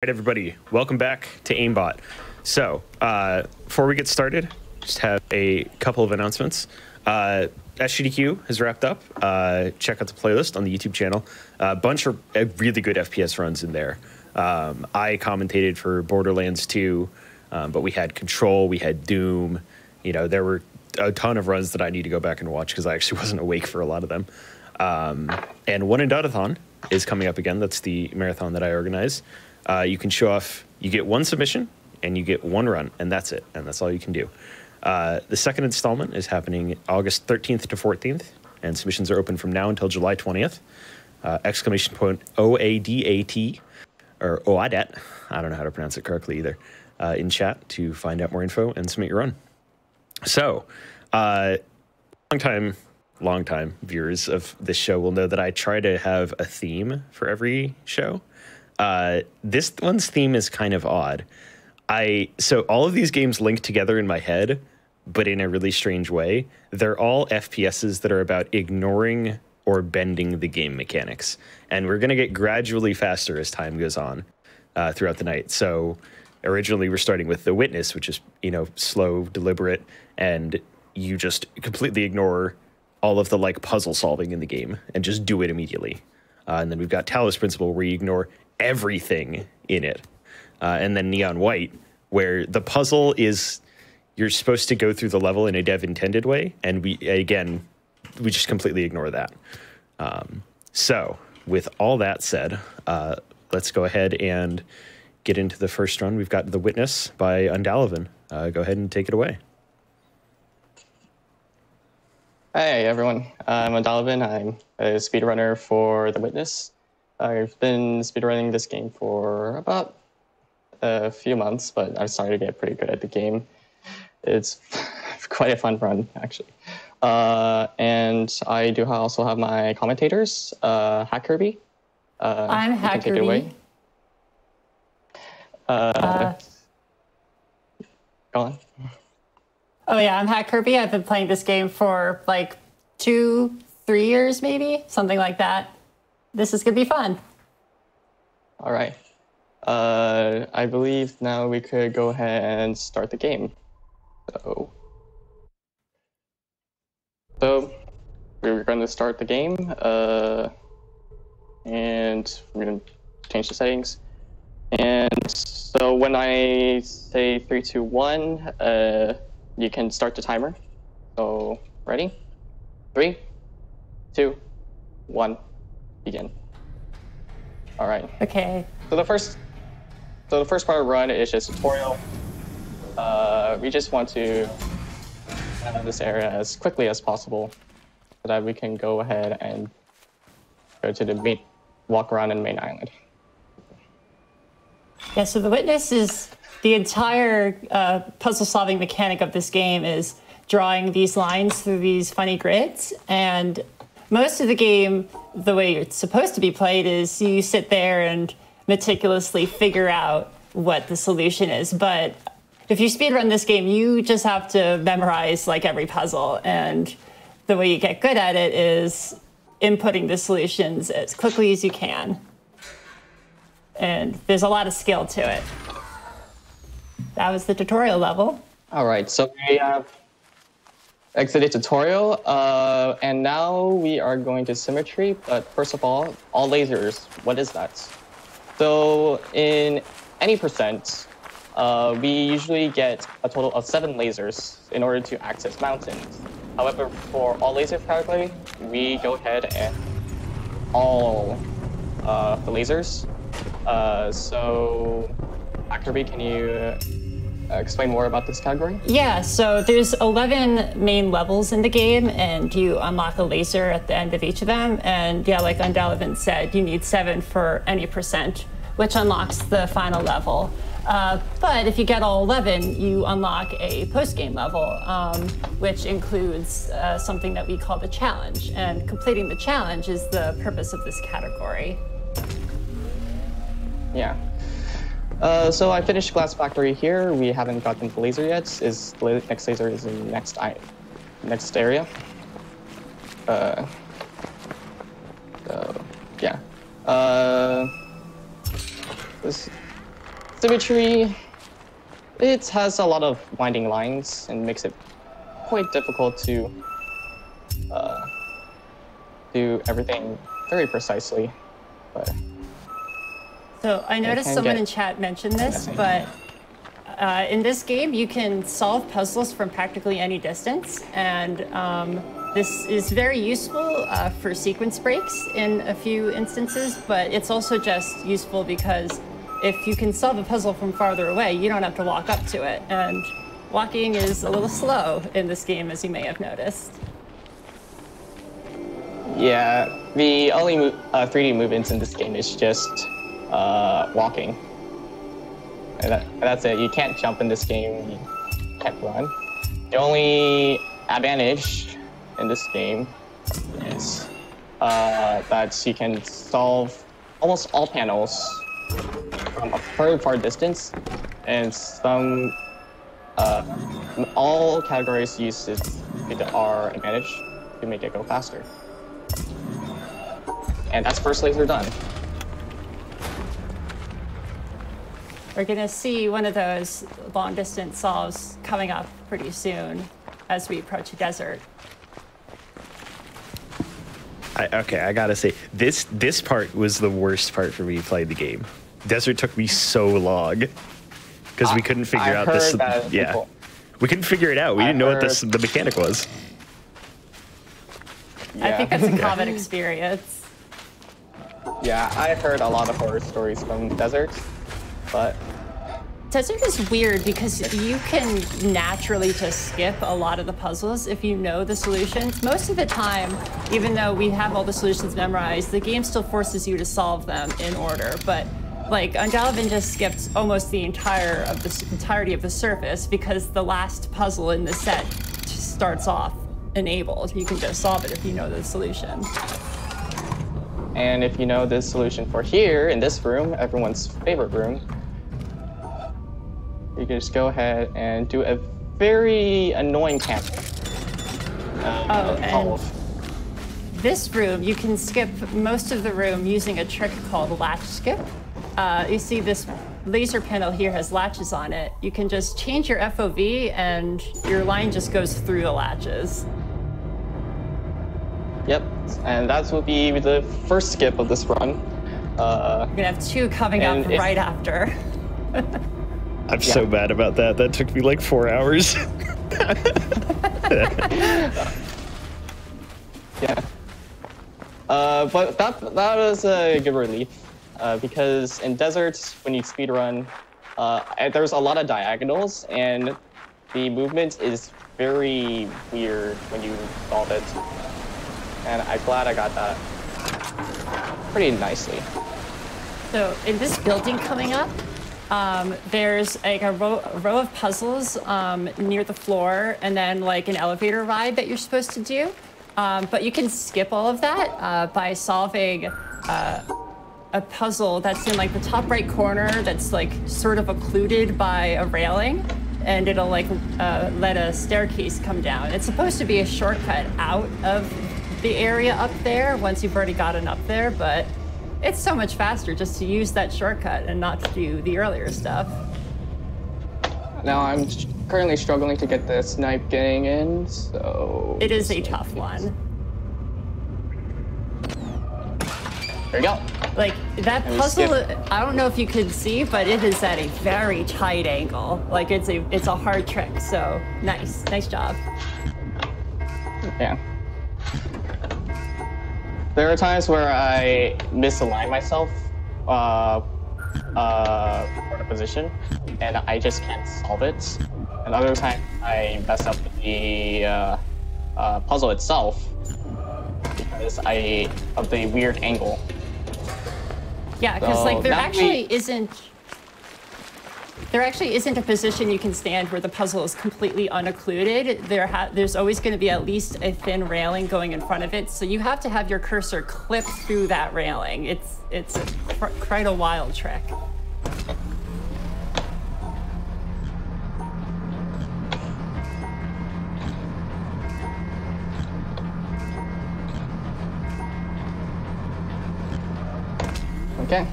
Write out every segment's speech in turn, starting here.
Alright, everybody, welcome back to AIMBOT. So, before we get started, just have a couple of announcements. GDQ has wrapped up. Check out the playlist on the YouTube channel. A bunch of really good FPS runs in there. I commentated for Borderlands 2, but we had Control, we had Doom. You know, there were a ton of runs that I need to go back and watch because I actually wasn't awake for a lot of them. And One and Dotathon is coming up again. That's the marathon that I organize. You can show off, you get one submission and you get one run, and that's it. And that's all you can do. The second installment is happening August 13th to 14th, and submissions are open from now until July 20th. Exclamation point OADAT, or OADAT, I don't know how to pronounce it correctly either, in chat to find out more info and submit your run. So, long time viewers of this show will know that I try to have a theme for every show. This one's theme is kind of odd. So all of these games link together in my head, but in a really strange way. They're all FPSs that are about ignoring or bending the game mechanics. And we're going to get gradually faster as time goes on throughout the night. So originally we're starting with The Witness, which is, you know, slow, deliberate, and you just completely ignore all of the like puzzle solving in the game and just do it immediately. And then we've got Talos Principle, where you ignore everything in it. And then Neon White, where the puzzle is you're supposed to go through the level in a dev intended way, and we just completely ignore that. So with all that said, let's go ahead and get into the first run. We've got The Witness by Undalavan. Go ahead and take it away. Hey everyone, I'm Undalavan. I'm a speedrunner for The Witness. I've been speedrunning this game for about a few months, but I've started to get pretty good at the game. It's quite a fun run, actually. And I do also have my commentators, Hack Kirby. I'm Hack Kirby. Take it away. Go on. Oh yeah, I'm Hack Kirby. I've been playing this game for like 2-3 years, maybe, something like that. This is gonna be fun. All right. I believe now we could go ahead and start the game. So we're going to start the game, and we're going to change the settings. And so when I say 3, 2, 1, you can start the timer. So ready? 3, 2, 1. Begin. All right. Okay. So the first part of the run is just tutorial. We just want to have this area as quickly as possible so that we can go ahead and go to the walk around in the main island. Yeah, so The Witness is the entire puzzle-solving mechanic of this game is drawing these lines through these funny grids, and most of the game, the way it's supposed to be played is you sit there and meticulously figure out what the solution is. But if you speedrun this game, you just have to memorize like every puzzle. And the way you get good at it is inputting the solutions as quickly as you can. And there's a lot of skill to it. That was the tutorial level. All right, so we have exited tutorial, and now we are going to symmetry. But first of all lasers, what is that? So in any percent, we usually get a total of 7 lasers in order to access mountains. However, for all laser category, we go ahead and all the lasers. So Kirby, can you explain more about this category? Yeah, so there's 11 main levels in the game, and you unlock a laser at the end of each of them. And yeah, like Undalavan said, you need 7 for any percent, which unlocks the final level. But if you get all 11, you unlock a post-game level, which includes something that we call the challenge. And completing the challenge is the purpose of this category. Yeah. So I finished Glass Factory here. We haven't gotten the laser yet. Next laser is in the next area. So yeah. Symmetry, it has a lot of winding lines and makes it quite difficult to do everything very precisely. But So I noticed someone in chat mentioned this, but in this game you can solve puzzles from practically any distance, and this is very useful for sequence breaks in a few instances, but it's also just useful because if you can solve a puzzle from farther away, you don't have to walk up to it, and walking is a little slow in this game, as you may have noticed. yeah, the only 3D movements in this game is just walking. And that's it. You can't jump in this game. You can't run. The only advantage in this game is that you can solve almost all panels from a very far distance, and all categories use our advantage to make it go faster. And that's first laser done. We're gonna see one of those long distance solves coming up pretty soon as we approach a desert. Okay, I gotta say, this part was the worst part for me playing the game. Desert took me so long because we couldn't figure out this. Yeah, we couldn't figure it out. We didn't know what the mechanic was. Yeah. I think that's a common experience. Yeah, I've heard a lot of horror stories from Desert, but Desert is weird because you can naturally just skip a lot of the puzzles if you know the solutions. Most of the time, even though we have all the solutions memorized, the game still forces you to solve them in order. But like Unjalvin just skipped almost the entirety of the surface because the last puzzle in the set just starts off enabled. You can just solve it if you know the solution. And if you know the solution for here in this room, everyone's favorite room, you can just go ahead and do a very annoying camp. And this room, you can skip most of the room using a trick called latch skip. You see this laser panel here has latches on it. You can just change your FOV and your line just goes through the latches. Yep, and that will be the first skip of this run. We're gonna have two coming up right after. I'm so bad about that. That took me like 4 hours. Yeah. But that was a good relief because in deserts, when you speedrun, there's a lot of diagonals and the movement is very weird when you solve it. And I'm glad I got that pretty nicely. So in this building coming up, there's like a row of puzzles near the floor, and then like an elevator ride that you're supposed to do. But you can skip all of that by solving a puzzle that's in like the top right corner that's like sort of occluded by a railing, and it'll like let a staircase come down. It's supposed to be a shortcut out of the area up there once you've already gotten up there, but it's so much faster just to use that shortcut and not to do the earlier stuff. Now I'm currently struggling to get the snipe getting in, so... It is a tough one. There you go. Like, that puzzle, I don't know if you could see, but it is at a very tight angle. Like, it's a hard trick, so nice. Nice job. Yeah. There are times where I misalign myself for the position, and I just can't solve it. And other times I mess up the puzzle itself because of the weird angle. Yeah, because like there actually isn't a position you can stand where the puzzle is completely unoccluded. There's always going to be at least a thin railing going in front of it, so you have to have your cursor clip through that railing. It's quite a wild trick. Okay.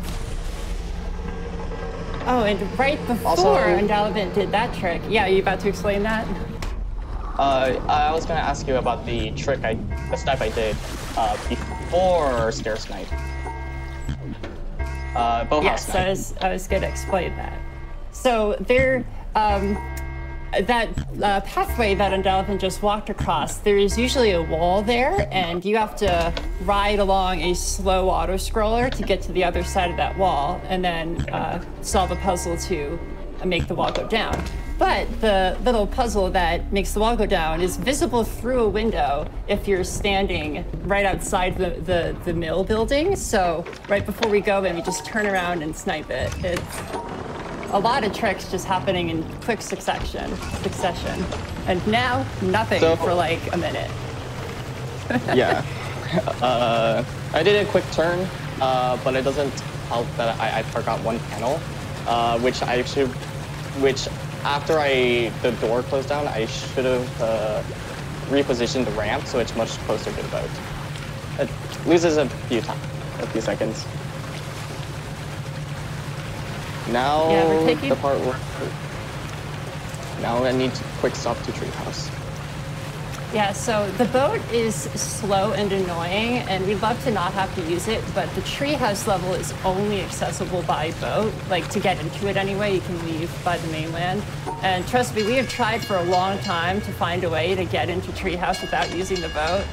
Oh, and right before Also- Undalavant did that trick. Yeah, are you about to explain that? I was gonna ask you about the trick the snipe I did before Scare Snipe. Boathouse Yes, Snipe. I was going to explain that. So there, that pathway that Undalavant just walked across, there is usually a wall there, and you have to ride along a slow auto-scroller to get to the other side of that wall, and then solve a puzzle to make the wall go down. But the little puzzle that makes the wall go down is visible through a window if you're standing right outside the mill building. So right before we go in, we just turn around and snipe it. It's a lot of tricks just happening in quick succession. And now, nothing for like a minute. Yeah. I did a quick turn, but it doesn't help that I forgot one panel, which after the door closed down, I should have repositioned the ramp so it's much closer to the boat. It loses a few seconds. Now Yeah, we're taking- the part where now I need to quick stop to treehouse. Yeah, so the boat is slow and annoying, and we'd love to not have to use it, but the treehouse level is only accessible by boat. Like, to get into it anyway, you can leave by the mainland. And trust me, we have tried for a long time to find a way to get into treehouse without using the boat.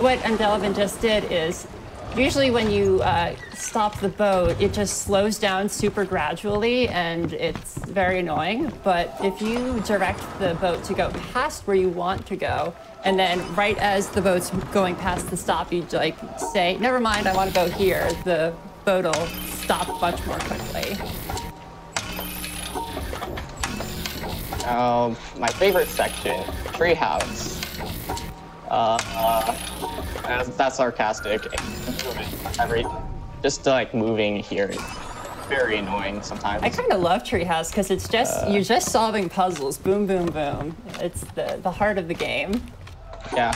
What Undalavant just did is, usually when you stop the boat, it just slows down super gradually, and it's very annoying. But if you direct the boat to go past where you want to go, and then right as the boat's going past the stop, you like say, never mind, I want to go here, the boat will stop much more quickly. My favorite section, treehouse. That's sarcastic. Just like moving here is very annoying sometimes. I kind of love treehouse because it's just you're just solving puzzles, boom, boom, boom. It's the heart of the game. Yeah.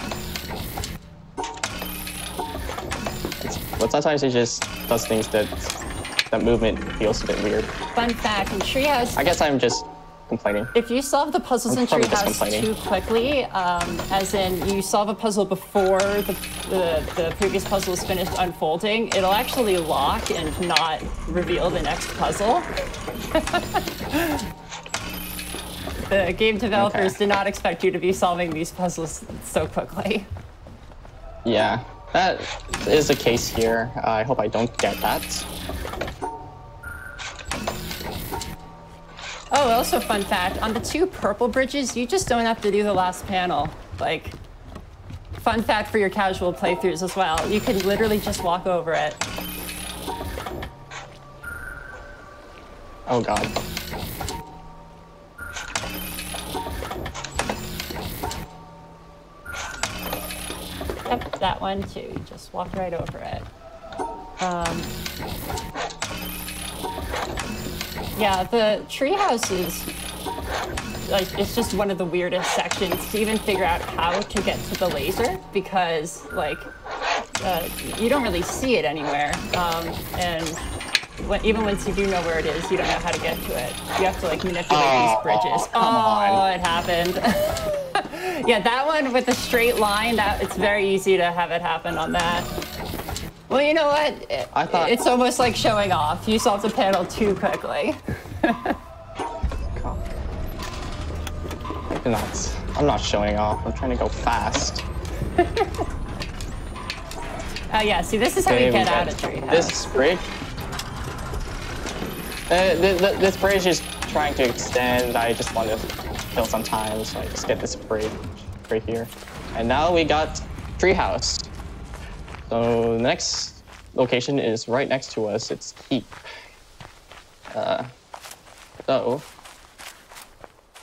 But sometimes it just does things that movement feels a bit weird. Fun fact: in treehouse, I guess I'm just complaining. if you solve the puzzles in probably just treehouse complaining. too quickly, as in you solve a puzzle before the previous puzzle is finished unfolding, it'll actually lock and not reveal the next puzzle. The game developers Okay. did not expect you to be solving these puzzles so quickly. Yeah, that is the case here. I hope I don't get that. Oh, also fun fact, on the two purple bridges, you just don't have to do the last panel. Like, fun fact for your casual playthroughs as well. You can literally just walk over it. Oh god. Yep, that one too. You just walk right over it. Yeah, the treehouse is like, it's just one of the weirdest sections to even figure out how to get to the laser, because like you don't really see it anywhere, and even once you do know where it is, you don't know how to get to it. You have to like manipulate these bridges. Come on. It happened. Yeah, that one with the straight line, it's very easy to have it happen on that. Well, you know what? I thought- It's almost like showing off. You solved the panel too quickly. I'm not showing off. I'm trying to go fast. Oh yeah, see, this is how you get out of treehouse. This bridge. This bridge is trying to extend. I just want to kill some time, so I just get this bridge right here. And now we got treehouse. So the next location is right next to us. It's Keep. So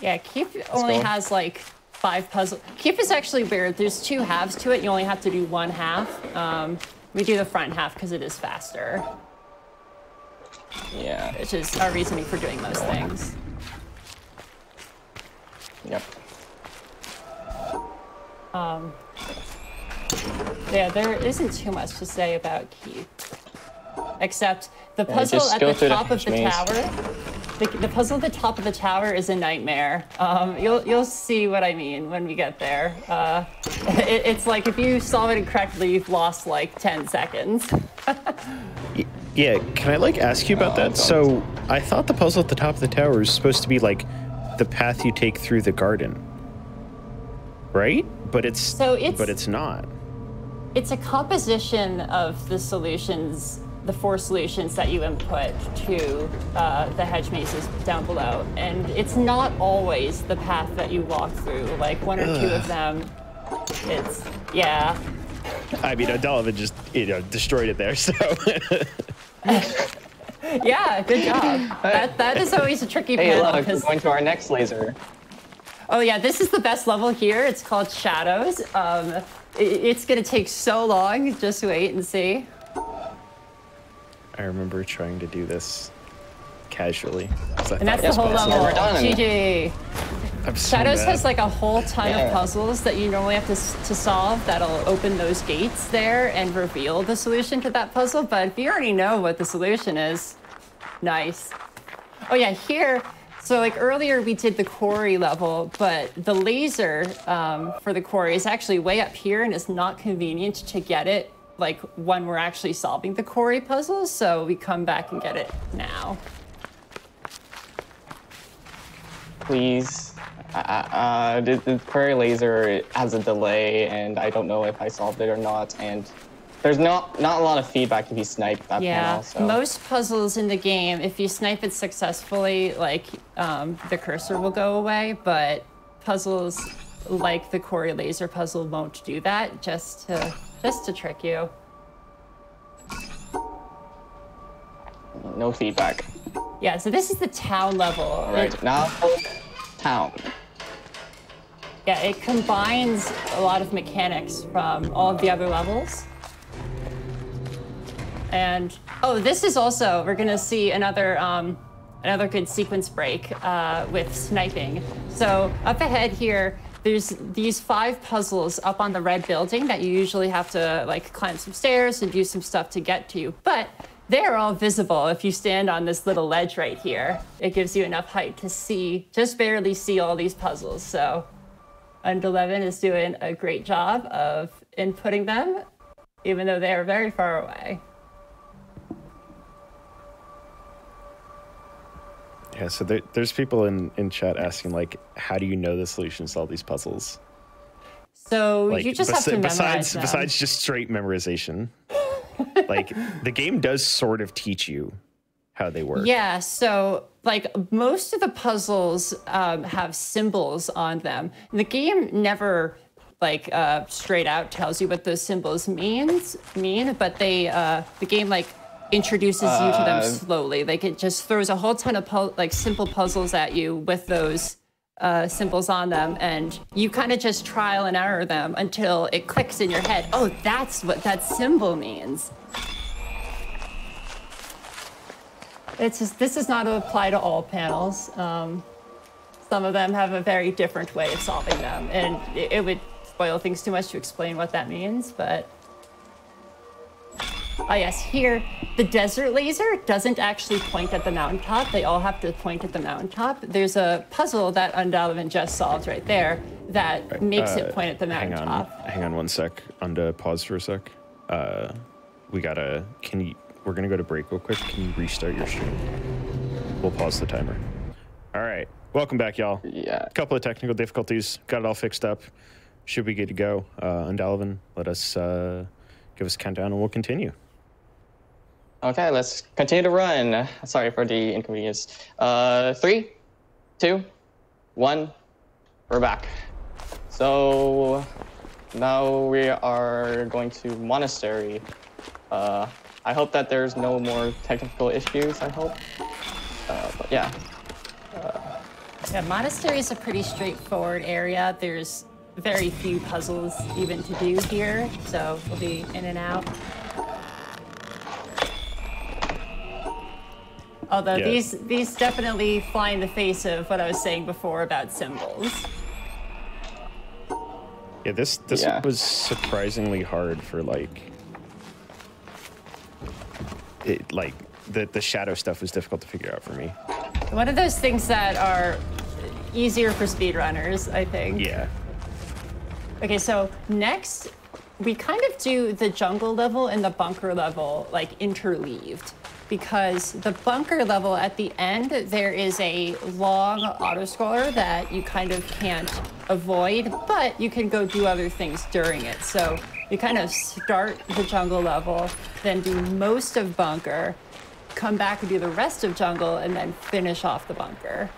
Yeah, Keep only go. has like 5 puzzles. Keep is actually weird. There's 2 halves to it. You only have to do 1 half. We do the front half because it is faster, yeah. which is our reasoning for doing most things. Yep. Yeah, there isn't too much to say about Keep, except The puzzle just at go the through the top of the maze. tower. The puzzle at the top of the tower is a nightmare. You'll see what I mean when we get there. It's like if you solve it incorrectly, you've lost like 10 seconds. Yeah, can I like ask you about that? So I thought the puzzle at the top of the tower is supposed to be like the path you take through the garden, right? But it's not. It's a composition of the solutions, the 4 solutions that you input to the hedge mazes down below. And it's not always the path that you walk through. Like 1 or 2 of them, it's, yeah. I mean, Unintended just, destroyed it there, so. Yeah, good job. That is always a tricky Hey, panel. look, we're going to our next laser. Oh yeah, this is the best level here. It's called Shadows. It's gonna take so long. Just wait and see. I remember trying to do this casually. And that's the whole level. We're done. GG. I'm so Shadows mad. has like a whole ton of puzzles that you normally have to solve that'll open those gates there and reveal the solution to that puzzle. But if you already know what the solution is, nice. Oh yeah, here, so like earlier we did the quarry level, but the laser for the quarry is actually way up here and it's not convenient to get it like when we're actually solving the quarry puzzle. So we come back and get it now. Please. The query laser has a delay, and I don't know if I solved it or not. And there's not a lot of feedback if you snipe that panel. So. Most puzzles in the game, if you snipe it successfully, like the cursor will go away. But puzzles like the quarry laser puzzle won't do that, just to trick you. No feedback. Yeah. So this is the town level. All right, now town. Yeah, it combines a lot of mechanics from all of the other levels. And, oh, this is also, we're gonna see another good sequence break with sniping. So up ahead here, there's these 5 puzzles up on the red building that you usually have to like climb some stairs and do some stuff to get to. But they're all visible if you stand on this little ledge right here. It gives you enough height to see, just barely see all these puzzles. So Unintended is doing a great job of inputting them, even though they are very far away. Yeah, so there's people in chat asking, like, how do you know the solutions to all these puzzles? So like, you just have to memorize them. Besides just straight memorization. Like, the game does sort of teach you how they work. Yeah, so like most of the puzzles have symbols on them. The game never like straight out tells you what those symbols mean, but the game like introduces you to them slowly. Like it just throws a whole ton of like simple puzzles at you with those symbols on them, and you kind of just trial and error them until it clicks in your head. Oh, that's what that symbol means. It's just, this does not apply to all panels. Some of them have a very different way of solving them, and it would spoil things too much to explain what that means, but... Oh yes, here, the desert laser doesn't actually point at the mountaintop. They all have to point at the mountaintop. There's a puzzle that Unintended just solved right there that makes it point at the mountaintop. Hang on one sec. Pause for a sec. We're gonna go to break real quick. Can you restart your stream? We'll pause the timer. All right, welcome back, y'all. Yeah. Couple of technical difficulties. Got it all fixed up. Should be good to go. Unintended, let us give us a countdown and we'll continue. Okay, let's continue to run. Sorry for the inconvenience. 3, 2, 1, we're back. So now we are going to Monastery. I hope that there's no more technical issues, I hope. But yeah. Yeah, Monastery is a pretty straightforward area. There's very few puzzles even to do here, so we'll be in and out. Although these definitely fly in the face of what I was saying before about symbols. Yeah, this was surprisingly hard for like the shadow stuff was difficult to figure out for me. One of those things that are easier for speedrunners, I think. Yeah. Okay, so next, we kind of do the jungle level and the bunker level like interleaved, because the bunker level at the end, there is a long autoscroller that you kind of can't avoid, but you can go do other things during it. So you kind of start the jungle level, then do most of bunker, come back and do the rest of jungle, and then finish off the bunker.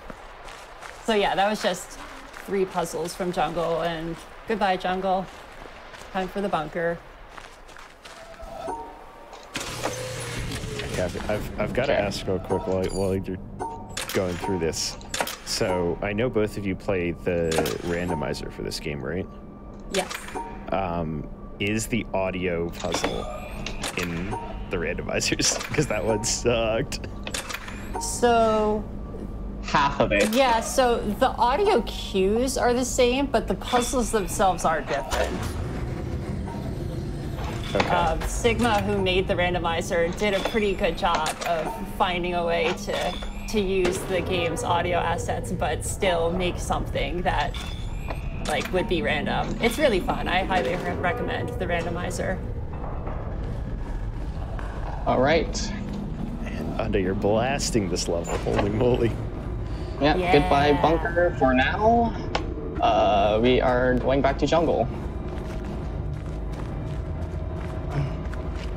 So yeah, that was just 3 puzzles from jungle, and goodbye jungle. Time for the bunker. Yeah, I've got to ask real quick while you're going through this. So I know both of you play the randomizer for this game, right? Yes. Is the audio puzzle in the randomizers? Because that one sucked. So Half of it. yeah, so the audio cues are the same, but the puzzles themselves are different. Okay. Sigma, who made the randomizer, did a pretty good job of finding a way to use the game's audio assets, but still make something that like would be random. It's really fun. I highly recommend the randomizer. All right. And Unda, you're blasting this level. Holy moly. Yeah, Yeah. goodbye bunker for now. We are going back to jungle.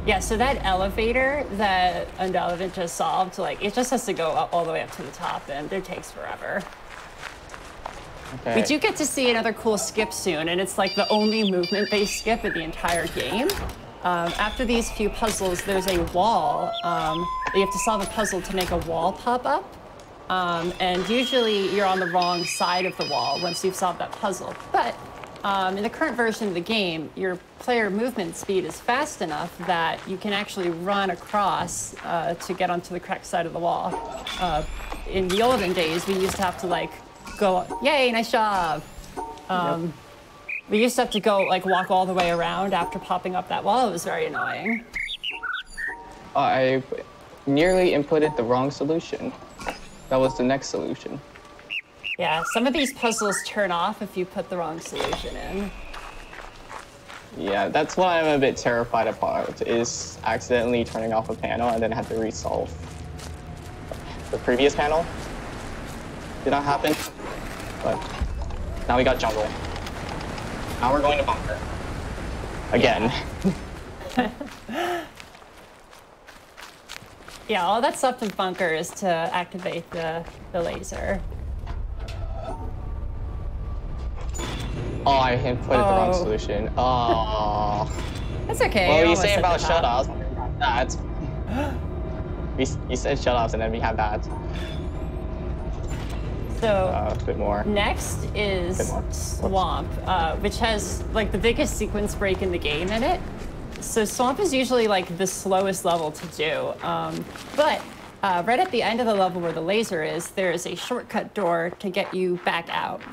Yeah, so that elevator that Undelicate just solved, like, it just has to go all the way up to the top, and it takes forever. Okay. We do get to see another cool skip soon, and it's like the only movement-based skip in the entire game. After these few puzzles, there's a wall. You have to solve a puzzle to make a wall pop up. And usually you're on the wrong side of the wall once you've solved that puzzle. But in the current version of the game, your player movement speed is fast enough that you can actually run across to get onto the correct side of the wall. In the olden days, we used to have to like go, yay, nice job. We used to have to go like walk all the way around after popping up that wall. It was very annoying. I nearly inputted the wrong solution. That was the next solution. Yeah, some of these puzzles turn off if you put the wrong solution in. Yeah, that's what I'm a bit terrified about, is accidentally turning off a panel and then have to resolve the previous panel. Did not happen, but now we got jungle. Now we're going to bunker. Again. Yeah, all that stuff in bunker is to activate the laser. Oh, I inputted the wrong solution. Oh. That's okay. Well, you're you almost say at about the top. shutoffs. That. You said shutoffs and then we have that. So A bit more. next is Good one. Swamp, which has like the biggest sequence break in the game in it. So Swamp is usually like the slowest level to do, but right at the end of the level where the laser is, there is a shortcut door to get you back out.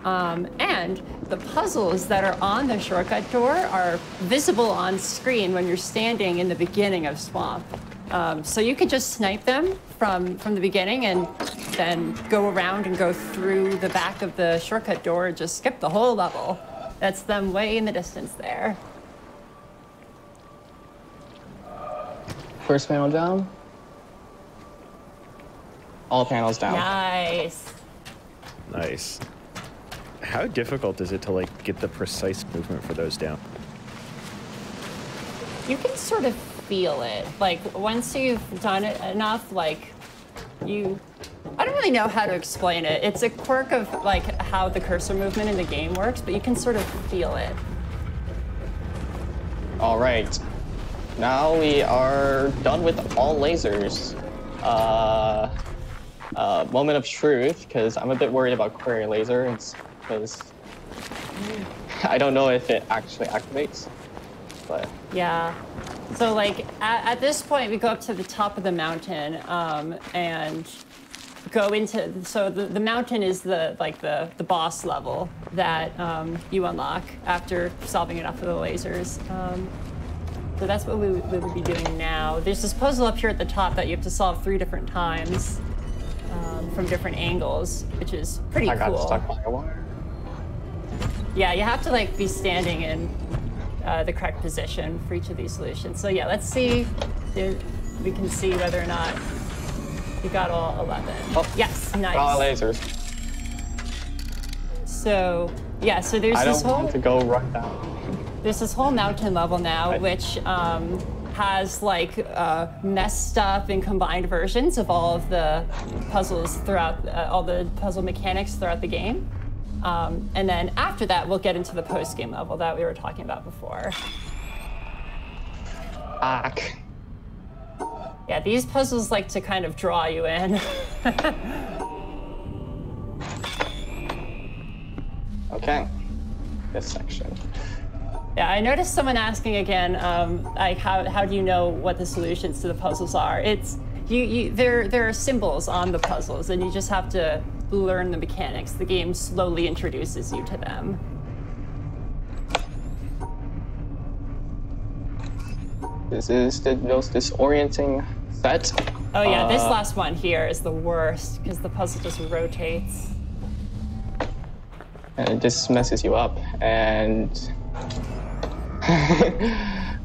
And the puzzles that are on the shortcut door are visible on screen when you're standing in the beginning of Swamp. So you could just snipe them from the beginning and then go around and go through the back of the shortcut door and just skip the whole level. That's them way in the distance there. First panel down. All panels down. Nice. Nice. How difficult is it to like get the precise movement for those down? You can sort of feel it. Like once you've done it enough, like I don't really know how to explain it. It's a quirk of like how the cursor movement in the game works, but you can sort of feel it. All right. Now we are done with all lasers. Moment of truth, because I'm a bit worried about query laser, because I don't know if it actually activates, but... Yeah. So like at this point, we go up to the top of the mountain and go into, so the mountain is the boss level that you unlock after solving enough of the lasers. So that's what we would be doing now. There's this puzzle up here at the top that you have to solve 3 different times from different angles, which is pretty cool. I got stuck by a wire. Yeah, you have to like be standing in the correct position for each of these solutions. So yeah, let's see if we can see whether or not you got all 11. Oh, yes, nice. Oh, lasers. So yeah, so there's I this don't whole want to go right down. there's this whole mountain level now, which has like messed up and combined versions of all of the puzzles throughout all the puzzle mechanics throughout the game. And then after that, we'll get into the post-game level that we were talking about before. Back. Yeah, these puzzles like to kind of draw you in. Okay, this section. Yeah, I noticed someone asking again, like how do you know what the solutions to the puzzles are? It's there are symbols on the puzzles, and you just have to learn the mechanics. The game slowly introduces you to them. This is the most disorienting set. Oh yeah, this last one here is the worst because the puzzle just rotates. And it just messes you up, and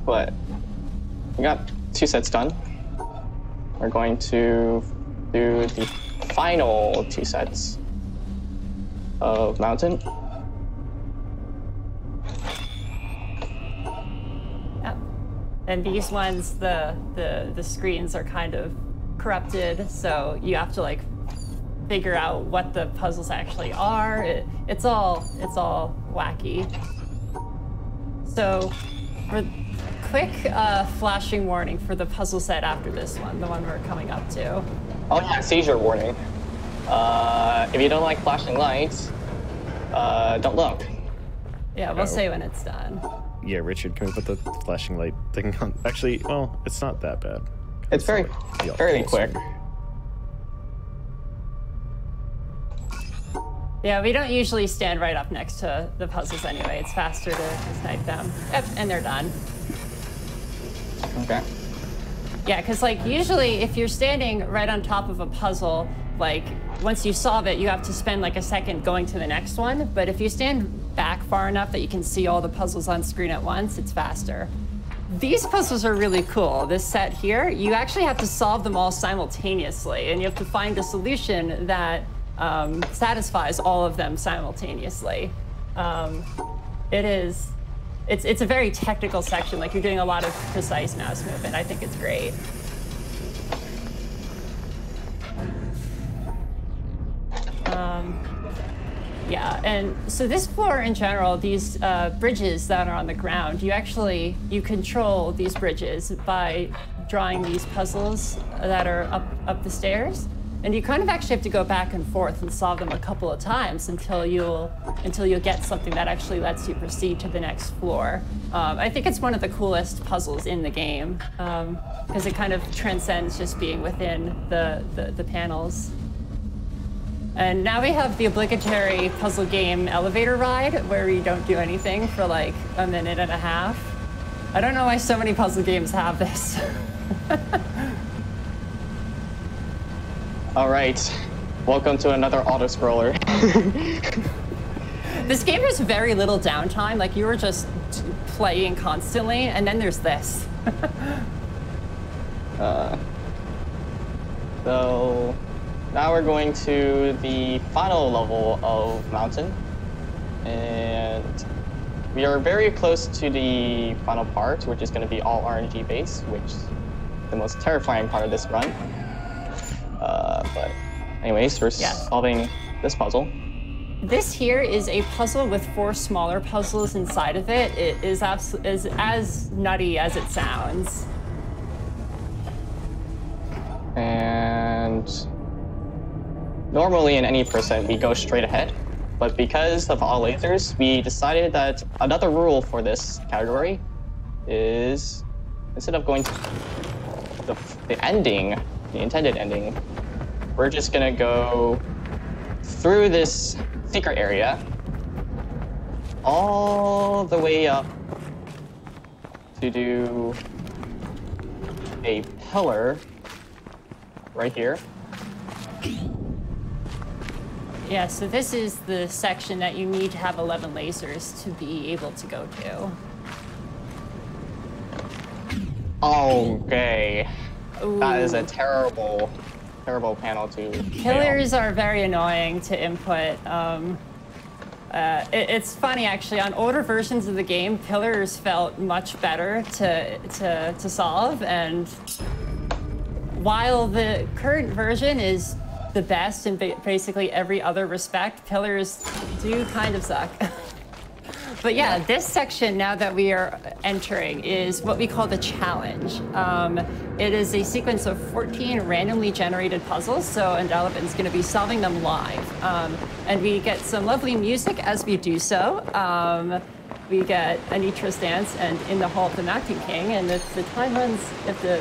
but we got 2 sets done. We're going to do the final 2 sets of Mountain. Yeah. And these ones, the screens are kind of corrupted, so you have to like figure out what the puzzles actually are. It's all wacky. So, for quick flashing warning for the puzzle set after this one, the one we're coming up to. Oh yeah, seizure warning. If you don't like flashing lights, don't look. Yeah, we'll say when it's done. Yeah, Richard, can we put the flashing light thing on? Actually, well, it's not that bad. It's fairly quick. Yeah, we don't usually stand right up next to the puzzles anyway. It's faster to snipe them. Yep, and they're done. Okay. Yeah, because like usually if you're standing right on top of a puzzle, like once you solve it, you have to spend like a second going to the next one. But if you stand back far enough that you can see all the puzzles on screen at once, it's faster. These puzzles are really cool. This set here, you actually have to solve them all simultaneously, and you have to find a solution that satisfies all of them simultaneously. It's a very technical section. Like you're doing a lot of precise mouse movement. I think it's great. Yeah, and so this floor in general, these bridges that are on the ground, you control these bridges by drawing these puzzles that are up the stairs. And you kind of actually have to go back and forth and solve them a couple of times until you'll get something that actually lets you proceed to the next floor. I think it's one of the coolest puzzles in the game because it kind of transcends just being within the panels. And now we have the obligatory puzzle game elevator ride where you don't do anything for like a minute and a half. I don't know why so many puzzle games have this. All right, welcome to another auto-scroller. This game has very little downtime. Like you were just playing constantly, and then there's this. So now we're going to the final level of Mountain, and we are very close to the final part, which is going to be all RNG based, which is the most terrifying part of this run. But anyways, we're solving this puzzle. This here is a puzzle with 4 smaller puzzles inside of it. It is as nutty as it sounds. And normally in any percent, we go straight ahead. But because of all lasers, we decided that another rule for this category is instead of going to the ending, the intended ending, we're just gonna go through this secret area all the way up to do a pillar right here. Yeah, so this is the section that you need to have 11 lasers to be able to go to. Okay. Ooh. That is a terrible, terrible panel to Pillars are very annoying to input. It's funny, actually. On older versions of the game, pillars felt much better to solve, and while the current version is the best in basically every other respect, pillars do kind of suck. But yeah, this section now that we are entering is what we call the challenge. It is a sequence of 14 randomly generated puzzles, so Andalaban's going to be solving them live. And we get some lovely music as we do so. We get Anitra's dance and In the Hall of the Mountain King, and if the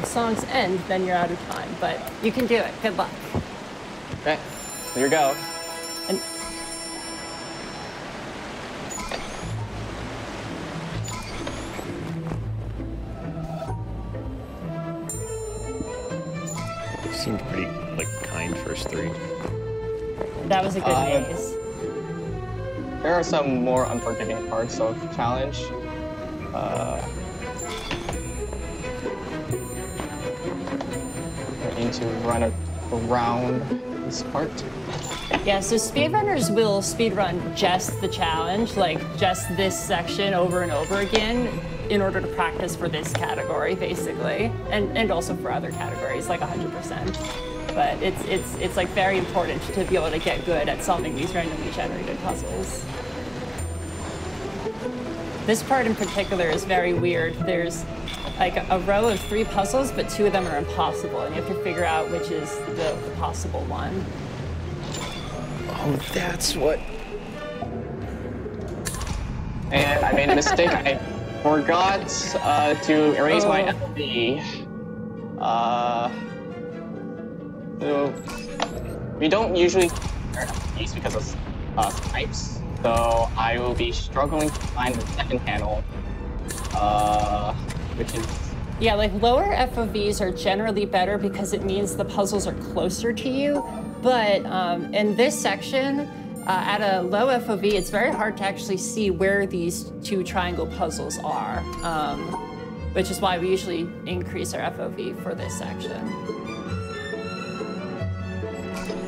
songs end, then you're out of time. But you can do it. Good luck. Okay, here you go. And seemed pretty kind first three. that was a good maze. There are some more unforgiving parts of the challenge. I need to run around this part. Yeah, so speedrunners will speedrun just the challenge, like just this section over and over again in order to practice for this category, basically, and also for other categories, like 100%. But it's like very important to be able to get good at solving these randomly generated puzzles. This part in particular is very weird. There's like a row of 3 puzzles, but 2 of them are impossible, and you have to figure out which is the possible one. Oh, that's what. And I made a mistake. I forgot to erase my FB. So we don't usually use because of types, so I will be struggling to find the second panel, which is... Yeah, like lower FOVs are generally better because it means the puzzles are closer to you. But in this section, at a low FOV, it's very hard to actually see where these 2 triangle puzzles are, which is why we usually increase our FOV for this section.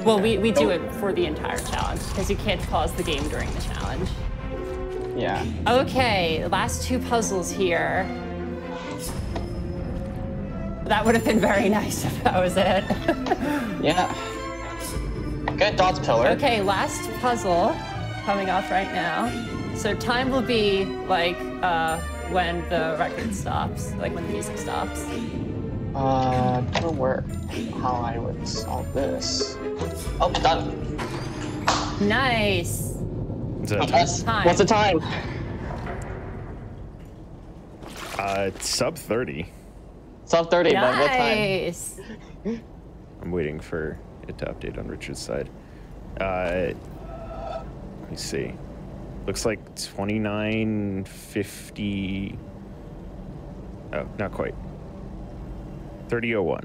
Well, we do it for the entire challenge because you can't pause the game during the challenge. Yeah. Okay, last 2 puzzles here. That would have been very nice if that was it. Yeah. Good dots pillar. Okay, last puzzle coming off right now. So time will be like when the record stops, like when the music stops. I don't know how I would solve this. Oh, done. Nice. Is that Yes. Time. What's the time? Sub 30. Sub 30, but what time? Nice. I'm waiting for it to update on Richard's side. Let me see. Looks like 29:50. Oh, not quite. 30:01.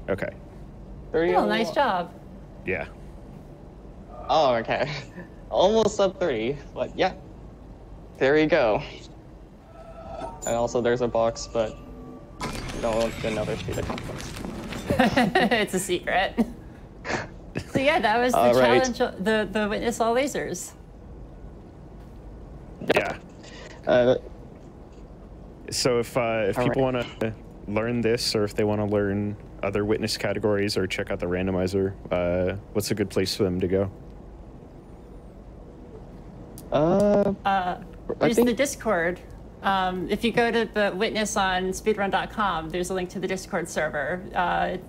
Okay. 30. Oh, nice job. Yeah. Oh, okay. Almost sub 30, but yeah. There you go. And also there's a box, but don't another see the contents. It's a secret. So yeah, that was the challenge, the Witness All Lasers. Yeah. So if people want to learn this, or if they want to learn other witness categories or check out the randomizer, what's a good place for them to go? There's the Discord. If you go to the Witness on speedrun.com, there's a link to the Discord server.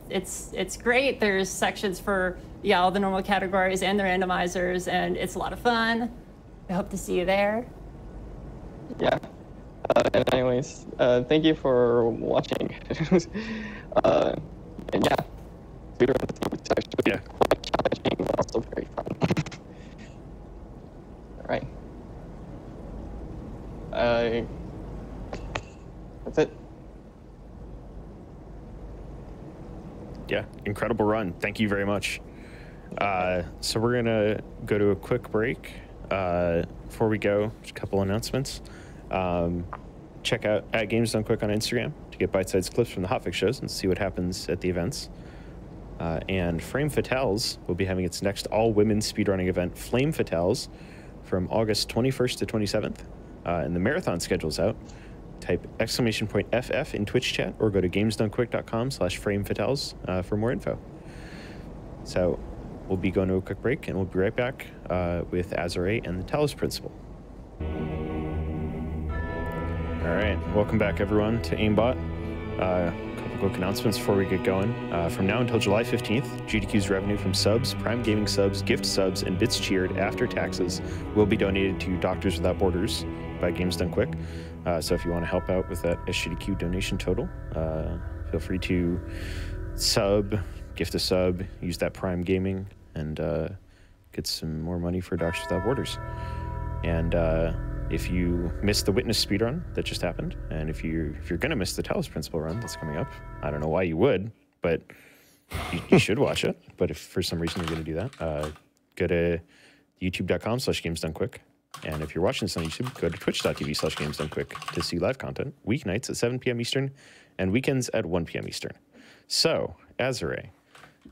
It's great. There's sections for all the normal categories and the randomizers, and it's a lot of fun. I hope to see you there. Yeah. And anyways, thank you for watching. And yeah, speedrun is actually quite challenging, but also very fun. All right. That's it. incredible run. Thank you very much. So we're going to go to a quick break. Before we go, just a couple announcements. Check out @GamesDoneQuick on Instagram to get bite-sized clips from the HotFix shows and see what happens at the events. And Frame Fatales will be having its next all-women speedrunning event, Flame Fatales, from August 21st to 27th. And the marathon schedule's out. Type !FF in Twitch chat or go to gamesdonequick.com/framefatales for more info. So we'll be going to a quick break and we'll be right back with Azure and the Talos Principle. All right, welcome back everyone to AIMBOT. A couple quick announcements before we get going. From now until July 15th, GDQ's revenue from subs, Prime Gaming subs, gift subs, and bits cheered after taxes will be donated to Doctors Without Borders by Games Done Quick. So if you want to help out with that SGDQ donation total, feel free to gift a sub, use that Prime Gaming, and get some more money for Doctors Without Borders. And if you missed the Witness speedrun that just happened, and if you're going to miss the Talos Principle run that's coming up, I don't know why you would, but you should watch it. But if for some reason you're going to do that, go to youtube.com/GamesDoneQuick. And if you're watching this on YouTube, go to twitch.tv/GamesDoneQuick to see live content, weeknights at 7 p.m. Eastern and weekends at 1 p.m. Eastern. So, Azure,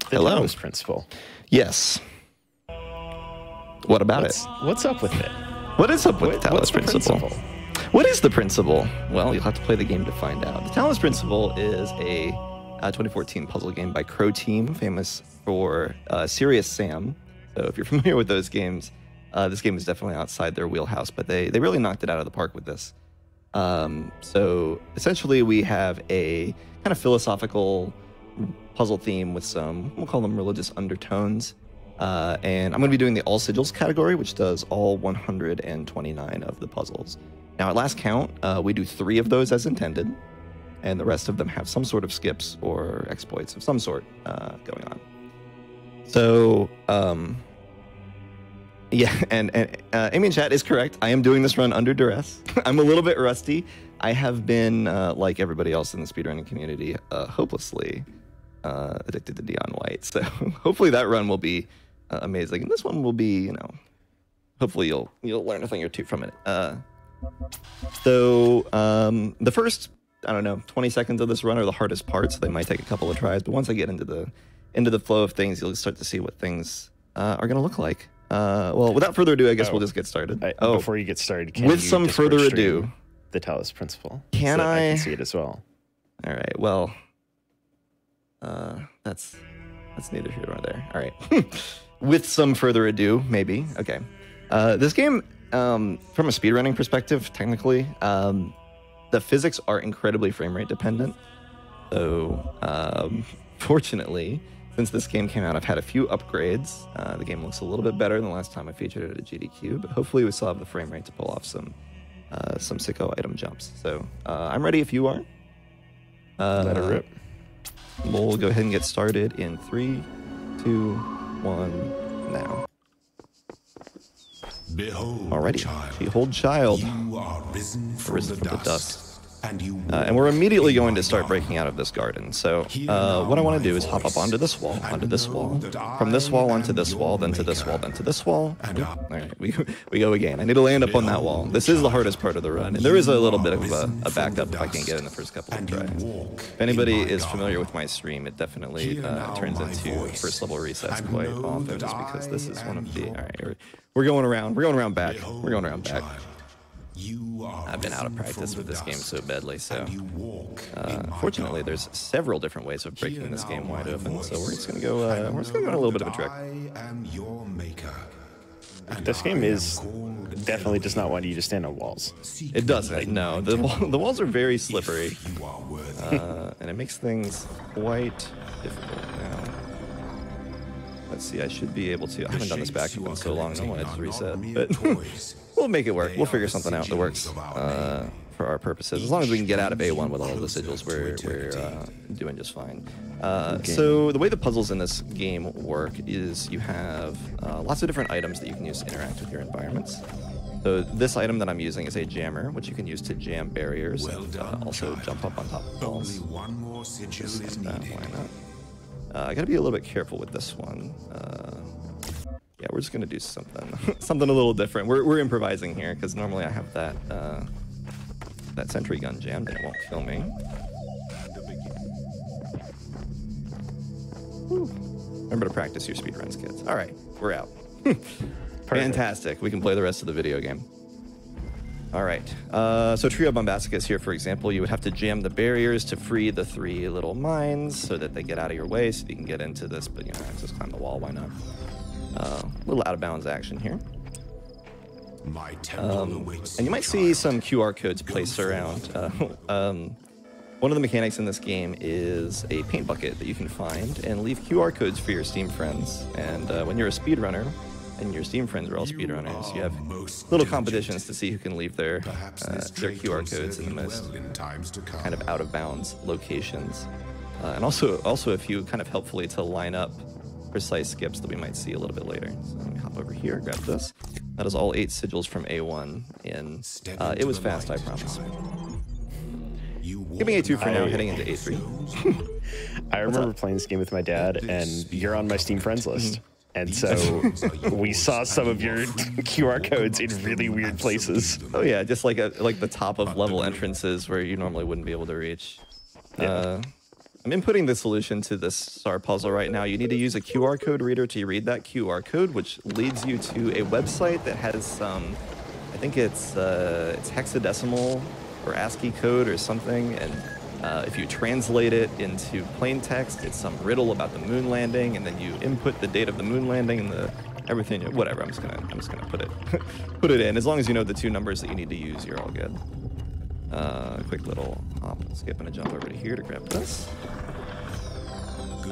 the Talos Principle. Yes. What about it? What's up with it? What is up with the Talos Principle? What is the principle? Well, you'll have to play the game to find out. The Talos Principle is a 2014 puzzle game by Crow Team, famous for Serious Sam. So if you're familiar with those games, this game is definitely outside their wheelhouse, but they really knocked it out of the park with this. So essentially we have a kind of philosophical puzzle theme with some, we'll call them religious undertones. And I'm going to be doing the all sigils category, which does all 129 of the puzzles. Now, at last count, we do 3 of those as intended, and the rest of them have some sort of skips or exploits of some sort going on. So, yeah, and Amy in chat is correct. I am doing this run under duress. I'm a little bit rusty. I have been, like everybody else in the speedrunning community, hopelessly addicted to Dion White. So hopefully that run will be amazing, and this one will be, hopefully you'll learn a thing or two from it. So the first, I don't know, 20 seconds of this run are the hardest part, so they might take a couple of tries. But once I get into the flow of things, you'll start to see what things are going to look like. Well, without further ado, I guess we'll just get started. Before you get started, with some further ado, the Talos Principle. Can I can see it as well? All right. Well, that's neither here nor there. All right. With some further ado, maybe. Okay. This game, from a speedrunning perspective, technically, the physics are incredibly frame rate dependent. So, fortunately, since this game came out, I've had a few upgrades. The game looks a little bit better than the last time I featured it at GDQ, but hopefully we still have the frame rate to pull off some sicko item jumps. So, I'm ready if you are. Let it rip. We'll go ahead and get started in 3, 2, 1, now. Behold, Alrighty. child, Behold, child. you are risen from the dust. And we're immediately going to start breaking out of this garden. So what I want to do is hop up onto this wall, from this wall onto this wall, then to this wall, then to this wall. All right, we go again. I need to land up on that wall. This is the hardest part of the run, and there is a little bit of a backup if I can't get in the first couple of tries. If anybody is familiar with my stream, it definitely turns into first level resets quite often, just because this is one of the. All right, we're going around back. We're going around back. I've been out of practice with this game so badly, so fortunately there's several different ways of breaking this game wide open, so we're just gonna go on a little bit of a trek. This game definitely does not want you to stand on walls. It doesn't, no. The walls are very slippery, and it makes things quite difficult now. Let's see, I should be able to. I haven't done this backup in so long, I wanted to reset, but we'll make it work. We'll figure something out that works for our purposes. As long as we can get out of A1 with all of the sigils, we're doing just fine. So the way the puzzles in this game work is you have lots of different items that you can use to interact with your environments. So this item that I'm using is a jammer, which you can use to jam barriers and also jump up on top of walls. I gotta be a little bit careful with this one. Yeah, we're just gonna do something, something a little different. We're improvising here because normally I have that that sentry gun jammed and it won't kill me. Whew. Remember to practice your speedruns, kids. All right, we're out. Fantastic. We can play the rest of the video game. All right. So Trio Bombasticus here, for example, you would have to jam the barriers to free the 3 little mines so that they get out of your way so you can get into this, but you know, just climb the wall, why not? A little out of bounds action here. And you might see some QR codes placed around. One of the mechanics in this game is a paint bucket that you can find and leave QR codes for your Steam friends. And when you're a speedrunner, and your Steam friends are all speedrunners, you have little competitions to see who can leave their QR codes in the most kind of out-of-bounds locations. And also a few kind of helpfully to line up precise skips that we might see a little bit later. So let me hop over here, grab this. That is all 8 sigils from A1 in It Was Fast, I Promise. Giving A2 for now, heading into A3. I remember playing this game with my dad, and you're on my Steam friends list. And so we saw some of your QR codes in really weird places. Oh yeah, just like the top of level entrances where you normally wouldn't be able to reach. Yeah. I'm inputting the solution to this star puzzle right now. You need to use a QR code reader to read that QR code, which leads you to a website that has some, I think it's hexadecimal or ASCII code or something, and if you translate it into plain text, it's some riddle about the moon landing, and then you input the date of the moon landing and the everything. Whatever. I'm just gonna put it put it in. As long as you know the 2 numbers that you need to use, you're all good. Quick little hop, skip, and a jump over to here to grab this.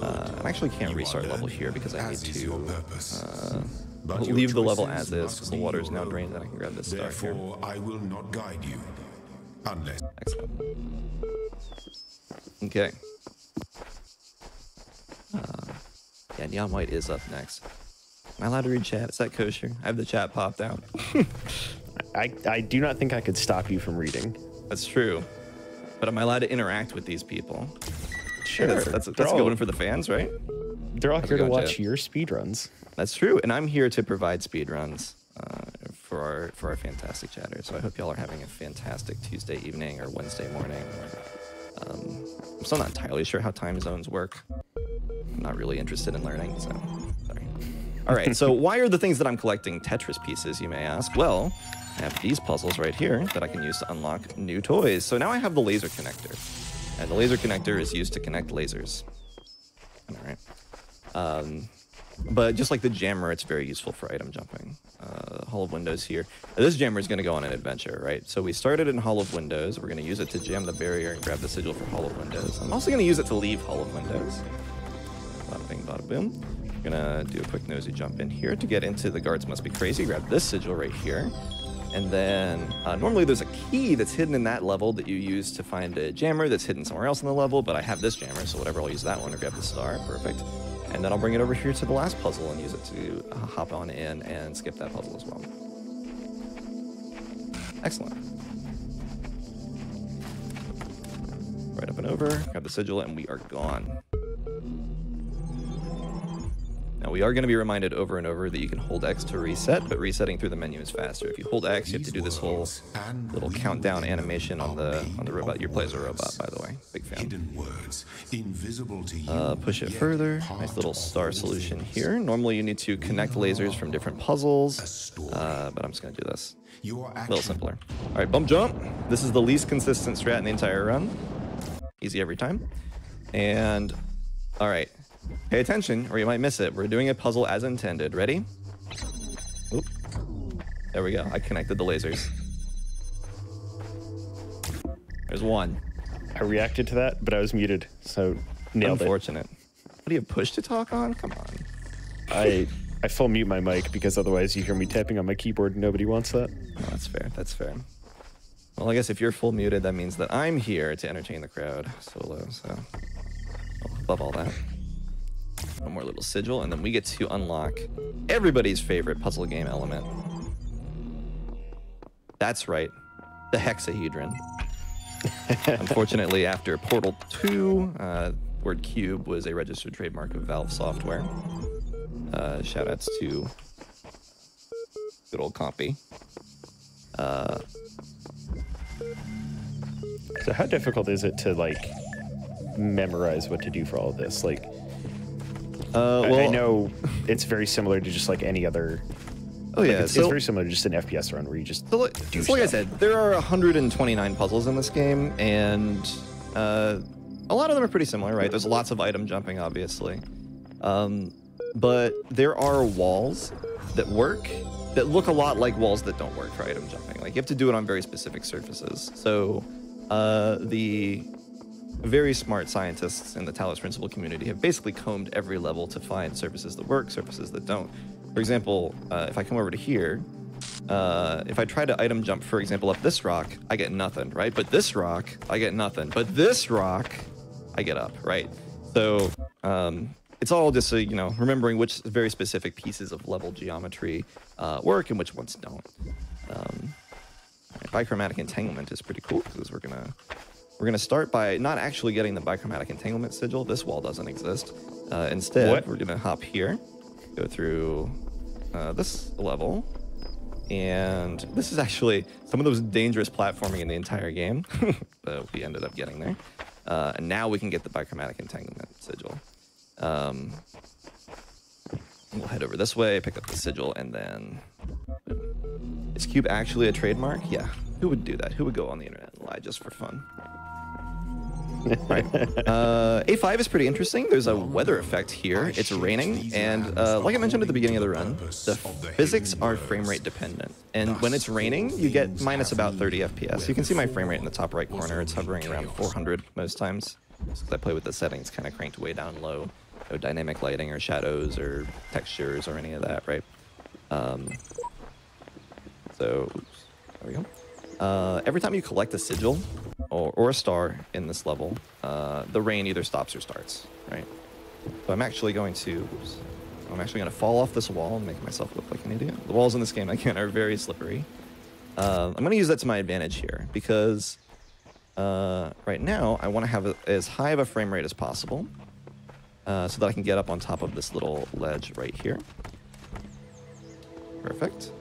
I actually can't restart level here because I need to leave the level as is because the water is now drained, and I can grab this star here. I will not guide you unless. Excellent. Okay. Yeah, Neon White is up next. Am I allowed to read chat? Is that kosher? I have the chat popped out. I do not think I could stop you from reading. That's true. But am I allowed to interact with these people? Sure. That's a good one for the fans, right? They're all here to watch your speedruns. That's true. And I'm here to provide speedruns for our fantastic chatters. So I hope y'all are having a fantastic Tuesday evening or Wednesday morning. I'm still not entirely sure how time zones work. I'm not really interested in learning, so sorry. All right, so why are the things that I'm collecting Tetris pieces, you may ask? Well, I have these puzzles right here that I can use to unlock new toys. So now I have the laser connector, and the laser connector is used to connect lasers. All right. But just like the jammer, it's very useful for item jumping. Hall of Windows here. This jammer is going to go on an adventure, right? So we started in Hall of Windows. We're going to use it to jam the barrier and grab the sigil for Hall of Windows. I'm also going to use it to leave Hall of Windows. Bada bing, bada boom. We're going to do a quick nosy jump in here to get into the Guards Must Be Crazy. Grab this sigil right here. And then normally there's a key that's hidden in that level that you use to find a jammer that's hidden somewhere else in the level, but I have this jammer, so whatever, I'll use that one to grab the star. Perfect. And then I'll bring it over here to the last puzzle and use it to hop on in and skip that puzzle as well. Excellent. Right up and over, grab the sigil, and we are gone. Now we are going to be reminded over and over that you can hold X to reset, but resetting through the menu is faster. If you hold X, you have to do this whole little countdown animation on the robot. Your play as a robot, by the way. Big fan. Push it further. Nice little star solution here. Normally you need to connect lasers from different puzzles, but I'm just going to do this. A little simpler. All right, bump jump. This is the least consistent strat in the entire run. Easy every time. And all right. Pay attention, or you might miss it. We're doing a puzzle as intended. Ready? Oop. There we go. I connected the lasers. There's one. I reacted to that, but I was muted, so nailed Unfortunate. What do you have, push to talk on? Come on. I full mute my mic because otherwise you hear me typing on my keyboard and nobody wants that. Oh, that's fair. That's fair. Well, I guess if you're full muted, that means that I'm here to entertain the crowd solo, so above all that. One more little sigil, and then we get to unlock everybody's favorite puzzle game element. That's right, the hexahedron. Unfortunately, after Portal 2, word cube was a registered trademark of Valve software. Shoutouts to good old Compy. So how difficult is it to like memorize what to do for all of this? Like, Well, I know it's very similar to just like any other. Oh yeah, It's very similar to just an FPS run where you just like I said, there are 129 puzzles in this game, and a lot of them are pretty similar, right? There's lots of item jumping, obviously, but there are walls that work that look a lot like walls that don't work for item jumping. Like you have to do it on very specific surfaces. So the very smart scientists in the Talos Principle community have basically combed every level to find surfaces that work, surfaces that don't. For example, if I come over to here, if I try to item jump, for example, up this rock, I get nothing, right? But this rock, I get nothing. But this rock, I get up, right? So it's all just, you know, remembering which very specific pieces of level geometry work and which ones don't. Bichromatic entanglement is pretty cool because we're gonna start by not actually getting the bichromatic entanglement sigil. This wall doesn't exist. Instead, we're gonna hop here, go through this level, and this is actually some of the most dangerous platforming in the entire game, but we ended up getting there. And now we can get the bichromatic entanglement sigil. We'll head over this way, pick up the sigil, and then... Is cube actually a trademark? Yeah. Who would do that? Who would go on the internet and lie just for fun? Right. A5 is pretty interesting. There's a weather effect here. It's raining, and like I mentioned at the beginning of the run, the physics are frame rate dependent. And when it's raining, you get minus about 30 FPS. You can see my frame rate in the top right corner. It's hovering around 400 most times. Because I play with the settings kind of cranked way down low. No dynamic lighting or shadows or textures or any of that, right? So, oops, there we go. Every time you collect a sigil or a star in this level, the rain either stops or starts, right? So I'm actually going to fall off this wall and make myself look like an idiot. The walls in this game, again, are very slippery. I'm going to use that to my advantage here because right now I want to have as high of a frame rate as possible so that I can get up on top of this little ledge right here. Perfect.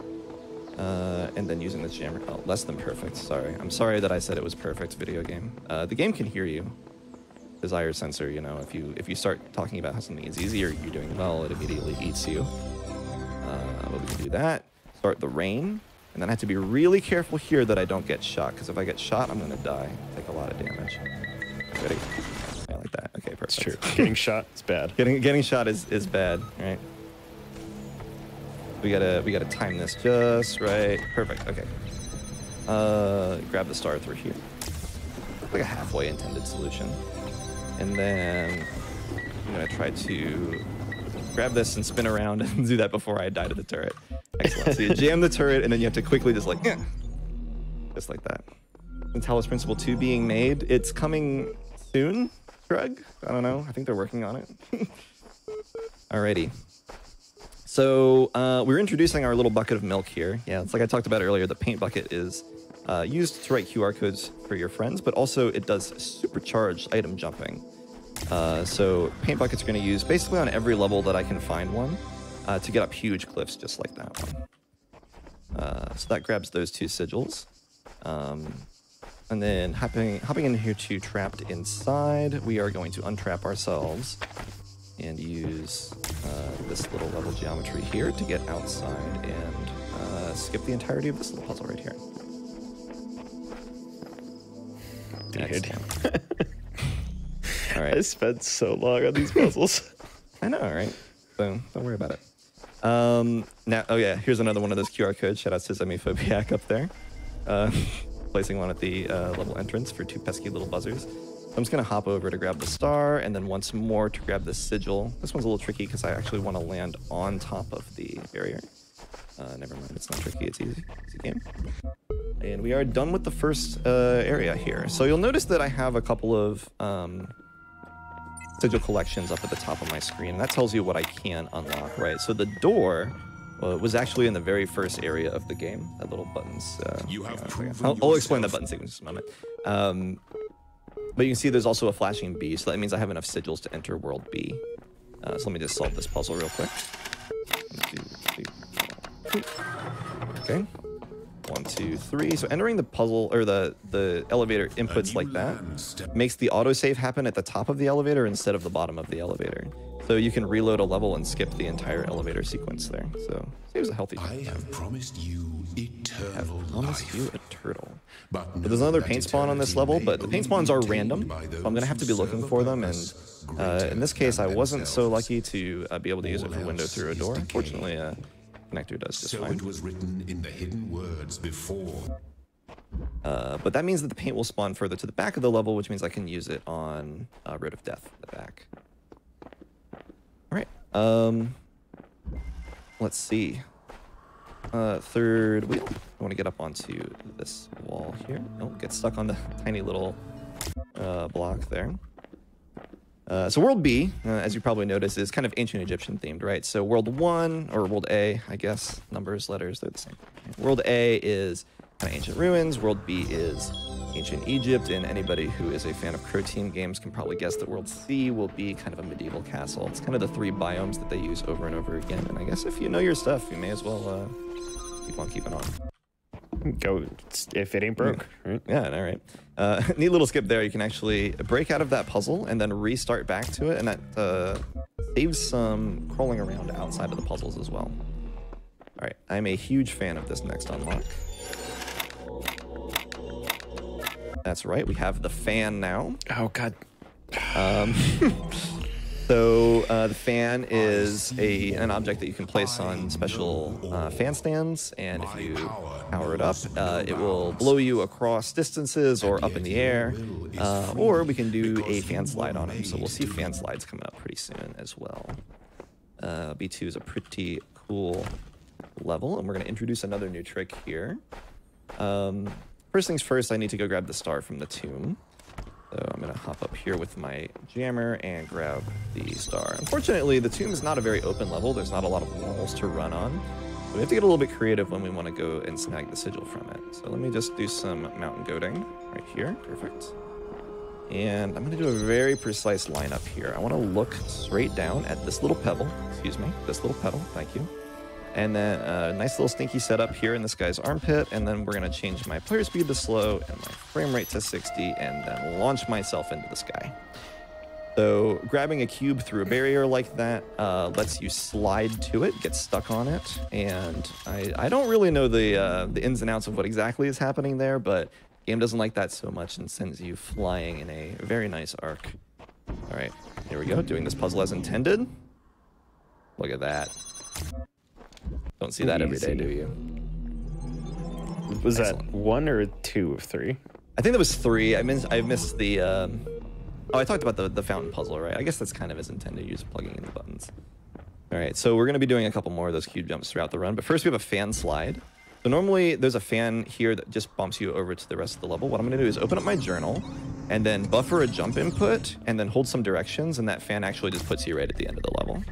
And then using this jammer, oh, less than perfect, sorry. I'm sorry that I said it was perfect, video game. The game can hear you. Desire sensor, you know, if you start talking about how something is easy or you're doing well, it immediately eats you. Well, we can do that. Start the rain, and then I have to be really careful here that I don't get shot, because if I get shot, I'm gonna die. Take a lot of damage. Ready? Yeah, like that. Okay, perfect. It's true. Getting shot is bad. Getting shot is bad, right? We gotta time this just right. Perfect. Okay. Grab the star through here. Like a halfway intended solution. And then I'm gonna try to grab this and spin around and do that before I die to the turret. Excellent. So you jam the turret and then you have to quickly just like, just like that. And Talos Principle 2 being made. It's coming soon, Shrug? I don't know. I think they're working on it. Alrighty. So we're introducing our little bucket of milk here. Yeah, it's like I talked about earlier. The paint bucket is used to write QR codes for your friends, but also it does supercharged item jumping. So paint buckets are going to use basically on every level that I can find one to get up huge cliffs just like that one. So that grabs those two sigils. And then hopping in here to Trapped Inside, we are going to untrap ourselves and use this little level geometry here to get outside and skip the entirety of this little puzzle right here. Dude. All right. I spent so long on these puzzles. I know, right? So don't worry about it. Now, oh yeah, here's another one of those QR codes. Shout out to Zemiphobiac up there. Placing one at the level entrance for two pesky little buzzers. So I'm just going to hop over to grab the star, and then once more to grab the sigil. This one's a little tricky because I actually want to land on top of the barrier. Never mind, it's not tricky, it's easy. Easy game. And we are done with the first area here. So you'll notice that I have a couple of sigil collections up at the top of my screen. And that tells you what I can unlock, right? So the door was actually in the very first area of the game. That little buttons. I'll explain that button sequence in just a moment. But you can see there's also a flashing B, so that means I have enough sigils to enter world B. So let me just solve this puzzle real quick. 1, 2, 3, 4. Okay. 1, 2, 3. So entering the puzzle or the elevator inputs like that makes the autosave happen at the top of the elevator instead of the bottom of the elevator. So you can reload a level and skip the entire elevator sequence there. So saves a healthy time. I have promised you eternal life. You a turtle. But there's another paint spawn on this level, but the paint spawns are random, so I'm gonna have to be looking for them. And in this case, I wasn't so lucky to be able to use it for window through a door. Fortunately, connector does just fine. So it was written in the hidden words before. But that means that the paint will spawn further to the back of the level, which means I can use it on Road of Death at the back. All right. Let's see. Third wheel. I want to get up onto this wall here. Oh, get stuck on the tiny little block there. So World B, as you probably noticed, is kind of ancient Egyptian themed, right? So World 1, or World A, I guess, numbers, letters, they're the same. World A is kind of ancient ruins. World B is ancient Egypt, and anybody who is a fan of Crow Team games can probably guess that World C will be kind of a medieval castle. It's kind of the 3 biomes that they use over and over again, and I guess if you know your stuff, you may as well keep on keeping on. Go if it ain't broke, right? Yeah, all right. Neat little skip there. You can actually break out of that puzzle and then restart back to it, and that saves some crawling around outside of the puzzles as well. All right, I'm a huge fan of this next unlock. That's right, we have the fan now. Oh, God. So the fan is an object that you can place on special fan stands, and if you power it up, it will blow you across distances or up in the air, or we can do a fan slide on it. So we'll see fan slides coming up pretty soon as well. B2 is a pretty cool level, and we're going to introduce another new trick here. First things first, I need to go grab the star from the tomb. So I'm going to hop up here with my jammer and grab the star. Unfortunately, the tomb is not a very open level. There's not a lot of walls to run on. So we have to get a little bit creative when we want to go and snag the sigil from it. So let me just do some mountain goating right here. Perfect. And I'm going to do a very precise lineup here. I want to look straight down at this little pebble. Excuse me, this little pebble. Thank you. And then a nice little stinky setup here in this guy's armpit, and then we're going to change my player speed to slow and my frame rate to 60, and then launch myself into the sky. So grabbing a cube through a barrier like that lets you slide to it, get stuck on it, and I don't really know the ins and outs of what exactly is happening there, but the game doesn't like that so much and sends you flying in a very nice arc. All right, here we go, doing this puzzle as intended. Look at that. Don't see that every day, do you? Was Excellent. that 1 or 2 of 3? I think that was 3. I missed the... Oh, I talked about the fountain puzzle, right? I guess that's kind of as intended, you're just plugging in the buttons. All right, so we're going to be doing a couple more of those cube jumps throughout the run, but first we have a fan slide. So normally there's a fan here that just bumps you over to the rest of the level. What I'm going to do is open up my journal and then buffer a jump input and then hold some directions, and that fan actually just puts you right at the end of the level.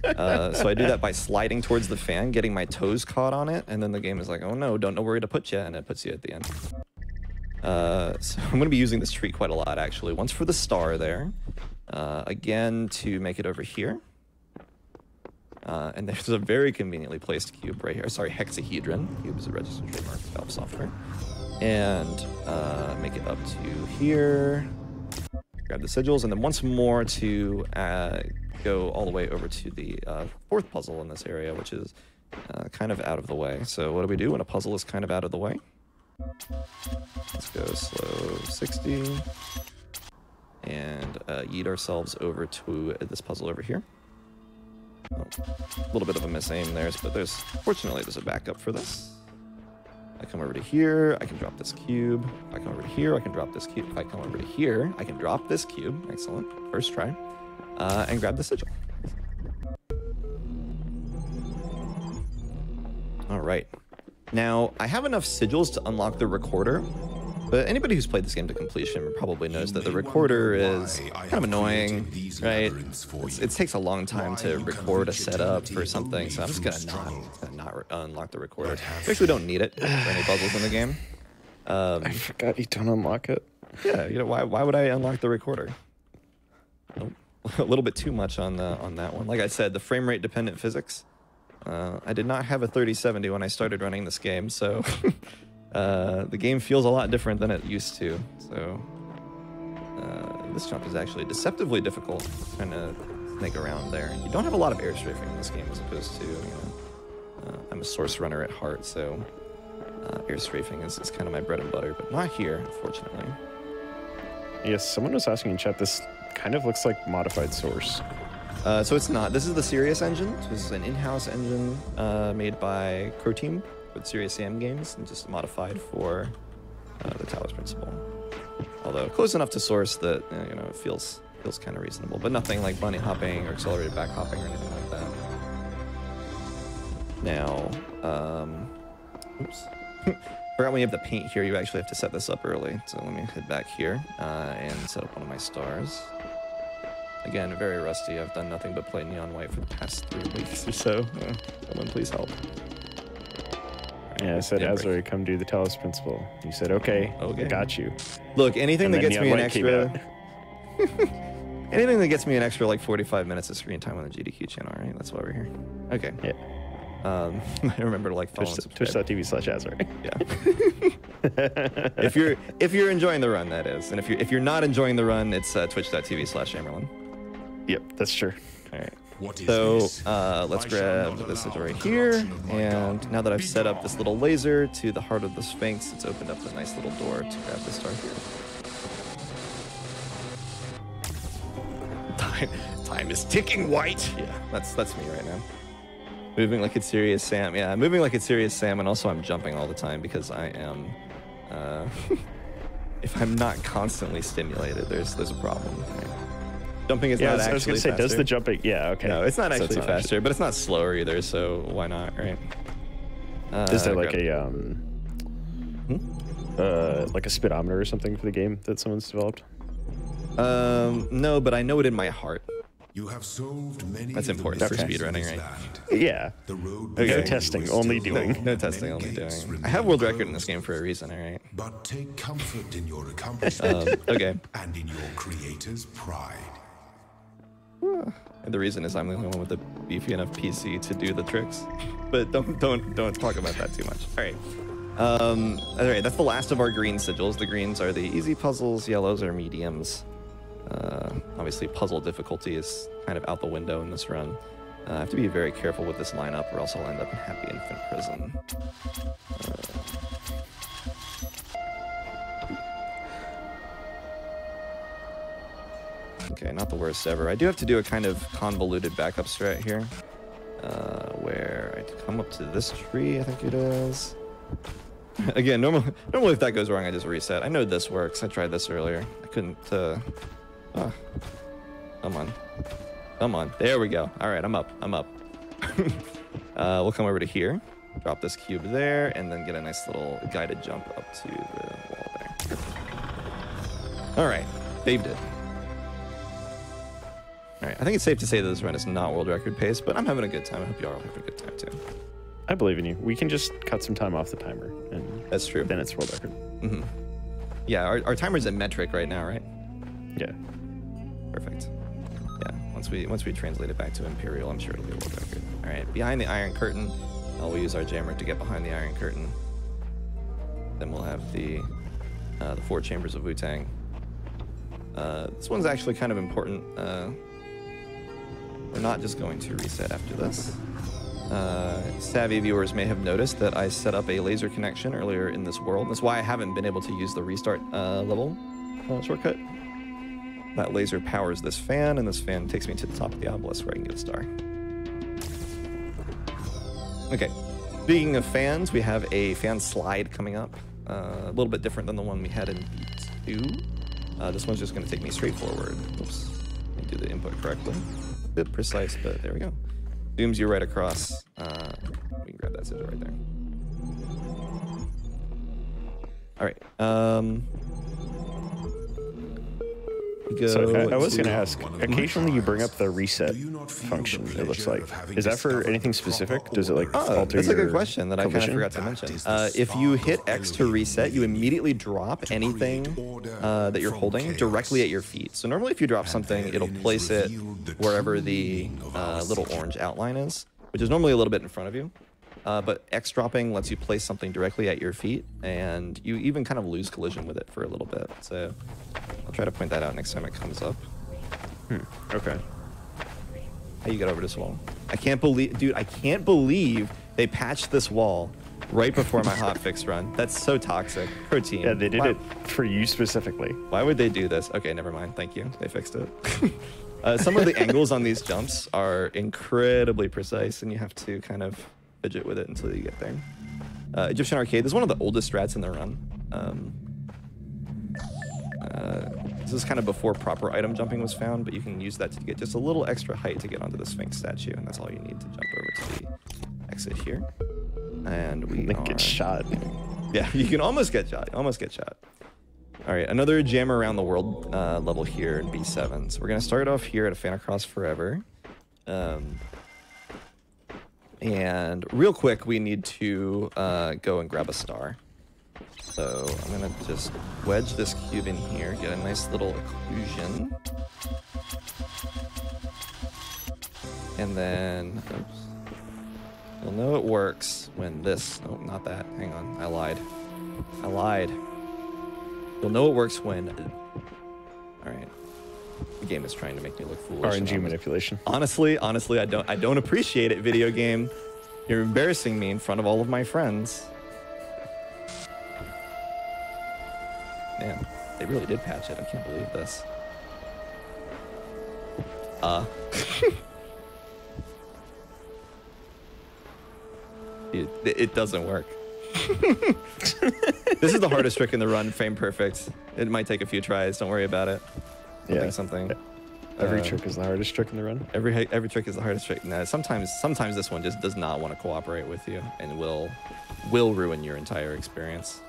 So I do that by sliding towards the fan, getting my toes caught on it, and then the game is like, oh no, don't know where to put you, and it puts you at the end. So I'm going to be using this treat quite a lot, actually. Once for the star there, again to make it over here. And there's a very conveniently placed cube right here. Sorry, hexahedron. Cube is a registered trademark of Valve software. And make it up to here. Grab the sigils, and then once more to go all the way over to the 4th puzzle in this area, which is kind of out of the way. So what do we do when a puzzle is kind of out of the way? Let's go slow 60 and yeet ourselves over to this puzzle over here. Oh, a little bit of a miss aim there, but fortunately there's a backup for this. I come over to here, I can drop this cube. If I come over to here, I can drop this cube. If I come over to here, I can drop this cube. Excellent. First try. And grab the sigil. All right. Now, I have enough sigils to unlock the recorder, but anybody who's played this game to completion probably knows that the recorder is kind of annoying, right? It takes a long time to record a setup for something, so I'm just gonna not unlock the recorder. We actually don't need it for any puzzles in the game. I forgot you don't unlock it. Yeah, you know, why would I unlock the recorder? Nope. A little bit too much on that one. Like I said, the frame rate dependent physics. I did not have a 3070 when I started running this game, so the game feels a lot different than it used to. So this jump is actually deceptively difficult, trying to snake around there. You don't have a lot of air strafing in this game as opposed to, you know, I'm a source runner at heart, so air strafing is kind of my bread and butter, but not here, unfortunately. Yes, someone was asking in chat, this kind of looks like modified Source. So it's not. This is the Serious engine. This is an in-house engine made by Crow Team with Serious Sam games and just modified for the Talos Principle. Although close enough to Source that you know, it feels kind of reasonable, but nothing like bunny hopping or accelerated back hopping or anything like that. Now, oops. Forgot when you have the paint here, you actually have to set this up early. So let me head back here and set up one of my stars. Again, very rusty. I've done nothing but play Neon White for the past 3 weeks or so. Someone please help. Yeah, I said, Azure, come do the Talos Principle. You said, okay, Okay. I got you. Look, anything And that then gets Neon me an White came extra... out. Anything that gets me an extra like 45 minutes of screen time on the GDQ channel, right? That's why we're here. Okay. Yeah. I remember to like follow and subscribe. Twitch.tv/Azure. Yeah. if you're enjoying the run, that is. And if you're not enjoying the run, it's twitch.tv/Chamberlain. Yep, that's true. All right. What is So this? let's I grab shall not this allow right the here, corruption of my and garden. now that I've Be set up gone. this little laser to the heart of the Sphinx, it's opened up a nice little door to grab the star here. Time is ticking, White. Yeah, that's me right now. Moving like it's Serious Sam. Yeah, moving like it's Serious Sam, and also I'm jumping all the time because I am. If I'm not constantly stimulated, there's a problem. Right? Jumping is Yeah, not I was actually gonna say, faster. does the jumping? Yeah, okay. No, it's not So actually faster, but it's not slower either. So why not, right? Is there like grab- like a speedometer or something for the game that someone's developed? No, but I know it in my heart. You have solved many That's of the important for mysteries of speedrunning, this right? land. Yeah. The road Okay. before No you testing, is only still doing. long, No and testing, many only gates doing. I remain have world record in closed. this game for a reason, all right? But take comfort in your accomplishment Okay. and in your creator's pride. And the reason is I'm the only one with a beefy enough PC to do the tricks. But don't talk about that too much. All right. All right, that's the last of our green sigils. The greens are the easy puzzles, yellows are mediums. Obviously, puzzle difficulty is kind of out the window in this run. I have to be very careful with this lineup, or else I'll end up in Happy Infant Prison. Okay, not the worst ever. I do have to do a kind of convoluted backup strat here, where I come up to this tree, I think it is. Again, normally if that goes wrong, I just reset. I know this works. I tried this earlier. I couldn't. Come on. There we go. All right, I'm up. We'll come over to here, drop this cube there, and then get a nice little guided jump up to the wall there. All right, saved it. All right, I think it's safe to say that this run is not world record pace, but I'm having a good time. I hope you all are having a good time too. I believe in you. We can just cut some time off the timer, and That's true. then it's world record. Yeah, our timer's at metric right now, right? Yeah. Perfect. Yeah, once we translate it back to imperial, I'm sure it'll be a world record. All right, behind the Iron Curtain. We'll use our jammer to get behind the Iron Curtain. Then we'll have the 4 chambers of Wu-Tang. This one's actually kind of important. We're not just going to reset after this. Savvy viewers may have noticed that I set up a laser connection earlier in this world. That's why I haven't been able to use the restart level shortcut. That laser powers this fan, and this fan takes me to the top of the obelisk where I can get a star. Okay, speaking of fans, we have a fan slide coming up. A little bit different than the one we had in B2. This one's just going to take me straight forward. Oops, let me do the input correctly. A bit precise, but there we go. Zooms you right across. We can grab that sigil right there. All right. So I was going to ask, one of my occasionally you bring up the reset Do you not feel function, the it looks pleasure like. of having Is that for discovered anything the specific? proper Does it like order? alter That's a good your question that I kind of collision? forgot to That mention. is the If you spark hit of X to Elohim reset, you within you immediately drop to anything create order that you're from holding chaos. directly at your feet. So normally if you drop something, it'll therein is place it revealed the wherever true the meaning of our little secret. orange outline is, which is normally a little bit in front of you. But X dropping lets you place something directly at your feet, and you even kind of lose collision with it for a little bit. So I'll try to point that out next time it comes up. Okay. How you get over this wall? I can't believe, dude, I can't believe they patched this wall right before my hotfix run. That's so toxic. Protein. Yeah, they did Why- it for you specifically. Why would they do this? Okay, never mind. Thank you. They fixed it. Some of the angles on these jumps are incredibly precise, and you have to kind of fidget with it until you get there. Egyptian Arcade. This is one of the oldest strats in the run. This is kind of before proper item jumping was found, but you can use that to get just a little extra height to get onto the Sphinx statue, and that's all you need to jump over to the exit here. And we Then get shot. Yeah, you can almost get shot. Almost get shot. All right, another Jam Around the World level here in B7. So we're going to start off here at a Fan Across Forever. And real quick, we need to go and grab a star. So I'm going to just wedge this cube in here, get a nice little occlusion. And then, oops. You'll know it works when this, oh, not that, hang on, I lied. You'll know it works when, all right. The game is trying to make me look foolish. RNG manipulation. Honestly, I don't appreciate it, video game. You're embarrassing me in front of all of my friends. Man, they really did patch it. I can't believe this. It doesn't work. This is the hardest trick in the run, frame perfect. It might take a few tries, don't worry about it. Yeah. Something. Every trick is the hardest trick in the run. Every trick is the hardest trick. No, sometimes this one just does not want to cooperate with you and will ruin your entire experience.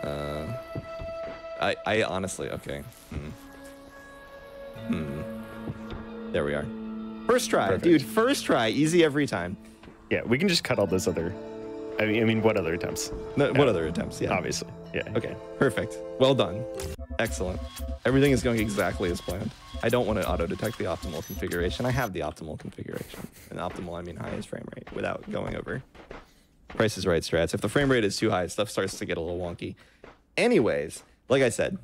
I honestly, okay. There we are. First try, Perfect. dude. First try, easy every time. Yeah, we can just cut all those other. I mean, what other attempts? No, what other attempts? Yeah. Obviously. Yeah. Okay, perfect. Well done. Excellent. Everything is going exactly as planned. I don't want to auto-detect the optimal configuration. I have the optimal configuration. And optimal, I mean highest frame rate without going over. Price is Right strats. If the frame rate is too high, stuff starts to get a little wonky. Anyways, like I said,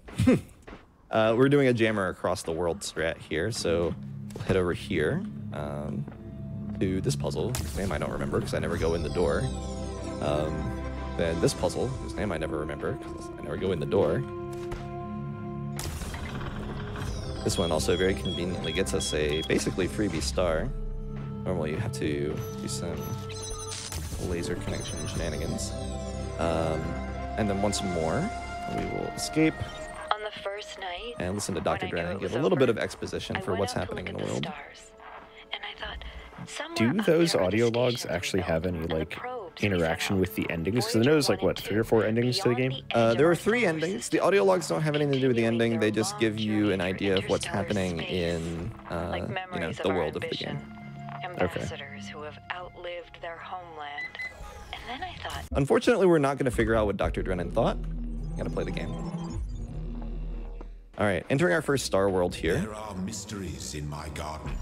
we're doing a jammer across the world strat here. So we'll head over here to this puzzle, whose name I don't remember because I never go in the door. Then this puzzle, whose name I never remember because I never go in the door. This one also very conveniently gets us a basically freebie star. Normally you have to do some laser connection shenanigans. And then once more, we will escape On the first night, and listen to Dr. when I knew Drennan it give was a little bit over, of exposition I for went what's out to happening in look the at world. stars, and I thought, somewhere Do up those there are the audio logs stations actually of have the any belt and the like probes we interaction set with the out. endings? Because I know Voyager there's like 1 what, and 3 or 4 endings to the beyond game. the edge of There our are 3 solar endings. system, The audio logs don't have anything to do with the continuing ending. their They just long give you an journey idea through of what's interstellar happening space, in like you know, memories the of our world of the ambition, game. ambassadors who have outlived their homeland. And then I thought, Unfortunately, we're not going to figure out what Dr. Drennan thought. Gotta play the game. All right, entering our first star world here. There are mysteries in my garden.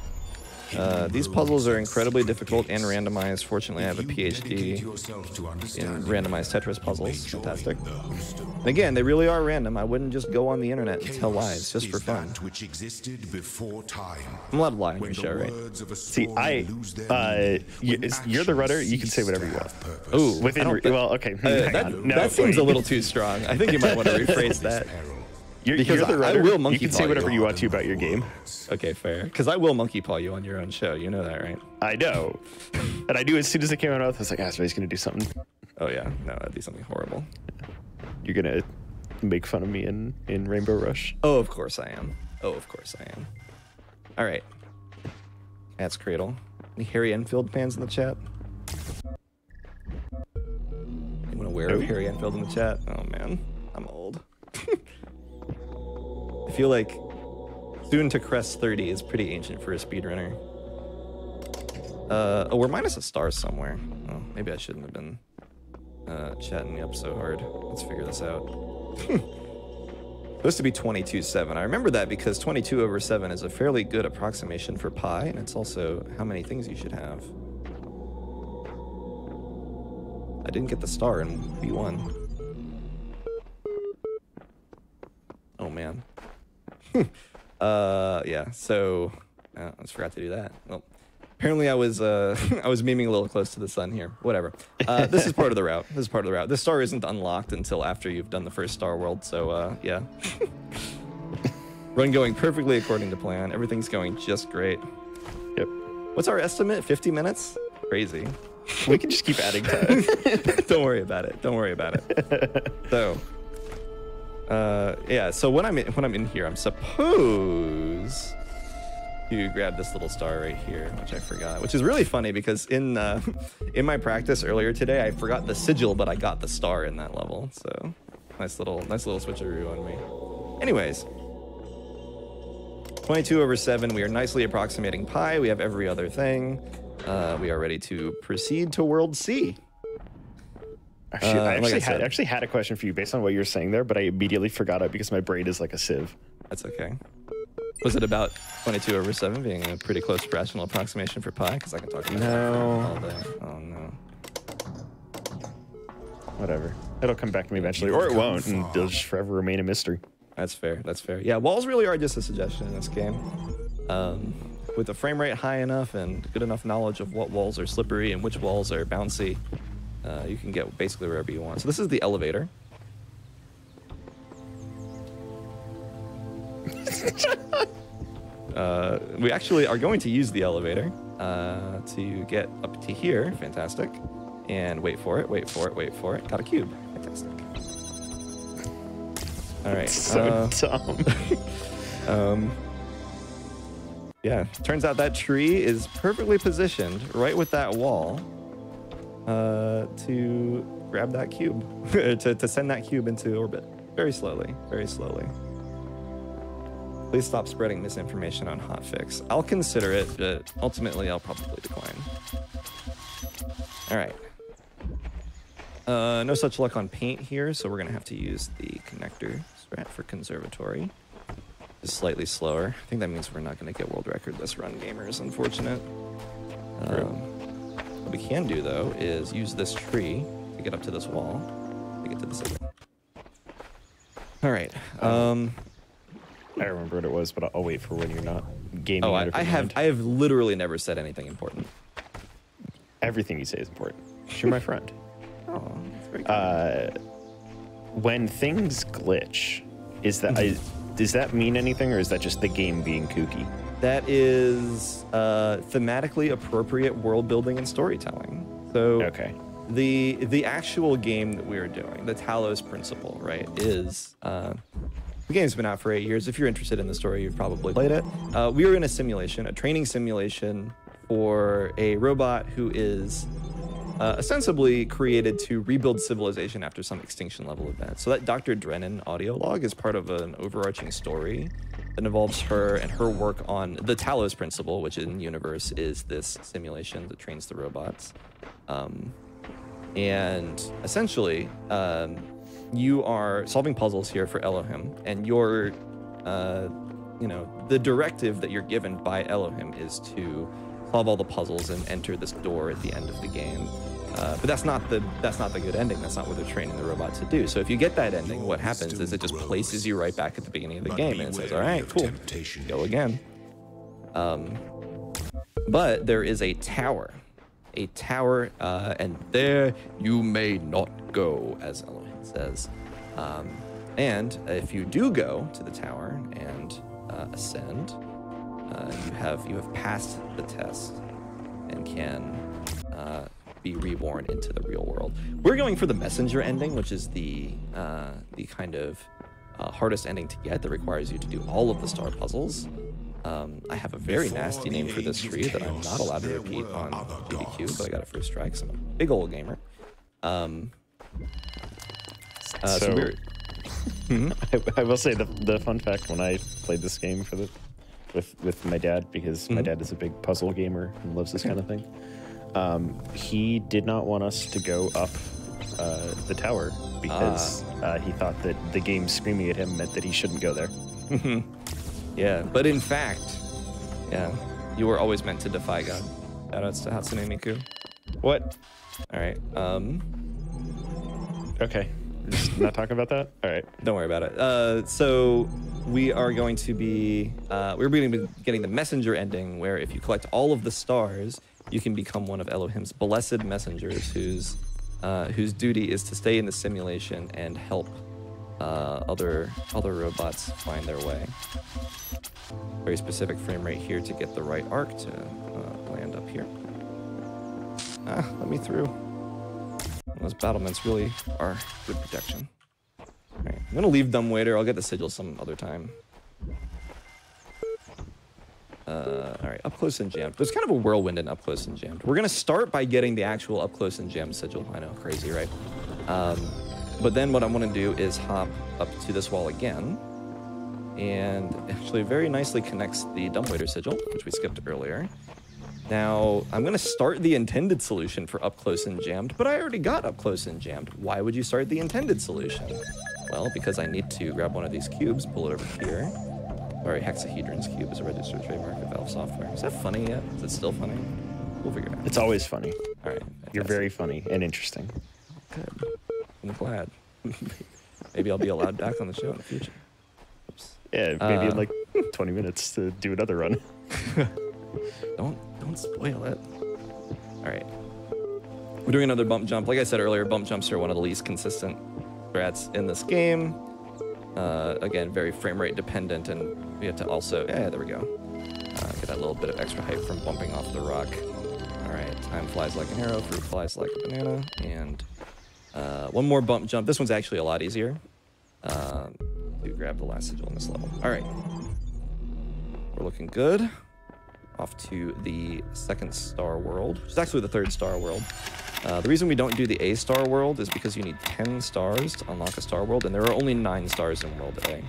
These puzzles are incredibly difficult and randomized. Fortunately, I have a PhD in randomized Tetris puzzles. Fantastic. And again, they really are random. I wouldn't just go on the internet and tell lies just for fun. Which existed before time. I'm allowed to lie on When your the show, right? words of a See, story lose their meaning, when you're the rudder. action You can say whatever you ceased want. to have purpose. Ooh, Within, I don't thi- well, okay. hang that on. No, that seems wait. a little too strong. I think you might want to rephrase that. You're because the I rudder. will You monkey can paw say you. whatever you want to about your game. Okay, fair. Because I will monkey paw you on your own show. You know that, right? I know. And I knew as soon as it came out, I was like, ah, somebody's going to do something. Oh, yeah. No, that'd be something horrible. You're going to make fun of me in Rainbow Rush. Oh, of course I am. Oh, of course I am. All right. Cat's Cradle. Any Harry Enfield fans in the chat? Anyone aware of Harry Enfield in the chat? Oh, man. I'm old. I feel like soon to crest 30 is pretty ancient for a speedrunner. Oh, we're minus a star somewhere. Oh, maybe I shouldn't have been chatting me up so hard. Let's figure this out. Supposed to be 22/7. I remember that because 22/7 is a fairly good approximation for pi, and it's also how many things you should have. I didn't get the star in B1. Oh man. Yeah. So I just forgot to do that. Well, apparently I was I was memeing a little close to the sun here. Whatever. This is part of the route. This is part of the route. This star isn't unlocked until after you've done the first Star World. So yeah. Run going perfectly according to plan. Everything's going just great. Yep. What's our estimate? 50 minutes? Crazy. We can just keep adding time. Don't worry about it. Don't worry about it. So, yeah. So when I'm in here, I'm supposed to grab this little star right here, which I forgot. Which is really funny because in my practice earlier today, I forgot the sigil, but I got the star in that level. So nice little switcheroo on me. Anyways, 22/7. We are nicely approximating pi. We have every other thing. We are ready to proceed to World C. I actually had a question for you based on what you were saying there, but I immediately forgot it because my brain is like a sieve. That's okay. Was it about 22/7 being a pretty close rational approximation for pi? Because I can talk about that all day. Oh no. Whatever. It'll come back to me eventually, or it won't, and it'll just forever remain a mystery. That's fair. That's fair. Yeah, walls really are just a suggestion in this game. With the frame rate high enough and good enough knowledge of what walls are slippery and which walls are bouncy, you can get basically wherever you want. So this is the elevator. We actually are going to use the elevator to get up to here. Fantastic. And wait for it, wait for it, wait for it. Got a cube. Fantastic. All right. So dumb. Yeah, turns out that tree is perfectly positioned right with that wall to grab that cube, to send that cube into orbit. Very slowly, very slowly. Please stop spreading misinformation on HotFix. I'll consider it, but ultimately I'll probably decline. All right. No such luck on paint here, so we're gonna have to use the connector strat for conservatory. Just slightly slower. I think that means we're not gonna get world recordless run gamers, unfortunate. What we can do though is use this tree to get up to this wall to get to the city. All right. I remember what it was, but I'll wait for when you're not gaming. Oh, I have literally never said anything important. Everything you say is important. You're my friend. Oh, that's very good. When things glitch, does that mean anything, or is that just the game being kooky? That is thematically appropriate world building and storytelling. So okay. The actual game that we are doing, the Talos Principle, right, is the game's been out for 8 years. If you're interested in the story, you've probably played it. We are in a simulation, a training simulation for a robot who is ostensibly created to rebuild civilization after some extinction level event. So that Dr. Drennan audio log is part of an overarching story that involves her and her work on the Talos Principle, which in universe is this simulation that trains the robots. And essentially, you are solving puzzles here for Elohim, and your, the directive that you're given by Elohim is to solve all the puzzles and enter this door at the end of the game. But that's not the good ending. That's not what they're training the robot to do. So if you get that ending, what happens is it just places you right back at the beginning of the game, and it says, "All right, cool, go again." But there is a tower, and there you may not go, as Elohim says. And if you do go to the tower and ascend, you have passed the test and can be reborn into the real world. We're going for the messenger ending, which is the kind of hardest ending to get that requires you to do all of the star puzzles. I have a very nasty name for this tree that I'm not allowed to repeat on GDQ, but I got it first try because I'm a big old gamer. I will say the fun fact when I played this game for the with my dad because my dad is a big puzzle gamer and loves this kind of thing. He did not want us to go up the tower because he thought that the game screaming at him meant that he shouldn't go there. Yeah, but in fact, yeah, you were always meant to defy God. Shoutouts to Hatsune Miku. What? All right. Okay. Just not talking about that? All right. Don't worry about it. So we are going to be, we're going to be getting the messenger ending, where if you collect all of the stars, you can become one of Elohim's blessed messengers, whose duty is to stay in the simulation and help other robots find their way. Very specific frame rate here to get the right arc to land up here. Let me through. Those battlements really are good protection. All right, I'm gonna leave Dumbwaiter. I'll get the sigil some other time. All right, up close and jammed. There's kind of a whirlwind in up close and jammed. We're gonna start by getting the actual up close and jammed sigil. I know, crazy, right? But then what I want to do is hop up to this wall again, and actually very nicely connects the Dumbwaiter sigil, which we skipped earlier. Now, I'm going to start the intended solution for up close and jammed, but I already got up close and jammed. Why would you start the intended solution? Well, because I need to grab one of these cubes, pull it over here. Sorry, Hexahedron's cube is a registered trademark of Valve Software. Is that funny yet? Is it still funny? We'll figure it out. It's always funny. All right. You're very funny and interesting. Good. I'm glad. Maybe I'll be allowed back on the show in the future. Oops. Yeah, maybe in like 20 minutes to do another run. Don't spoil it. All right. We're doing another bump jump. Like I said earlier, bump jumps are one of the least consistent strats in this game. Again, very frame rate dependent, and we have to also, yeah, there we go. Get that little bit of extra height from bumping off the rock. All right, time flies like an arrow, fruit flies like a banana, and one more bump jump. This one's actually a lot easier to grab the last sigil on this level. All right, we're looking good. Off to the second star world, which is actually the third star world. The reason we don't do the A star world is because you need 10 stars to unlock a star world, and there are only 9 stars in world A.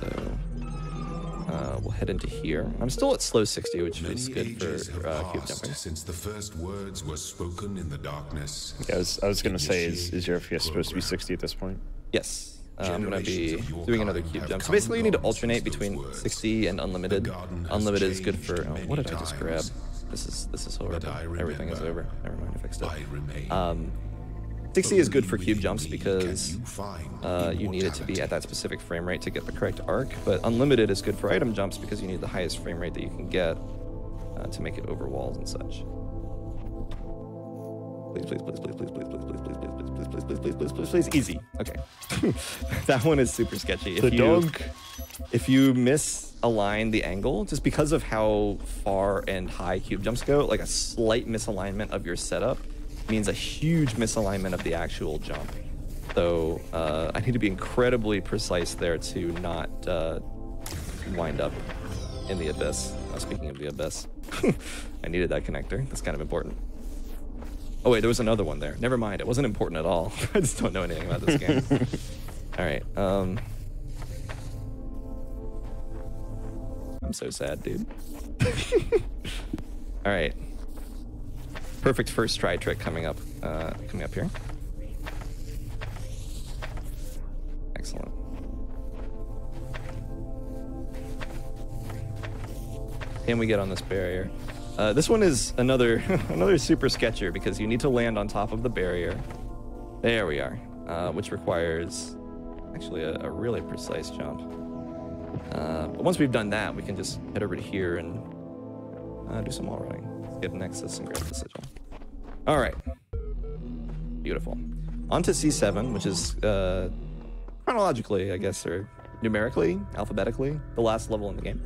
So we'll head into here. I'm still at slow 60, which is good for cube jumping. Since the first words were spoken in the darkness. Yeah, I was going to say, is your FPS supposed to be 60 at this point? Yes. I'm going to be doing another cube jump. So basically you need to alternate between 60 and unlimited. Unlimited is good for... Oh, what did I just grab? This is horrible. Everything is over. Never mind, I fixed it. 60 is good for cube jumps because you need it to be at that specific frame rate to get the correct arc. But unlimited is good for item jumps because you need the highest frame rate that you can get to make it over walls and such. Please, please, please, please, please, please, please, please, please, please, please, please, please, please, please, please, please, easy. Okay. That one is super sketchy. If you misalign the angle, just because of how far and high cube jumps go, like a slight misalignment of your setup means a huge misalignment of the actual jump. So I need to be incredibly precise there to not wind up in the abyss. Speaking of the abyss, I needed that connector. That's kind of important. Oh wait, there was another one there. Never mind, it wasn't important at all. I just don't know anything about this game. All right. I'm so sad, dude. All right. Perfect first try trick coming up here. Excellent. Can we get on this barrier? This one is another super sketcher because you need to land on top of the barrier. There we are, which requires actually a really precise jump. But once we've done that, we can just head over to here and do some wall running. Let's get an Nexus and grab the sigil. All right, beautiful. On to C7, which is chronologically, I guess, or numerically, alphabetically, the last level in the game.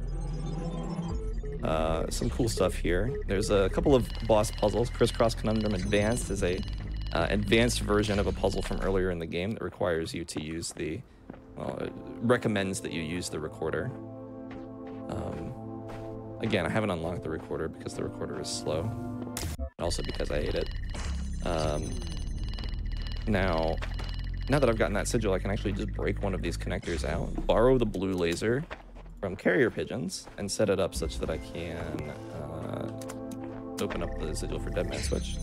Some cool stuff here. There's a couple of boss puzzles. Crisscross Conundrum Advanced is a advanced version of a puzzle from earlier in the game that requires you to use the, well, it recommends that you use the recorder. Again, I haven't unlocked the recorder because the recorder is slow, and also because I ate it. Now that I've gotten that sigil, I can actually just break one of these connectors out, borrow the blue laser, from carrier pigeons and set it up such that I can open up the sigil for Dead Man Switch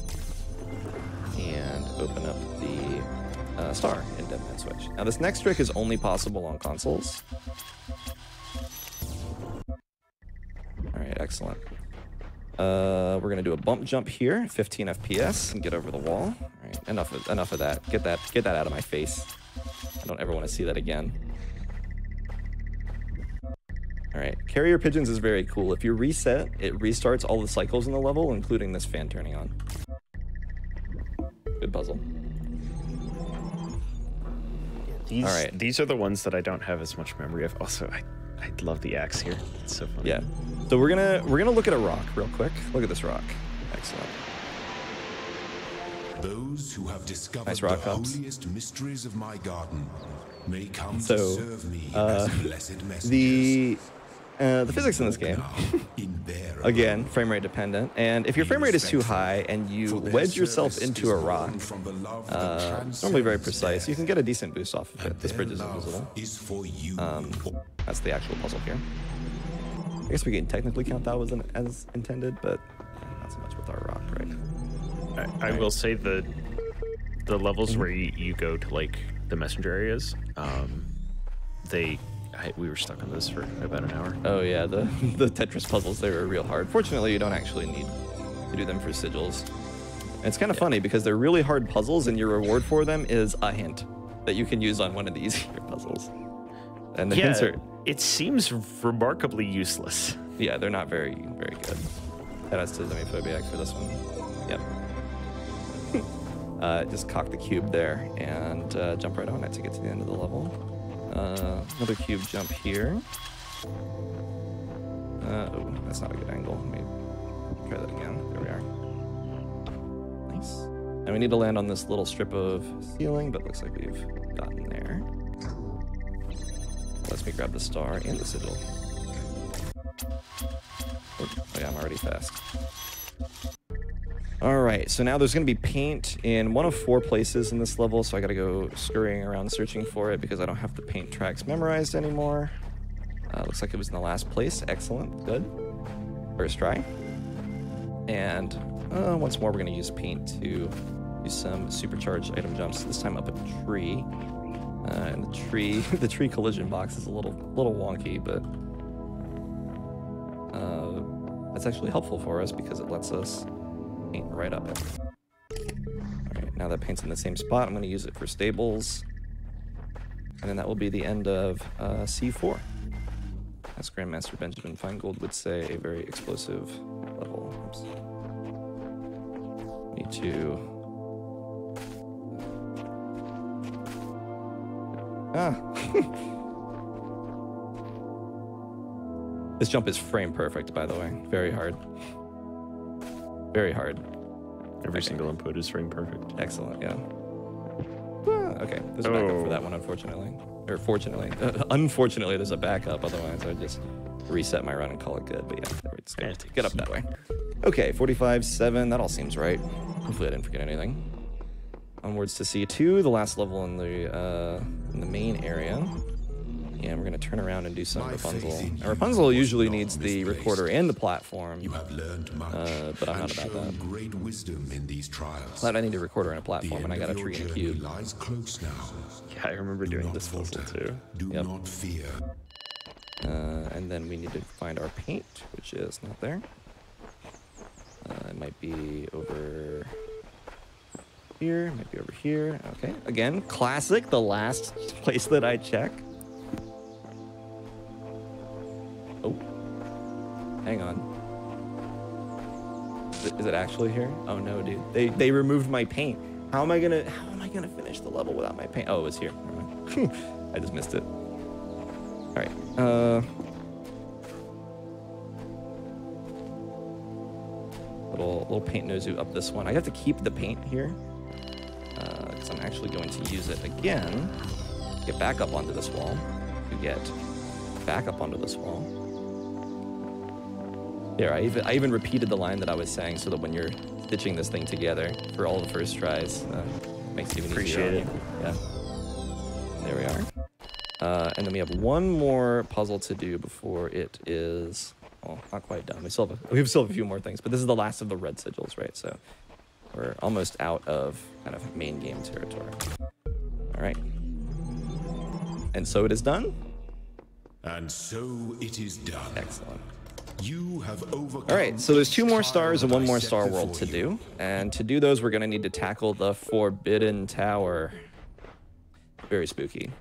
and open up the star in Dead Man Switch. Now this next trick is only possible on consoles. All right, excellent. We're gonna do a bump jump here, 15 FPS, and get over the wall. All right, enough of that. Get that out of my face. I don't ever want to see that again. All right, carrier pigeons is very cool. If you reset, it restarts all the cycles in the level, including this fan turning on. Good puzzle. These are the ones that I don't have as much memory of. Also, I love the axe here. It's so funny. Yeah. So we're gonna look at a rock real quick. Look at this rock. Excellent. Those who have discovered Nice rock the ups. holiest mysteries of my garden may come So, to serve me as blessed messengers. The physics in this game, In their again, frame rate dependent. And if your frame rate is too high and you wedge yourself into a rock, it's normally very precise. You can get a decent boost off of it. This bridge is invisible. Is for you. That's the actual puzzle here. I guess we can technically count that as intended, but not so much with our rock, right? I will say the levels where you go to like the messenger areas, we were stuck on this for about an hour. Oh yeah, the Tetris puzzles, they were real hard. Fortunately, you don't actually need to do them for sigils. And it's kind of funny because they're really hard puzzles and your reward for them is a hint that you can use on one of the easier puzzles. And the hints are... It seems remarkably useless. Yeah, they're not very, very good. That has to Zemiphobiac for this one. Yep. Just cock the cube there and jump right on it to get to the end of the level. Another cube jump here. Oh, that's not a good angle. Let me try that again. There we are. Nice. And we need to land on this little strip of ceiling, but looks like we've gotten there. Let's me grab the star and the sigil. Oh yeah, I'm already fast. All right, so now there's going to be paint in one of 4 places in this level, so I got to go scurrying around searching for it because I don't have the paint tracks memorized anymore. Looks like it was in the last place. Excellent. Good. First try. And once more, we're going to use paint to do some supercharged item jumps, this time up a tree. And the tree collision box is a little wonky, but that's actually helpful for us because it lets us paint right up it. All right, now that paint's in the same spot, I'm going to use it for stables, and then that will be the end of C4. As Grandmaster Benjamin Feingold would say, a very explosive level. Oops. Need to. This jump is frame perfect, by the way. Very hard. Very hard. Every single input is frame perfect. Excellent, yeah. Okay, there's a backup for that one, unfortunately. Or fortunately. Unfortunately, there's a backup, otherwise I'd just reset my run and call it good. But yeah, let's get up that way. Okay, 45-7, that all seems right. Hopefully I didn't forget anything. Onwards to C2, the last level in the main area. And we're going to turn around and do some Rapunzel. Now, Rapunzel usually needs the recorder and the platform. You have learned much, but I'm not about that. Great wisdom in these trials. Glad I need a recorder and a platform, and I got a tree and a cube. Lies close now. Yeah, I remember doing this puzzle too. Do not fear. And then we need to find our paint, which is not there. It might be over here, might be over here. Okay, again, classic, the last place that I check. Oh, hang on. Is it actually here? Oh no, dude. They removed my paint. How am I gonna finish the level without my paint? Oh, it's here. I just missed it. All right. Little paint nozu up this one. I have to keep the paint here because I'm actually going to use it again. Get back up onto this wall. To get back up onto this wall. There, I even repeated the line that I was saying so that when you're stitching this thing together for all the first tries, makes it even easier. Appreciate it. Yeah. There we are. And then we have one more puzzle to do before it is, well, not quite done. We still have a few more things, but this is the last of the red sigils, right? So we're almost out of kind of main game territory. All right. And so it is done. And so it is done. Excellent. You have overcome. All right, so there's 2 more stars and 1 more set star world to before you. do. And to do those, we're going to need to tackle the Forbidden Tower. Very spooky.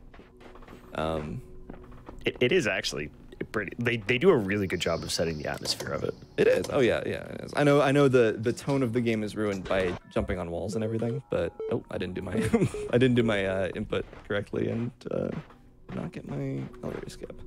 It is actually pretty. They do a really good job of setting the atmosphere of it. It is. Oh yeah, yeah. It is. I know. The tone of the game is ruined by jumping on walls and everything. But oh, I didn't do my I didn't do my input correctly and did not get my elevator skip.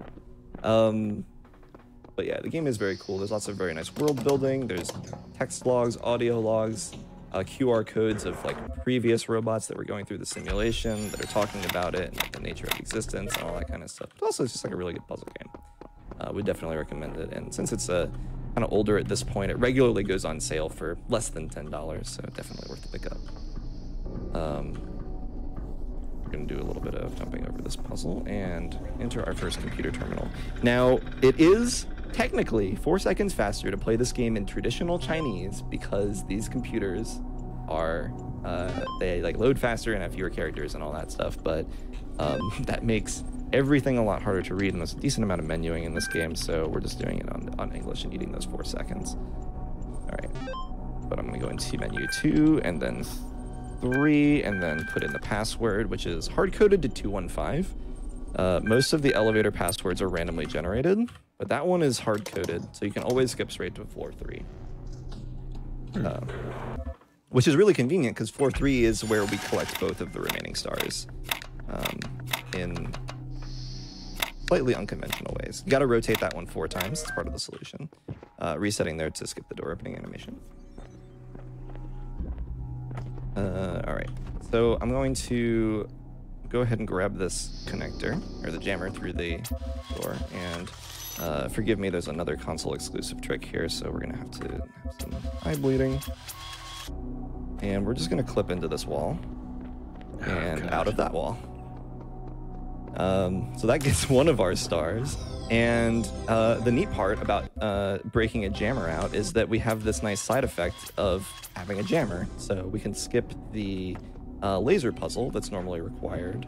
But yeah, the game is very cool. There's lots of very nice world building. There's text logs, audio logs, QR codes of like previous robots that were going through the simulation that are talking about it and like, the nature of existence and all that kind of stuff. But also, it's just like a really good puzzle game. We definitely recommend it. And since it's kind of older at this point, it regularly goes on sale for less than $10, so definitely worth the pickup. We're going to do a little bit of jumping over this puzzle and enter our first computer terminal. Now, it is technically 4 seconds faster to play this game in traditional Chinese because these computers are they like load faster and have fewer characters and all that stuff, but that makes everything a lot harder to read, and there's a decent amount of menuing in this game, so we're just doing it on English and eating those 4 seconds. All right, but I'm gonna go into menu 2 and then 3 and then put in the password, which is hard-coded to 215. Most of the elevator passwords are randomly generated, but that one is hard-coded, so you can always skip straight to floor 3. Which is really convenient because floor 3 is where we collect both of the remaining stars in slightly unconventional ways. You got to rotate that one 4 times. It's part of the solution. Resetting there to skip the door opening animation. All right, so I'm going to go ahead and grab this connector, or the jammer, through the door, and forgive me, there's another console exclusive trick here, so we're gonna have to have some eye bleeding. And we're just gonna clip into this wall, and out of that wall. So that gets one of our stars. And the neat part about breaking a jammer out is that we have this nice side effect of having a jammer. So we can skip the laser puzzle that's normally required,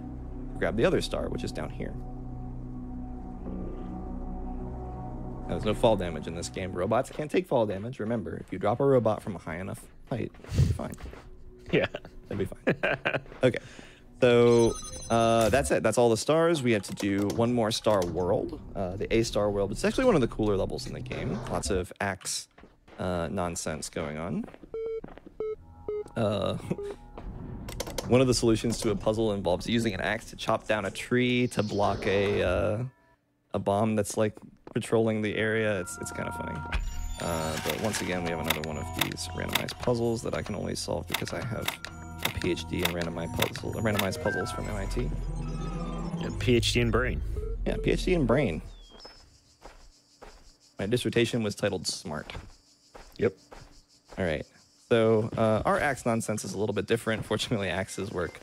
grab the other star, which is down here. Now, there's no fall damage in this game. Robots can't take fall damage. Remember, if you drop a robot from a high enough height, it'll be fine. Yeah. It'll be fine. Okay. So that's it. That's all the stars. We have to do one more star world, the A star world. It's actually one of the cooler levels in the game. Lots of axe nonsense going on. One of the solutions to a puzzle involves using an axe to chop down a tree to block a bomb that's like patrolling the area. It's kind of funny. But once again, we have another one of these randomized puzzles that I can only solve because I have a PhD in randomized puzzles from MIT. Yeah, PhD in brain. Yeah, PhD in brain. My dissertation was titled Smart. Yep. All right. So our axe nonsense is a little bit different. Fortunately, axes work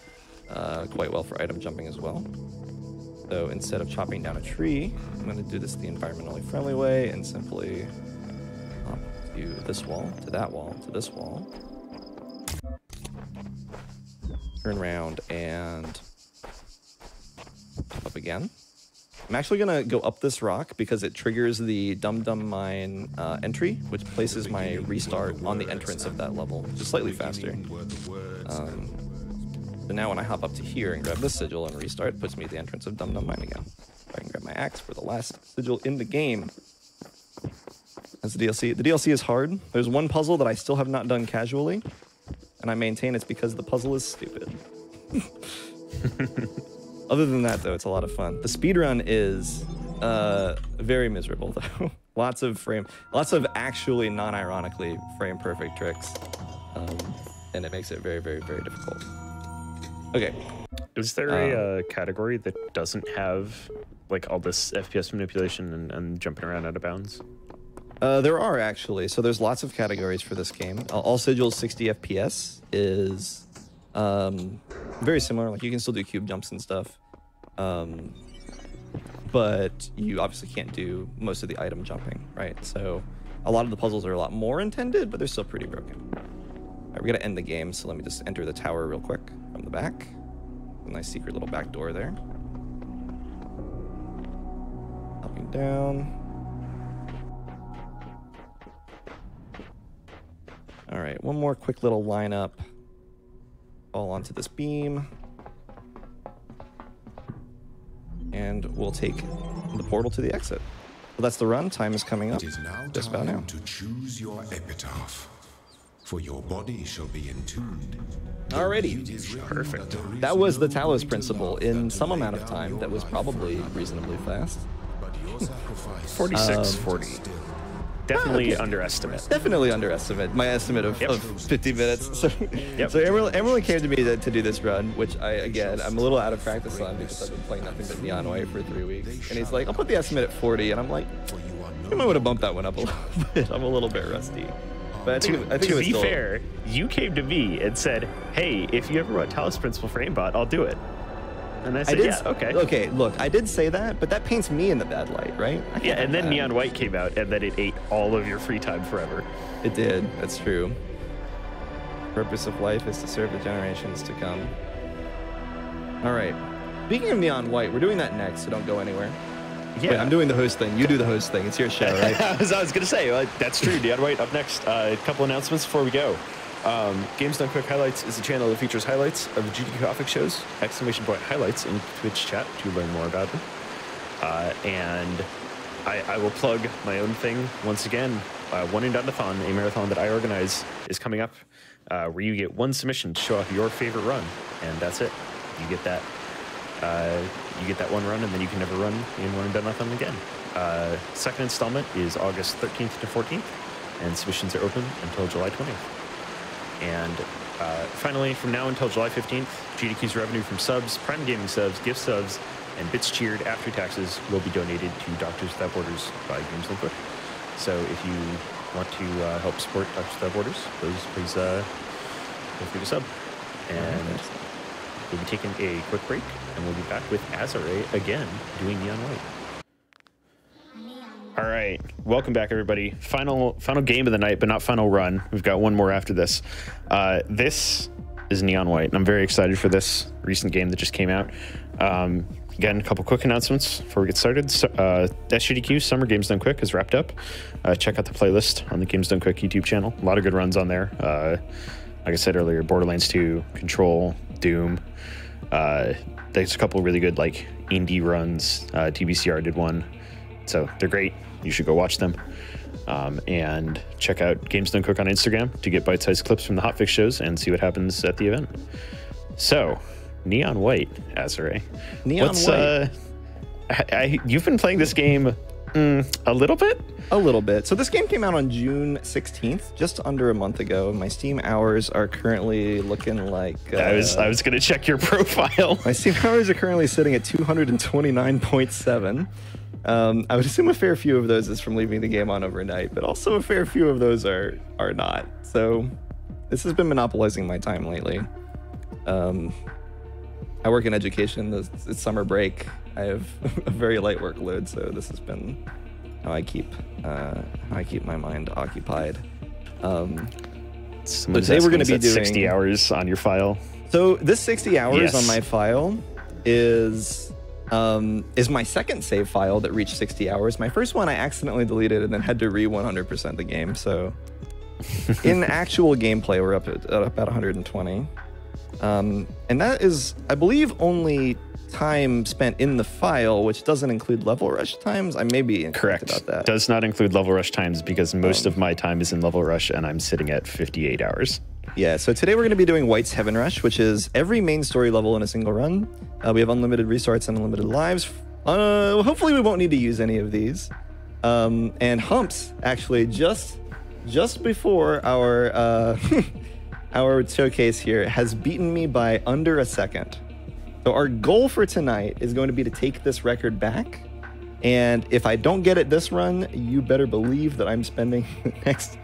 quite well for item jumping as well. So instead of chopping down a tree, I'm going to do this the environmentally friendly way and simply hop to this wall, to that wall, to this wall. Turn around and up again. I'm actually going to go up this rock because it triggers the Dum Dum Mine entry, which places my restart on the entrance of that level, just slightly faster. So now when I hop up to here and grab this sigil and restart, it puts me at the entrance of Dum Dum Mine again. I can grab my axe for the last sigil in the game. That's the DLC. The DLC is hard. There's one puzzle that I still have not done casually, and I maintain it's because the puzzle is stupid. Other than that, though, it's a lot of fun. The speedrun is very miserable, though. Lots of actually non-ironically frame perfect tricks, and it makes it very, very, very difficult. Okay. Is there a category that doesn't have like all this FPS manipulation and jumping around out of bounds? There are actually. So there's lots of categories for this game. All sigils 60 FPS is very similar. Like you can still do cube jumps and stuff. but you obviously can't do most of the item jumping, right? So a lot of the puzzles are a lot more intended, but they're still pretty broken. All right, we're gonna end the game, so let me just enter the tower real quick from the back. A nice secret little back door there. Hopping down. All right, one more quick little lineup. Fall onto this beam. And we'll take the portal to the exit. Well, that's the run. Time is coming up. It is now Just about now. time to choose your epitaph, for your body shall be entombed. Alrighty. Perfect. That was the Talos Principle in some amount of time. That was probably reasonably fast. 46:40. Definitely underestimate. Definitely underestimate. My estimate of 50 minutes. So, Yep. so Emerald came to me to do this run, which I'm a little out of practice on because I've been playing nothing but Neon White for 3 weeks. And he's like, I'll put the estimate at 40. And I'm like, I might want to bump that one up a little bit. I'm a little bit rusty. But I think To it was be still, fair, you came to me and said, hey, if you ever want Talos Principle for AIMBOT, I'll do it. And I said, yeah, okay. Okay, look, I did say that, but that paints me in the bad light, right? Yeah, and then Neon White came out, and then it ate all of your free time forever. It did. That's true. Purpose of life is to serve the generations to come. All right. Speaking of Neon White, we're doing that next, so don't go anywhere. Yeah. Wait, I'm doing the host thing. You do the host thing. It's your show, right? I was going to say, that's true. Neon White up next. A couple announcements before we go. Games Done Quick Highlights is a channel that features highlights of the GDQ HotFix shows, ! highlights in Twitch chat to learn more about them. And I will plug my own thing once again. One and Done-a-thon, a marathon that I organize, is coming up, where you get one submission to show off your favorite run, and that's it. You get that. You get that one run, and then you can never run in One and Done-a-thon again. Second installment is August 13th to 14th, and submissions are open until July 20th. And finally, from now until July 15th, GDQ's revenue from subs, Prime Gaming subs, gift subs, and bits cheered after taxes will be donated to Doctors Without Borders by Games Done Quick. So if you want to help support Doctors Without Borders, please feel free to sub. And we'll be taking a quick break, and we'll be back with Azare again doing Neon White. All right, welcome back, everybody. Final game of the night, but not final run. We've got one more after this. This is Neon White, and I'm very excited for this recent game that just came out. Again, a couple quick announcements before we get started. SGDQ Summer Games Done Quick is wrapped up. Check out the playlist on the Games Done Quick YouTube channel. A lot of good runs on there. Like I said earlier, Borderlands 2, Control, Doom. There's a couple really good like indie runs. TBCR did one. So they're great. You should go watch them. And check out Games Done Quick on Instagram to get bite-sized clips from the HotFix shows and see what happens at the event. So, Neon White, Azare. Neon White. You've been playing this game a little bit? A little bit. So this game came out on June 16th, just under a month ago. My Steam hours are currently looking like... I was going to check your profile. My Steam hours are currently sitting at 229.7. I would assume a fair few of those is from leaving the game on overnight, but also a fair few of those are not. So this has been monopolizing my time lately. I work in education. It's summer break. I have a very light workload, so this has been how I keep my mind occupied. So today we're going to be doing 60 hours on your file. So this 60 hours on my file is my second save file that reached 60 hours. My first one I accidentally deleted and then had to re-100% the game. So in actual gameplay, we're up at about 120. And that is, I believe, only time spent in the file, which doesn't include level rush times. I may be incorrect about that. Does not include level rush times because most of my time is in level rush and I'm sitting at 58 hours. Yeah, so today we're going to be doing White's Heaven Rush, which is every main story level in a single run. We have unlimited restarts and unlimited lives. Hopefully we won't need to use any of these. And Humps, actually, just before our our showcase here, has beaten me by under a second. So our goal for tonight is going to be to take this record back. And if I don't get it this run, you better believe that I'm spending the next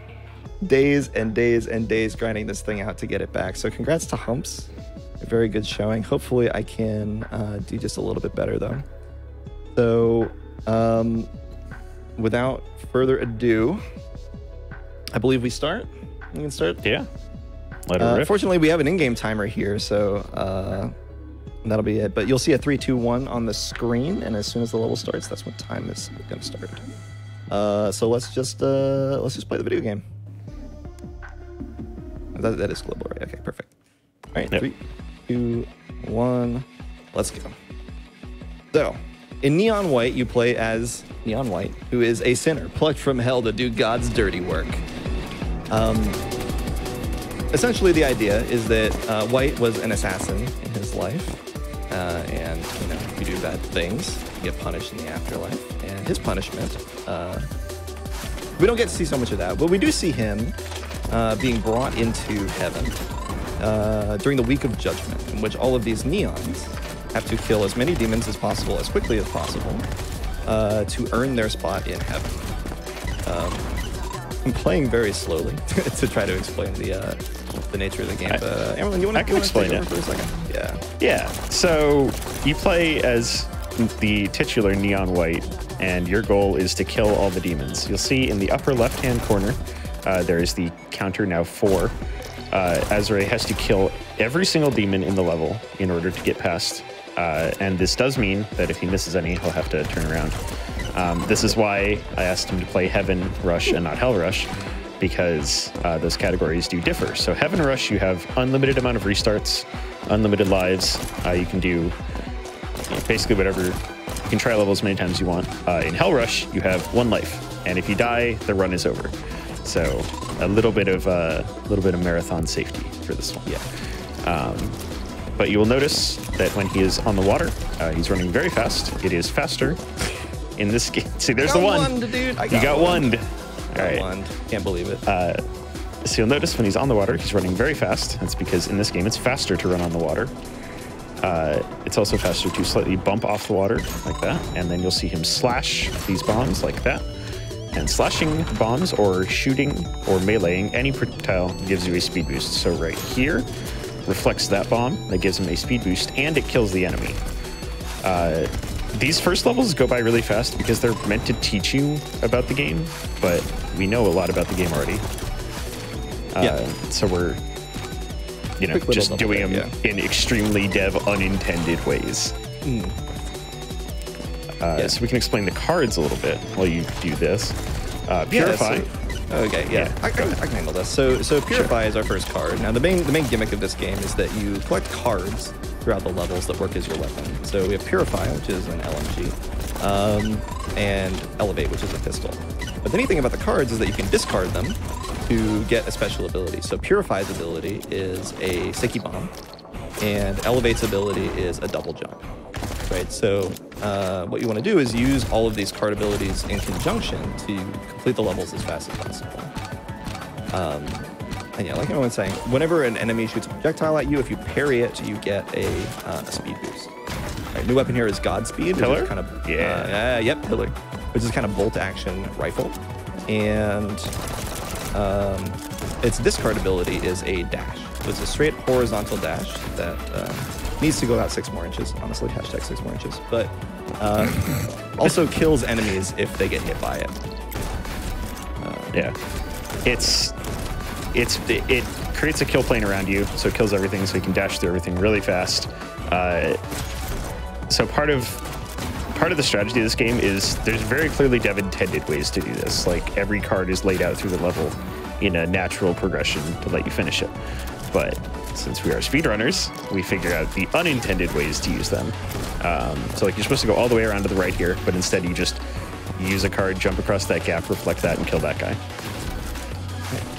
days and days and days grinding this thing out to get it back. So congrats to Humps. A very good showing. Hopefully I can do just a little bit better though. So, without further ado, I believe we start. We can start. Yeah. Let her rip. Fortunately, we have an in-game timer here, so that'll be it. But you'll see a 3, 2, 1 on the screen, and as soon as the level starts, that's when time is going to start. So let's just play the video game. That is global, right? Okay, perfect. All right, 3, 2, 1, let's go. So, in Neon White, you play as Neon White, who is a sinner plucked from hell to do God's dirty work. Essentially, the idea is that White was an assassin in his life, and if you do bad things, you get punished in the afterlife. And his punishment, we don't get to see so much of that, but we do see him being brought into heaven during the week of judgment, in which all of these neons have to kill as many demons as possible, as quickly as possible, to earn their spot in heaven. I'm playing very slowly to try to explain the nature of the game. Emily, you want to explain it for a second? Yeah. Yeah. So you play as the titular Neon White, and your goal is to kill all the demons. You'll see in the upper left-hand corner, there is the counter now 4. Azrae has to kill every single demon in the level in order to get past. And this does mean that if he misses any, he'll have to turn around. This is why I asked him to play Heaven Rush and not Hell Rush, because those categories do differ. So Heaven Rush, you have unlimited amount of restarts, unlimited lives. You can do basically whatever. You can try level as many times as you want. In Hell Rush, you have 1 life, and if you die, the run is over. So a little bit of marathon safety for this one. Yeah. But you will notice that when he is on the water, he's running very fast. It is faster in this game. See, there's the one. Dude. You got one. All right. One. Can't believe it. So you'll notice when he's on the water, he's running very fast. That's because in this game, it's faster to run on the water. It's also faster to slightly bump off the water like that. And then you'll see him slash these bombs like that. And slashing bombs or shooting or meleeing any projectile gives you a speed boost. So right here reflects that bomb. That gives him a speed boost, and it kills the enemy. These first levels go by really fast because they're meant to teach you about the game, but we know a lot about the game already. So we're just doing them in extremely unintended ways. So we can explain the cards a little bit while you do this. Purify. I can handle this. So Purify is our first card. Now the main gimmick of this game is that you collect cards throughout the levels that work as your weapon. So we have Purify, which is an LMG, and Elevate, which is a pistol. But the neat thing about the cards is that you can discard them to get a special ability. So Purify's ability is a sticky bomb, and Elevate's ability is a double jump. Right, so what you want to do is use all of these card abilities in conjunction to complete the levels as fast as possible. And yeah, like I was saying, whenever an enemy shoots a projectile at you, if you parry it, you get a speed boost. Right, new weapon here is Godspeed. Pillar? Kind of, Pillar, which is kind of bolt action rifle. And its discard ability is a dash. So it's a straight horizontal dash that needs to go about 6 more inches, honestly, hashtag 6 more inches, but also kills enemies if they get hit by it. It creates a kill plane around you, so it kills everything, so you can dash through everything really fast. So part of the strategy of this game is there's very clearly dev-intended ways to do this. Like every card is laid out through the level in a natural progression to let you finish it. But since we are speedrunners, we figured out the unintended ways to use them. So like you're supposed to go all the way around to the right here, but instead you just use a card, jump across that gap, reflect that, and kill that guy.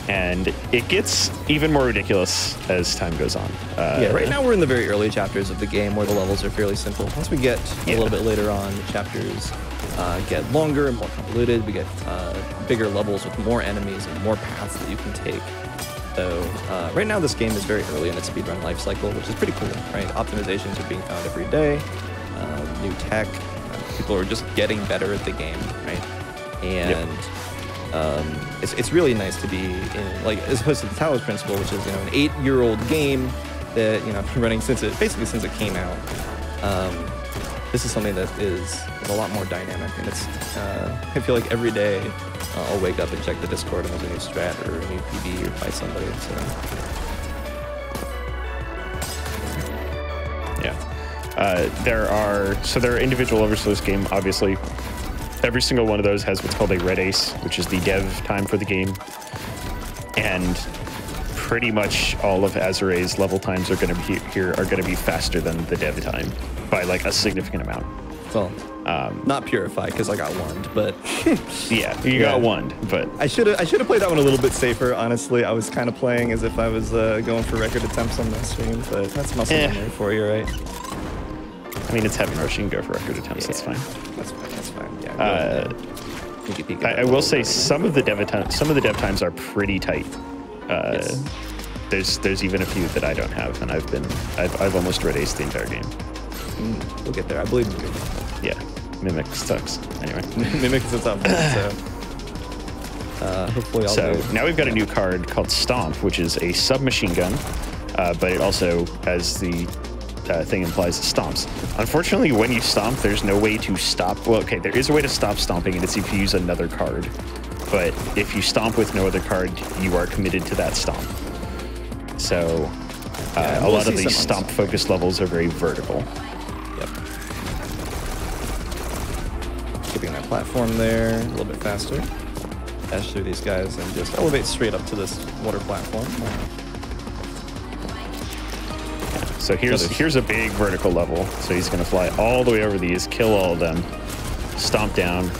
And it gets even more ridiculous as time goes on. Right now we're in the very early chapters of the game where the levels are fairly simple. Once we get a little bit later on, the chapters get longer and more convoluted. We get bigger levels with more enemies and more paths that you can take. So right now this game is very early in its speedrun life cycle, which is pretty cool, right? Optimizations are being found every day, new tech, people are just getting better at the game, right? And it's really nice to be in, like, as opposed to the Talos Principle, which is, an 8-year-old game that, been running since it came out. this is something that is a lot more dynamic, and it's I feel like every day I'll wake up and check the Discord and there's a new strat or a new PB or fight somebody. So yeah, there are individual levels to this game. Obviously, every single one of those has what's called a red ace, which is the dev time for the game, and pretty much all of Azure's level times are going to be faster than the dev time by like a significant amount. well, not purified because I got warned, but yeah, you got warned. But I should have played that one a little bit safer. Honestly, I was kind of playing as if I was going for record attempts on my stream, but that's muscle memory for you, right? I mean, it's heavy rush. You can go for record attempts. That's fine. That's fine. Yeah. I will say some of the dev times are pretty tight. Yes. There's even a few that I don't have, and I've almost red aced the entire game. We'll get there. I believe in you. Yeah, Mimic sucks. Anyway, Mimic is up. So hopefully I'll do. Now we've got a new card called Stomp, which is a submachine gun, but it also, as the thing implies, it stomps. Unfortunately, when you stomp, there's no way to stop. Well, okay, there is a way to stop stomping, and it's if you use another card. But if you stomp with no other card, you are committed to that stomp. So a lot of these stomp-focused levels are very vertical. Yep. Keeping that platform there a little bit faster. Dash through these guys and just elevate straight up to this water platform. So here's a big vertical level. So he's going to fly all the way over these, kill all of them, stomp down,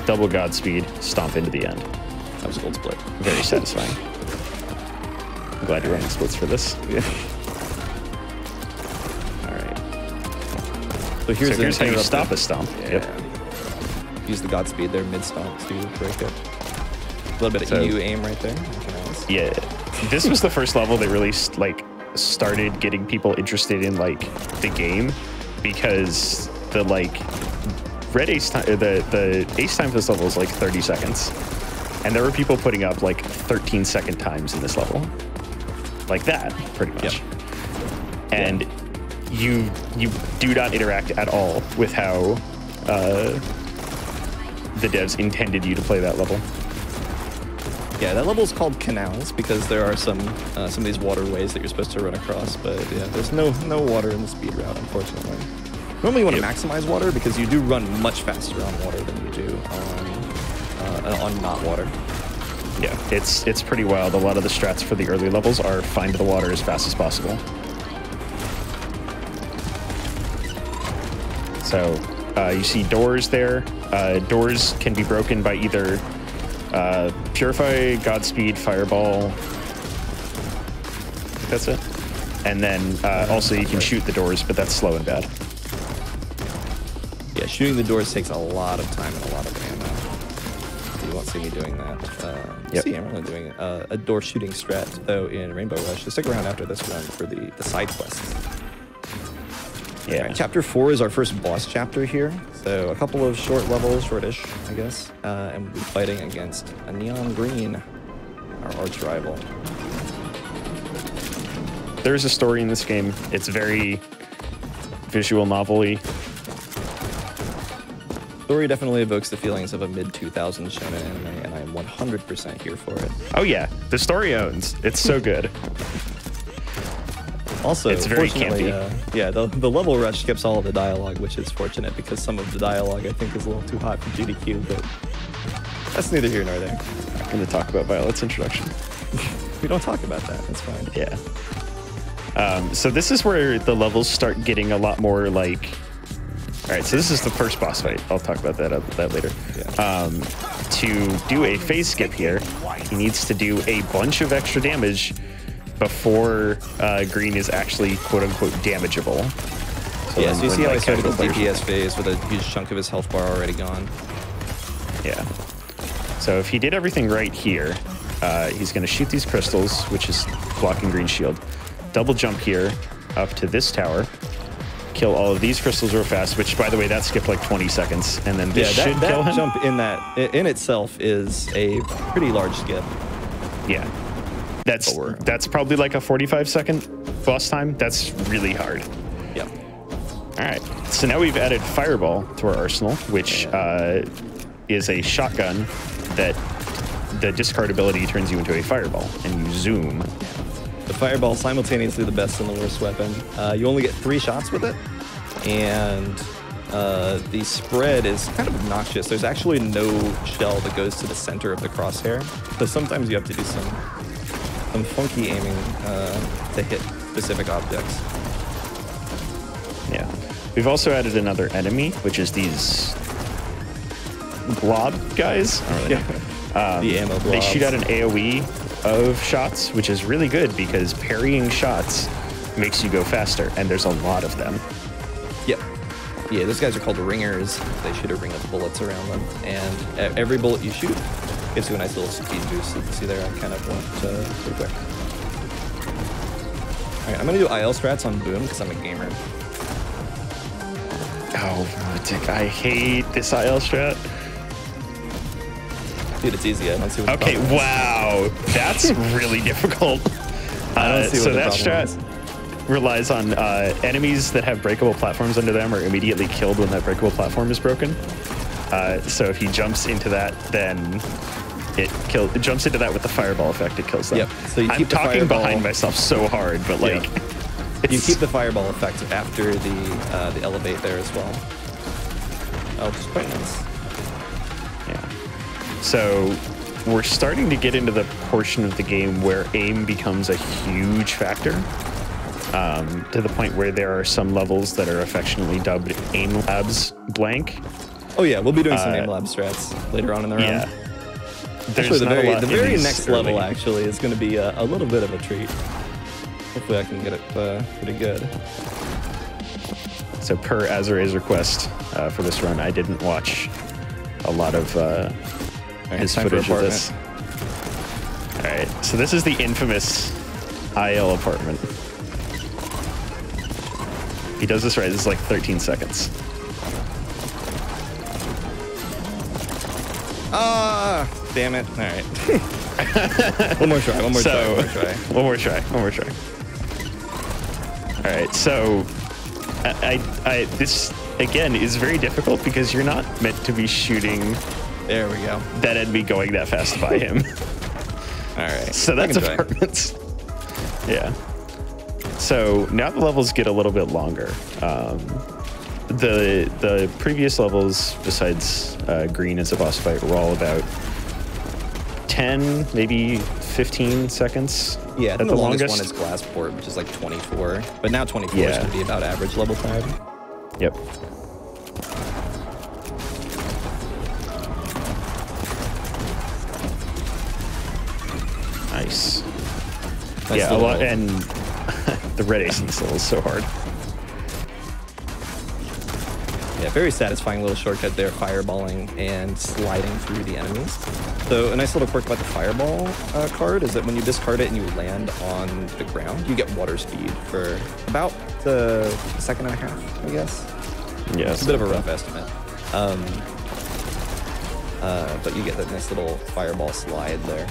double Godspeed, stomp into the end. That was a gold split. Very satisfying. I'm glad you're running splits for this. Yeah. All right. So here's how you stop a stomp. Yeah. Yep. Use the Godspeed there mid stomp to break it. A little bit of EU aim right there. Yeah. This was the first level that really started getting people interested in the game, because the red ace time, the ace time for this level is 30 seconds, and there were people putting up 13-second times in this level, like that pretty much. Yep. And you do not interact at all with how the devs intended you to play that level. Yeah, that level is called canals because there are some of these waterways that you're supposed to run across, but yeah, there's no water in the speed route, unfortunately. Normally you want to maximize water because you do run much faster on water than you do on not water. Yeah, it's pretty wild. A lot of the strats for the early levels are find the water as fast as possible. So you see doors there. Doors can be broken by either Purify, Godspeed, Fireball. That's it. And then also you can shoot the doors, but that's slow and bad. Yeah, shooting the doors takes a lot of time and a lot of ammo. You won't see me doing that. See, I'm really doing a door shooting strat, though, in Rainbow Rush. So stick around after this run for the side quests. Yeah. Right, chapter 4 is our first boss chapter here. So a couple of short levels, shortish, I guess. And we'll be fighting against a Neon Green, our arch rival. There's a story in this game. It's very visual novel-y. Story definitely evokes the feelings of a mid-2000s shonen anime, and I am 100% here for it. Oh yeah, the story owns. It's so good. Also, it's very campy. Yeah, the level rush skips all of the dialogue, which is fortunate because some of the dialogue I think is a little too hot for GDQ, but that's neither here nor there. I'm not going to talk about Violet's introduction. We don't talk about that. That's fine. Yeah. So this is where the levels start getting a lot more like. All right, so this is the first boss fight. I'll talk about that later. Yeah. To do a phase skip here, he needs to do a bunch of extra damage before green is actually quote-unquote damageable. So yeah, so you see how I started the DPS phase with a huge chunk of his health bar already gone. Yeah. So if he did everything right here, he's going to shoot these crystals, which is blocking green shield. Double jump here up to this tower. Kill all of these crystals real fast, which, by the way, that skipped 20 seconds, and then this should kill him. That jump in itself is a pretty large skip. Yeah. That's probably a 45-second boss time. That's really hard. Yep. All All right, so now we've added Fireball to our arsenal, which is a shotgun that the discard ability turns you into a Fireball, and you zoom. The Fireball simultaneously the best and the worst weapon. You only get 3 shots with it, and the spread is kind of obnoxious. There's actually no shell that goes to the center of the crosshair, so sometimes you have to do some funky aiming to hit specific objects. Yeah. We've also added another enemy, which is these blob guys. I don't really know. The ammo blobs. They shoot out an AoE of shots, which is really good because parrying shots makes you go faster, and there's a lot of them. Yep. Yeah, those guys are called ringers. They shoot a ring of bullets around them, and every bullet you shoot gives you a nice little speed boost. You can see there, I kind of went pretty quick. All right, I'm gonna do IL strats on Boom because I'm a gamer. Oh, Dick, I hate this IL strat. Dude, it's easy. I don't see what the Okay, problem is. wow, that's really difficult. I don't see what so the that problem strat relies on enemies that have breakable platforms under them are immediately killed when that breakable platform is broken. So if he jumps into that, then it jumps into that with the Fireball effect. It kills them. Yep. So you I'm keep the talking Fireball- behind myself so hard, but like, You keep the Fireball effect after the elevate there as well. Oh, which is quite nice. Yeah. So we're starting to get into the portion of the game where aim becomes a huge factor, to the point where there are some levels that are affectionately dubbed aim labs blank. Oh yeah, we'll be doing some aim lab strats later on in the round. Yeah. Actually, the very next level early. actually is going to be a little bit of a treat. Hopefully I can get it pretty good. So per Azrae's request for this run, I didn't watch a lot of his time for footage of this. All right, so this is the infamous IL apartment. He does this right. This is like 13 seconds. Ah, damn it. All right. One more try. One more try. All right, so this again is very difficult because you're not meant to be shooting There we go. that enemy going that fast by him. All right. So that's Second try. apartments. Yeah. So now the levels get a little bit longer. The previous levels, besides green as a boss fight, were all about 10, maybe 15 seconds. Yeah, I at think the the longest longest. one is Glassport, which is like 24. But now 24 is Yeah. going to be about average level time. Yep. Nice. Nice Yeah, a little- lot, and the red ace still is so hard. Yeah, very satisfying little shortcut there, fireballing and sliding through the enemies. So a nice little quirk about the fireball card is that when you discard it and you land on the ground, you get water speed for about a second and a half, I guess. Yeah, It's a bit of a rough estimate. But you get that nice little fireball slide there.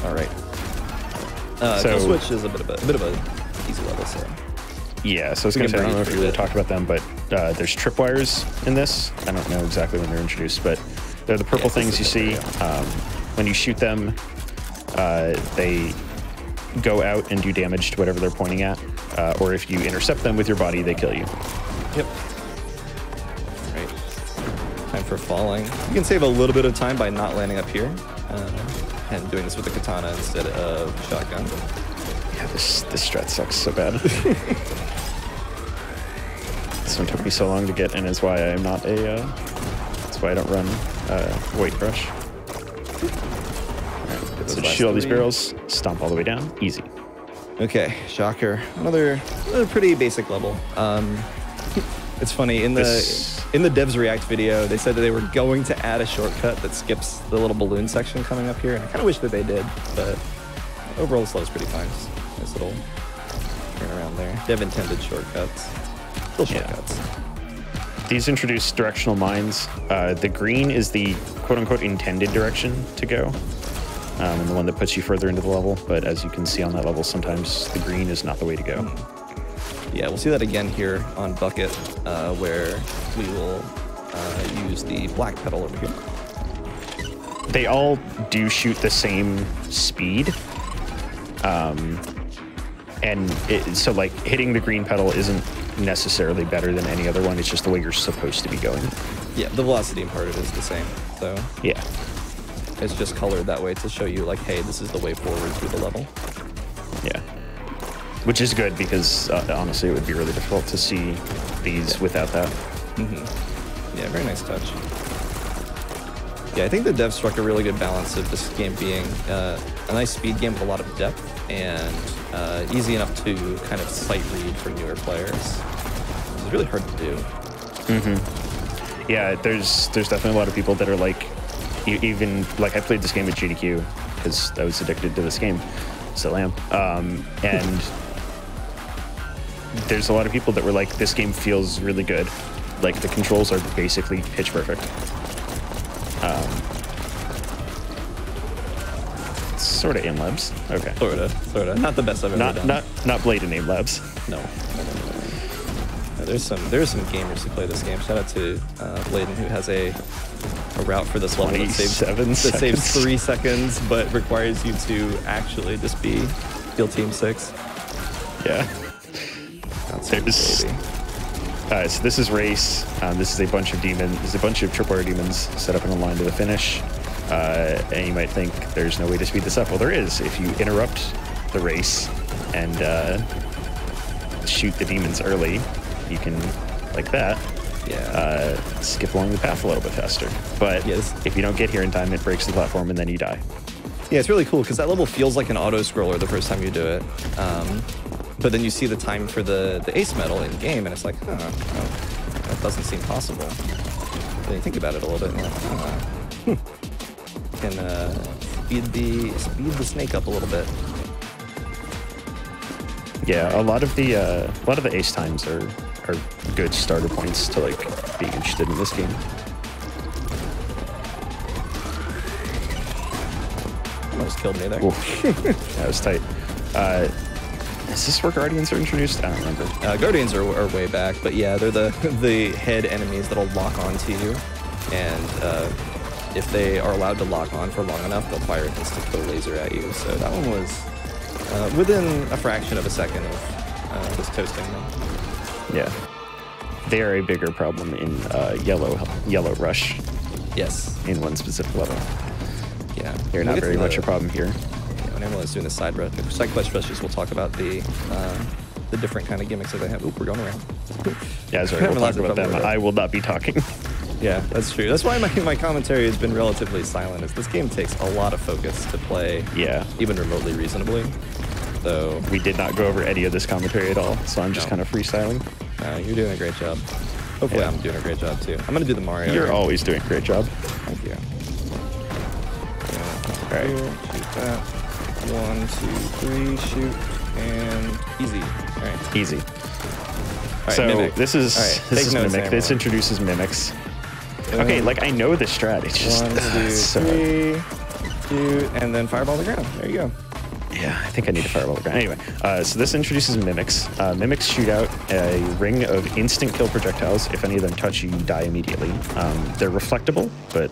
All right. Kill switch is a bit of a easy level, so. Yeah, so I was We going to can say, I don't know breathe if for you a really bit. talked about them, but there's tripwires in this. I don't know exactly when they're introduced, but they're the purple Yeah, things you this see. is When you shoot them, they go out and do damage to whatever they're pointing at. Or if you intercept them with your body, they kill you. Yep. Right. Time for falling. You can save a little bit of time by not landing up here. And doing this with the katana instead of shotgun. Yeah, this strat sucks so bad. This one took me so long to get, and is why I'm not a. That's why I don't run weight brush. All right, so last shoot all these three. barrels, stomp all the way down, easy. Okay, shocker. Another pretty basic level. It's funny in the devs react video, they said that they were going to add a shortcut that skips the little balloon section coming up here, and I kind of wish that they did, but overall this level's pretty fine. Just nice little turn around there. Dev intended shortcuts. Still shortcuts. These introduce directional mines. The green is the quote-unquote intended direction to go, and the one that puts you further into the level. But as you can see on that level, sometimes the green is not the way to go. Yeah, we'll see that again here on Bucket, where we will use the black pedal over here. They all do shoot the same speed. So like hitting the green pedal isn't necessarily better than any other one. It's just the way you're supposed to be going. Yeah, the velocity part of it is the same. So yeah, it's just colored that way to show you like, hey, this is the way forward through the level. Yeah, which is good because honestly, it would be really difficult to see these without that. Yeah, very nice touch. Yeah, I think the devs struck a really good balance of this game being a nice speed game with a lot of depth and easy enough to kind of sight read for newer players. It's really hard to do. Yeah, there's definitely a lot of people that are like, even like I played this game at GDQ because I was addicted to this game, still am. And there's a lot of people that were like, this game feels really good. Like the controls are basically pitch perfect. Sort of AIM-Labs. Okay. Sort of. Not the best I've ever done. Not Blade and AIM-Labs. No. There's some gamers who play this game. Shout out to Bladen, who has a route for this level that saves 3 seconds, but requires you to actually just feel Team 6. Yeah. Alright, so this is race. This is a bunch of demons. There's a bunch of tripwire demons set up in a line to the finish. And you might think there's no way to speed this up. Well, there is. If you interrupt the race and shoot the demons early, you can, like that, skip along the path a little bit faster. But if you don't get here in time, it breaks the platform and then you die. Yeah, it's really cool because that level feels like an auto-scroller the first time you do it. But then you see the time for the ace medal in game, and it's like, no, that doesn't seem possible. Then you think about it a little bit, and you're like, can speed the snake up a little bit. Yeah, a lot of the ace times are good starter points to like being interested in this game. Almost killed me there. That was tight. Is this where Guardians are introduced? I don't remember. Guardians are way back, but yeah, they're the head enemies that'll lock onto you, and if they are allowed to lock on for long enough, they'll fire an instant-kill laser at you. So that one was within a fraction of a second of just toasting them. Yeah. They are a bigger problem in Yellow Rush. Yes. In one specific level. Yeah. They're not very much a problem here. Yeah, when everyone's doing the side quest rushes, we'll talk about the different kind of gimmicks that they have. Oop, we're going around. Yeah, sorry, we'll talk about them. I will not be talking. Yeah, that's true. That's why my commentary has been relatively silent. Is this game takes a lot of focus to play, even remotely reasonably. So we did not go over any of this commentary at all, so I'm just kind of freestyling. You're doing a great job. Hopefully I'm doing a great job too. I'm gonna do the Mario. You're always doing a great job. Thank you. All right. Shoot that. 1, 2, 3, shoot, and easy. All right. Easy. Right, so Mimic. this is Mimic. This introduces mimics. Okay, like I know the strat. It's just 1, 2, 3, shoot, and then fireball the ground. There you go. Yeah, I think I need to fireball the ground. Anyway, so this introduces mimics. Mimics shoot out a ring of instant kill projectiles. If any of them touch you, you die immediately. They're reflectable, but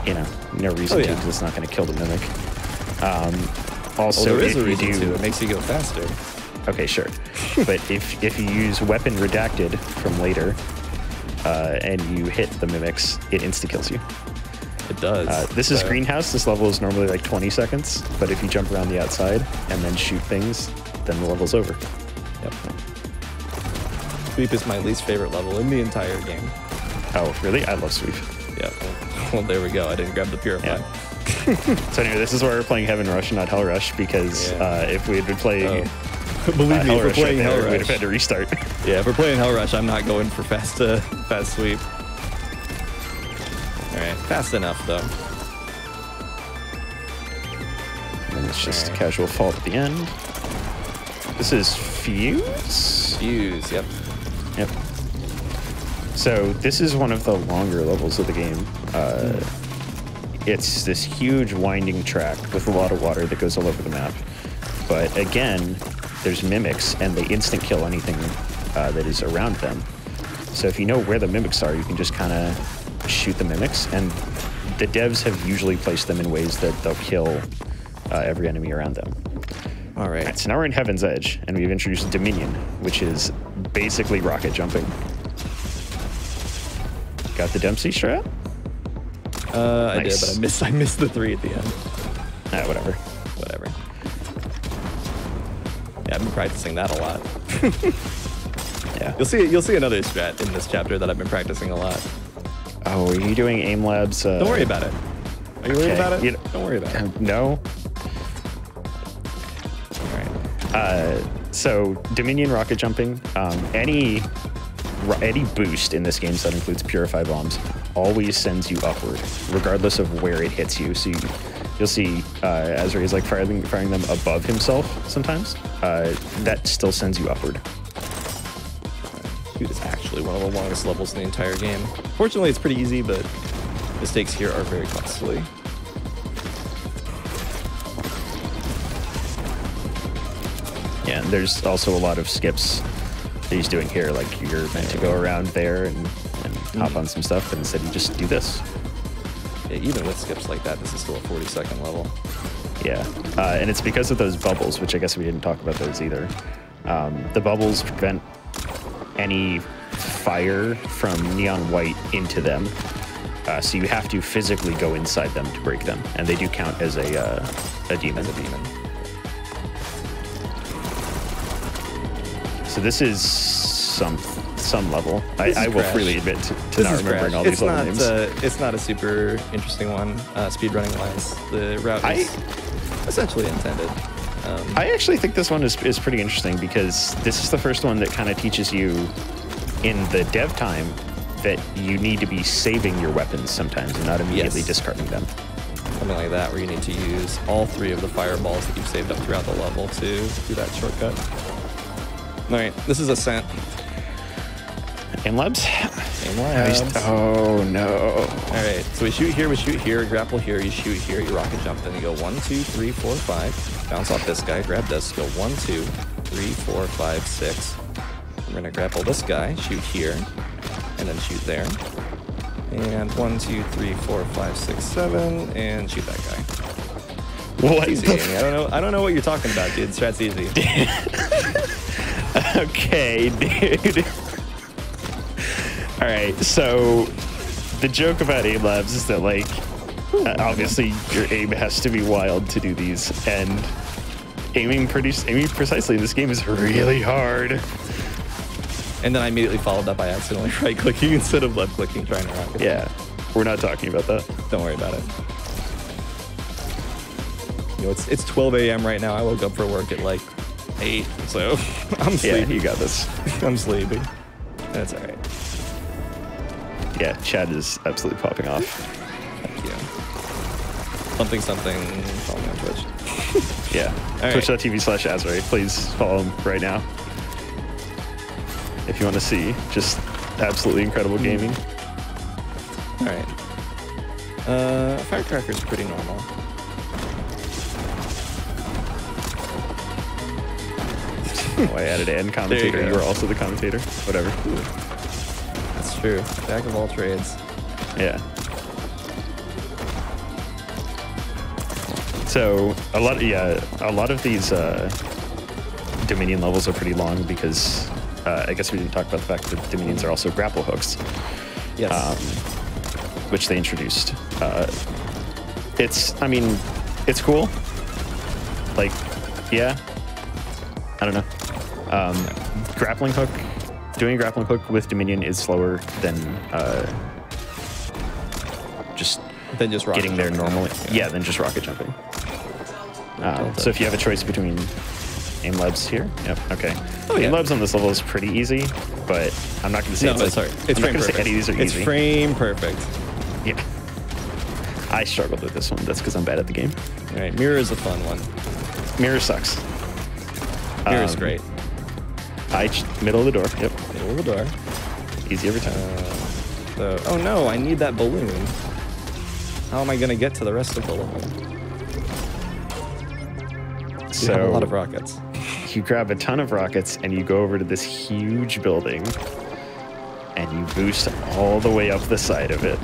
you know, no reason to, because it's not going to kill the mimic. Also, there is if a reason you do, to. It makes you go faster. Okay, sure. But if you use weapon redacted from later, and you hit the mimics, it insta-kills you. It does. This is Greenhouse. This level is normally like 20 seconds, but if you jump around the outside and then shoot things, then the level's over. Yep. Sweep is my least favorite level in the entire game. Oh, really? I love Sweep. Yeah. Well, there we go. I didn't grab the Purify. Yeah. So anyway, this is why we're playing Heaven Rush, not Hell Rush, because if we had been playing... Believe me, if we're playing Hell Rush, we'd have had to restart. Yeah, if we're playing Hell Rush, I'm not going for fast sweep. All right, fast enough though. And it's just a casual fault at the end. This is Fuse? Fuse, yep. Yep. So this is one of the longer levels of the game. It's this huge winding track with a lot of water that goes all over the map. But again, there's mimics, and they instant kill anything that is around them. So if you know where the mimics are, you can just kind of shoot the mimics, and the devs have usually placed them in ways that they'll kill every enemy around them. All right. So now we're in Heaven's Edge, and we've introduced Dominion, which is basically rocket jumping. Got the Dempsey strat? I did, Nice. but I missed the 3 at the end. Ah, whatever. Whatever. Yeah, I've been practicing that a lot. Yeah. You'll see another strat in this chapter that I've been practicing a lot. Oh, are you doing aim labs? Don't worry about it. Are you worried about it? You know, Don't worry about it. No. All right. So Dominion rocket jumping, any boost in this game, so that includes Purify bombs, always sends you upward, regardless of where it hits you. So you'll see Azrael is like firing them above himself sometimes. That still sends you upward. Dude, it's actually one of the longest levels in the entire game. Fortunately, it's pretty easy, but the stakes here are very costly. Yeah, and there's also a lot of skips that he's doing here. Like you're meant to go around there and hop on some stuff, and instead you just do this. Yeah, even with skips like that, this is still a 40-second level. Yeah, and it's because of those bubbles, which I guess we didn't talk about those either. The bubbles prevent any fire from neon white into them, so you have to physically go inside them to break them, and they do count as a demon. As a demon. So this is some level. I will Crash. freely admit to This not is remembering Crash. all these level names. It's not a super interesting one, speedrunning wise. The route is essentially intended. I actually think this one is pretty interesting because this is the first one that kind of teaches you in the dev time that you need to be saving your weapons sometimes and not immediately discarding them. Something like that, where you need to use all 3 of the fireballs that you've saved up throughout the level to do that shortcut. All right, this is Ascent. Aim labs? Aim labs. Oh no. All right, so we shoot here, grapple here, you shoot here, you rocket jump, then you go 1, 2, 3, 4, 5. Bounce off this guy, grab this, go 1, 2, 3, 4, 5, 6. We're gonna grapple this guy, shoot here, and then shoot there. And 1, 2, 3, 4, 5, 6, 7, and shoot that guy. What? Easy, Amy. I don't know what you're talking about, dude. Strat's easy. Okay, dude. All right, so the joke about aim labs is that, like, obviously your aim has to be wild to do these, and aiming precisely in this game is really hard. And then I immediately followed up by accidentally right-clicking instead of left-clicking, trying to rocket. Yeah, we're not talking about that. Don't worry about it. You know, it's 12 a.m. right now. I woke up for work at like 8, so I'm sleepy. Yeah, you got this. I'm sleepy. That's all right. Yeah, Chad is absolutely popping off. Thank you. Something, follow me on Twitch. Yeah, right. twitch.tv/Azrael. Please follow him right now if you want to see just absolutely incredible gaming. All right. Firecracker's pretty normal. Oh, I added an commentator. There you You go. were also the commentator. Whatever. That's true. Jack of all trades. Yeah. So a lot of these Dominion levels are pretty long because I guess we didn't talk about the fact that Dominions are also grapple hooks. Yes. Which they introduced. It's cool. Like, yeah. I don't know. Grappling hook, doing a grappling hook with Dominion is slower than just rocket getting there jumping. normally. Yeah, than just rocket jumping. So if you have a choice between aim labs here, yep, okay. Aim labs on this level is pretty easy, but I'm not going to say It's I'm not going to say any of these are It's easy. frame perfect. Yeah. I struggled with this one. That's because I'm bad at the game. All right, mirror is a fun one. Mirror sucks. Mirror's great. Middle of the door. Yep. Middle of the door. Easy every time. Oh no, I need that balloon. How am I gonna get to the rest of the level? You have a lot of rockets. you grab a ton of rockets and you go over to this huge building and you boost all the way up the side of it.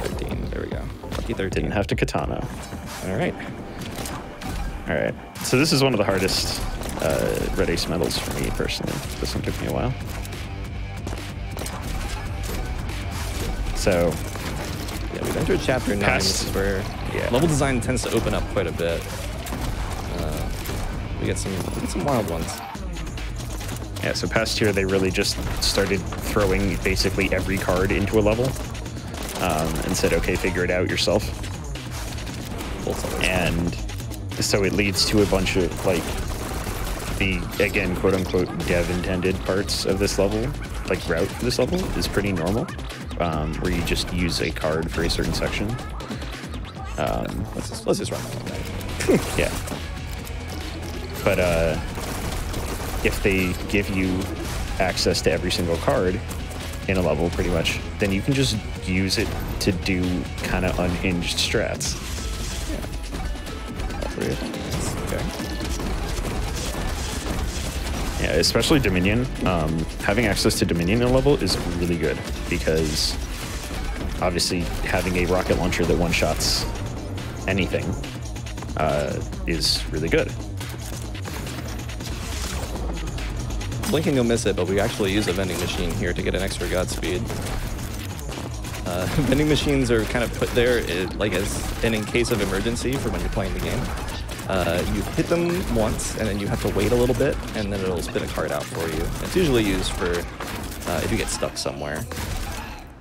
13. There we go. Lucky 13. Didn't have to katana. All right. All right. So this is one of the hardest red ace medals for me personally. This one took me a while. So Yeah, we've entered chapter 9. This is where level design tends to open up quite a bit. We get some wild ones. Yeah, so past here, they really just started throwing basically every card into a level and said, okay, figure it out yourself. And so it leads to a bunch of, like, the, again, quote-unquote, dev-intended parts of this level, like, route for this level is pretty normal, where you just use a card for a certain section. Let's just run that. Yeah. But, if they give you access to every single card in a level, pretty much, then you can just use it to do kind of unhinged strats. Okay. Yeah, especially Dominion. Having access to Dominion in a level is really good because obviously having a rocket launcher that one-shots anything is really good. Blinking, you'll miss it, but we actually use a vending machine here to get an extra Godspeed. Vending machines are kind of put there like as in case of emergency for when you're playing the game. You hit them once, and then you have to wait a little bit, and then it'll spit a card out for you. It's usually used for if you get stuck somewhere.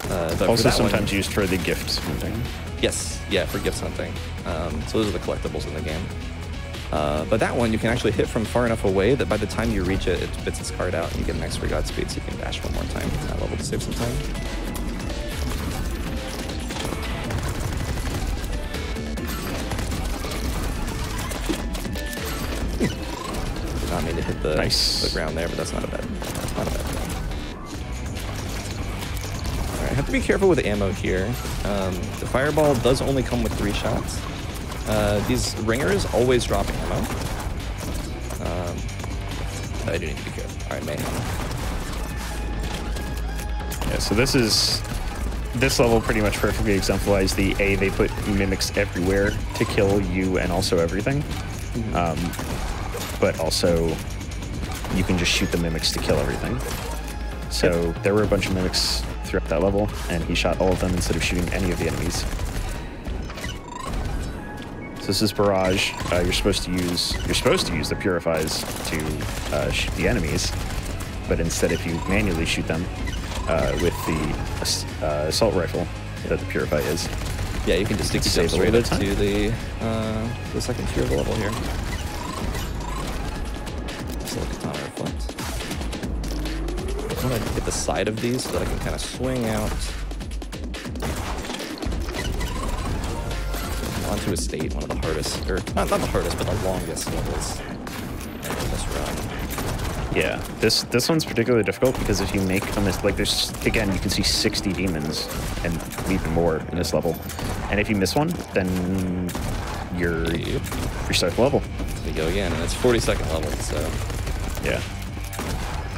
But also sometimes used for the gift hunting. Yes, yeah, for gift hunting. So those are the collectibles in the game. But that one you can actually hit from far enough away that by the time you reach it, it spits its card out and you get an extra Godspeed, so you can dash one more time in that level to save some time. Did not mean to hit the ground there, but that's not a bad thing. Alright, have to be careful with the ammo here. The fireball does only come with 3 shots. These ringers always drop ammo. I do need to be careful. All right, mayhem. Yeah, so this level pretty much perfectly exemplifies the they put mimics everywhere to kill you and also everything. But also you can just shoot the mimics to kill everything. So there were a bunch of mimics throughout that level, and he shot all of them instead of shooting any of the enemies. This is Barrage. You're supposed to use the Purifies to shoot the enemies, but instead, if you manually shoot them with the assault rifle that the Purify is, yeah, you can just stick yourself straight up to the second tier of the level here. So katana reflect. I'm gonna hit the side of these so that I can kind of swing out onto a state, one of the hardest, or not the hardest, but the longest levels in this run. Yeah, this one's particularly difficult because if you make a mistake, like there's, again, you can see 60 demons and even more in this level. And if you miss one, then you restart the level. We go again, and it's 42nd level, so yeah.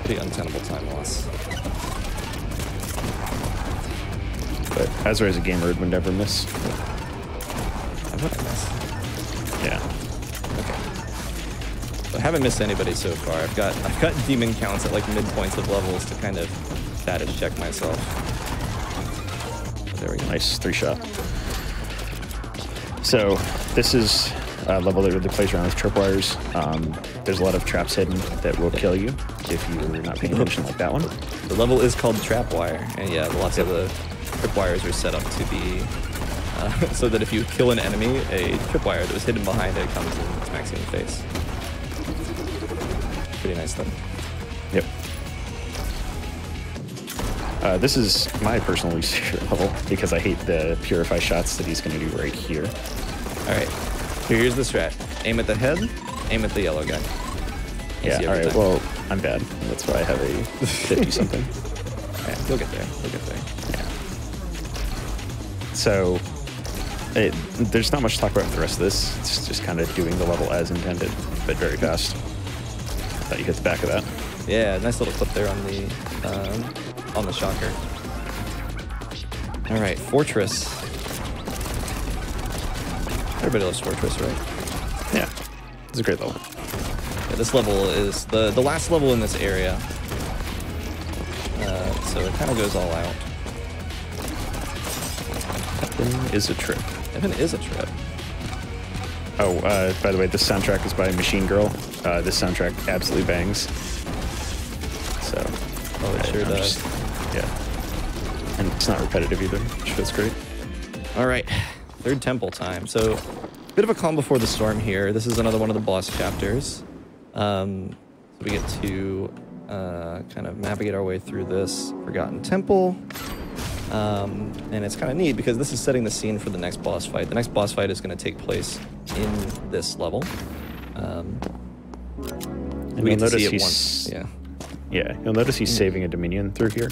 Pretty untenable time loss. But Azra as a gamer would never miss. Yeah. Okay. So I haven't missed anybody so far. I've got demon counts at like midpoints of levels to kind of status check myself. But there we go. Nice 3-shot. So this is a level that really plays around with tripwires. There's a lot of traps hidden that will kill you if you're not paying attention like that one. The level is called Trapwire, and yeah, lots of the tripwires are set up to be so that if you kill an enemy, a tripwire that was hidden behind it comes and smacks you in the face. Pretty nice though. Yep. This is my personal least favorite level because I hate the Purify shots that he's going to do right here. Alright, here's the strat. Aim at the head, aim at the yellow guy. Yeah, alright, well, I'm bad. That's why I have a 50-something. Alright, you'll get there, you'll get there. Yeah. So, there's not much to talk about with the rest of this. It's just kind of doing the level as intended, but very fast. Thought you hit the back of that. Yeah, nice little clip there on the shocker. All right, Fortress. Everybody loves Fortress, right? Yeah, it's a great level. Yeah, this level is the last level in this area, so it kind of goes all out. Heaven is a trip. Heaven is a trip. Oh, by the way, this soundtrack is by Machine Girl. This soundtrack absolutely bangs. So, Oh, it sure does. Yeah. And it's not repetitive either, which feels great. All right, third temple time. So, bit of a calm before the storm here. This is another one of the boss chapters. So we get to kind of navigate our way through this Forgotten Temple. And it's kind of neat because this is setting the scene for the next boss fight. The next boss fight is going to take place in this level. And we you'll get to see notice it he's once. Yeah. Yeah, you'll notice he's saving a Dominion through here.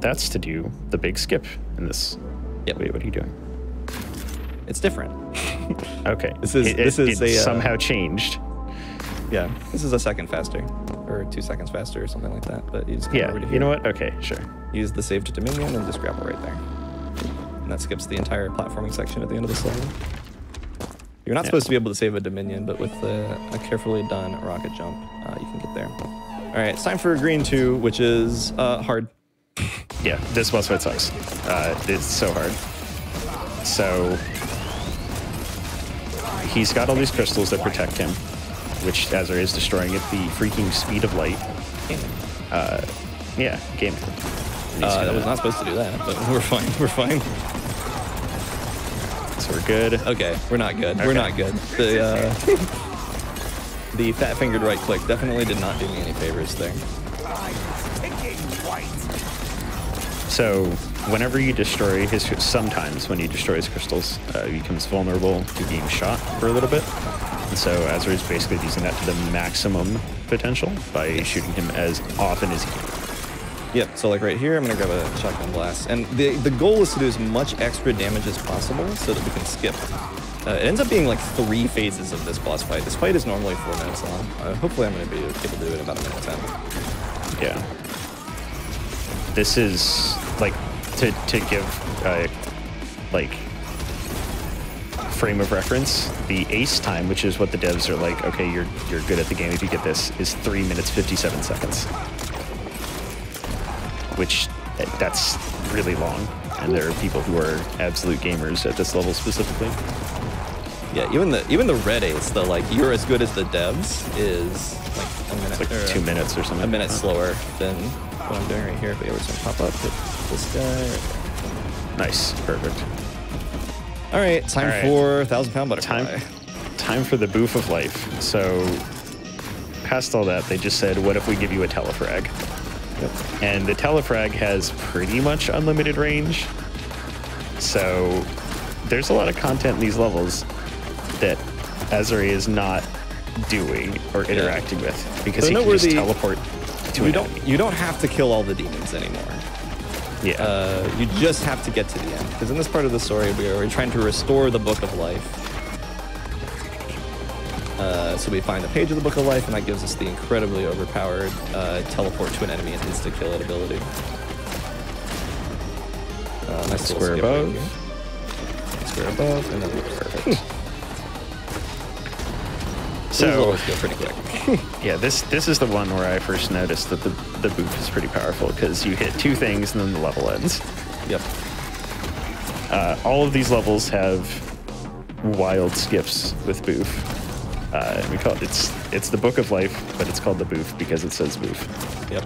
That's to do the big skip in this. Yep. Wait, what are you doing? It's different. Okay. This is somehow changed. Yeah, this is a second faster, or 2 seconds faster, or something like that. But you just come over to Yeah, here, you know what? Okay, sure. use the save to Dominion and just grapple right there, and that skips the entire platforming section at the end of this level. You're not supposed to be able to save a Dominion, but with a carefully done rocket jump, you can get there. All right, it's time for Green 2, which is hard. Yeah, this boss fight sucks. It's so hard. So he's got all these crystals that protect him, which Azure is destroying at the freaking speed of light. Yeah, game. That was not supposed to do that, but we're fine. We're fine. So we're good. Okay, we're not good. Okay. We're not good. The fat-fingered right click definitely did not do me any favors there. So whenever you destroy sometimes when you destroy his crystals, he becomes vulnerable to being shot for a little bit. And so Azure is basically using that to the maximum potential by shooting him as often as he can. Yep, so like right here, I'm gonna grab a shotgun blast. And the goal is to do as much extra damage as possible so that we can skip. It ends up being like 3 phases of this boss fight. This fight is normally 4 minutes long. Hopefully I'm gonna be able to do it in about 1:10. Yeah. This is like to give like frame of reference. The ace time, which is what the devs are like, okay, you're good at the game if you get this, is 3 minutes 57 seconds. Which that's really long, and there are people who are absolute gamers at this level specifically. Yeah, even the red ace, the like you're as good as the devs, is like a minute, It's like 2 minutes or something. a minute slower than what I'm doing right here. But yeah, we're just gonna pop up, hit this guy right there. Nice, perfect. All right, time for 1,000-pound butterfly. Time for the boof of life. So past all that, they just said, what if we give you a telefrag? Yep. And the telefrag has pretty much unlimited range. So there's a lot of content in these levels that Azure is not doing or interacting with because So he can just noteworthy, teleport to an enemy. You don't have to kill all the demons anymore. Yeah. You just have to get to the end, because in this part of the story, we're trying to restore the Book of Life. So we find the page of the Book of Life, and that gives us the incredibly overpowered teleport to an enemy and insta-kill ability. Nice Square above. Square above, and then perfect. So These levels go pretty quick. yeah, this is the one where I first noticed that the boof is pretty powerful because you hit 2 things and then the level ends. Yep. All of these levels have wild skips with boof. We call it's the Book of Life, but it's called the boof because it says boof. Yep.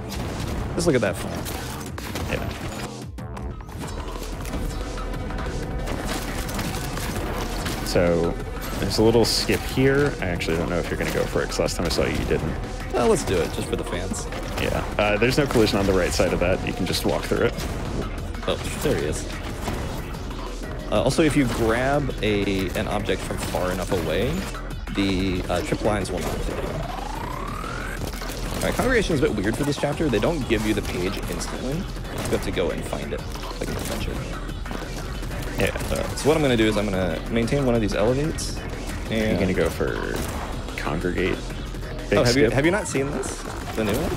Just look at that font. Yeah. So there's a little skip here. I actually don't know if you're going to go for it because last time I saw you, you didn't. Well, let's do it, just for the fans. Yeah. There's no collision on the right side of that. You can just walk through it. Oh, there he is. Also, if you grab an object from far enough away, the trip lines will not hit you. Alright, Congregation is a bit weird for this chapter. They don't give you the page instantly. You have to go and find it, like an adventure. Yeah. So what I'm going to do is I'm going to maintain one of these elevates. And I'm going to go for congregate. Oh, have you not seen this? The new one?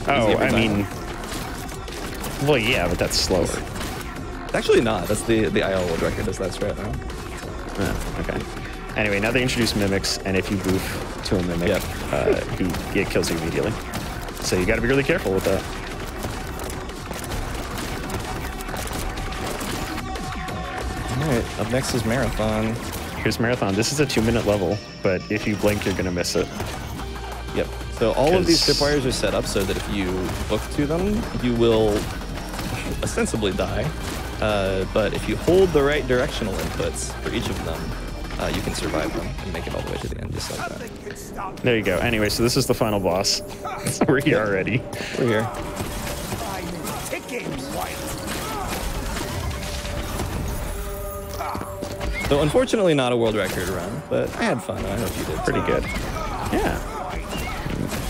I mean, well, yeah, but that's slower. It's actually not. That's the IL world record as that's right now. Oh, okay. Anyway, now they introduce mimics, and if you boof to a mimic, it kills you immediately. So you got to be really careful with that. All right, up next is Marathon. Here's Marathon. This is a 2-minute level, but if you blink, you're going to miss it. Yep. So all of these tripwires are set up so that if you book to them, you will ostensibly die. But if you hold the right directional inputs for each of them, you can survive them and make it all the way to the end just like that. There you go. Anyway, so this is the final boss. We're here already. We're here. So unfortunately not a world record run, but I had fun. I hope you did. Pretty good. Yeah.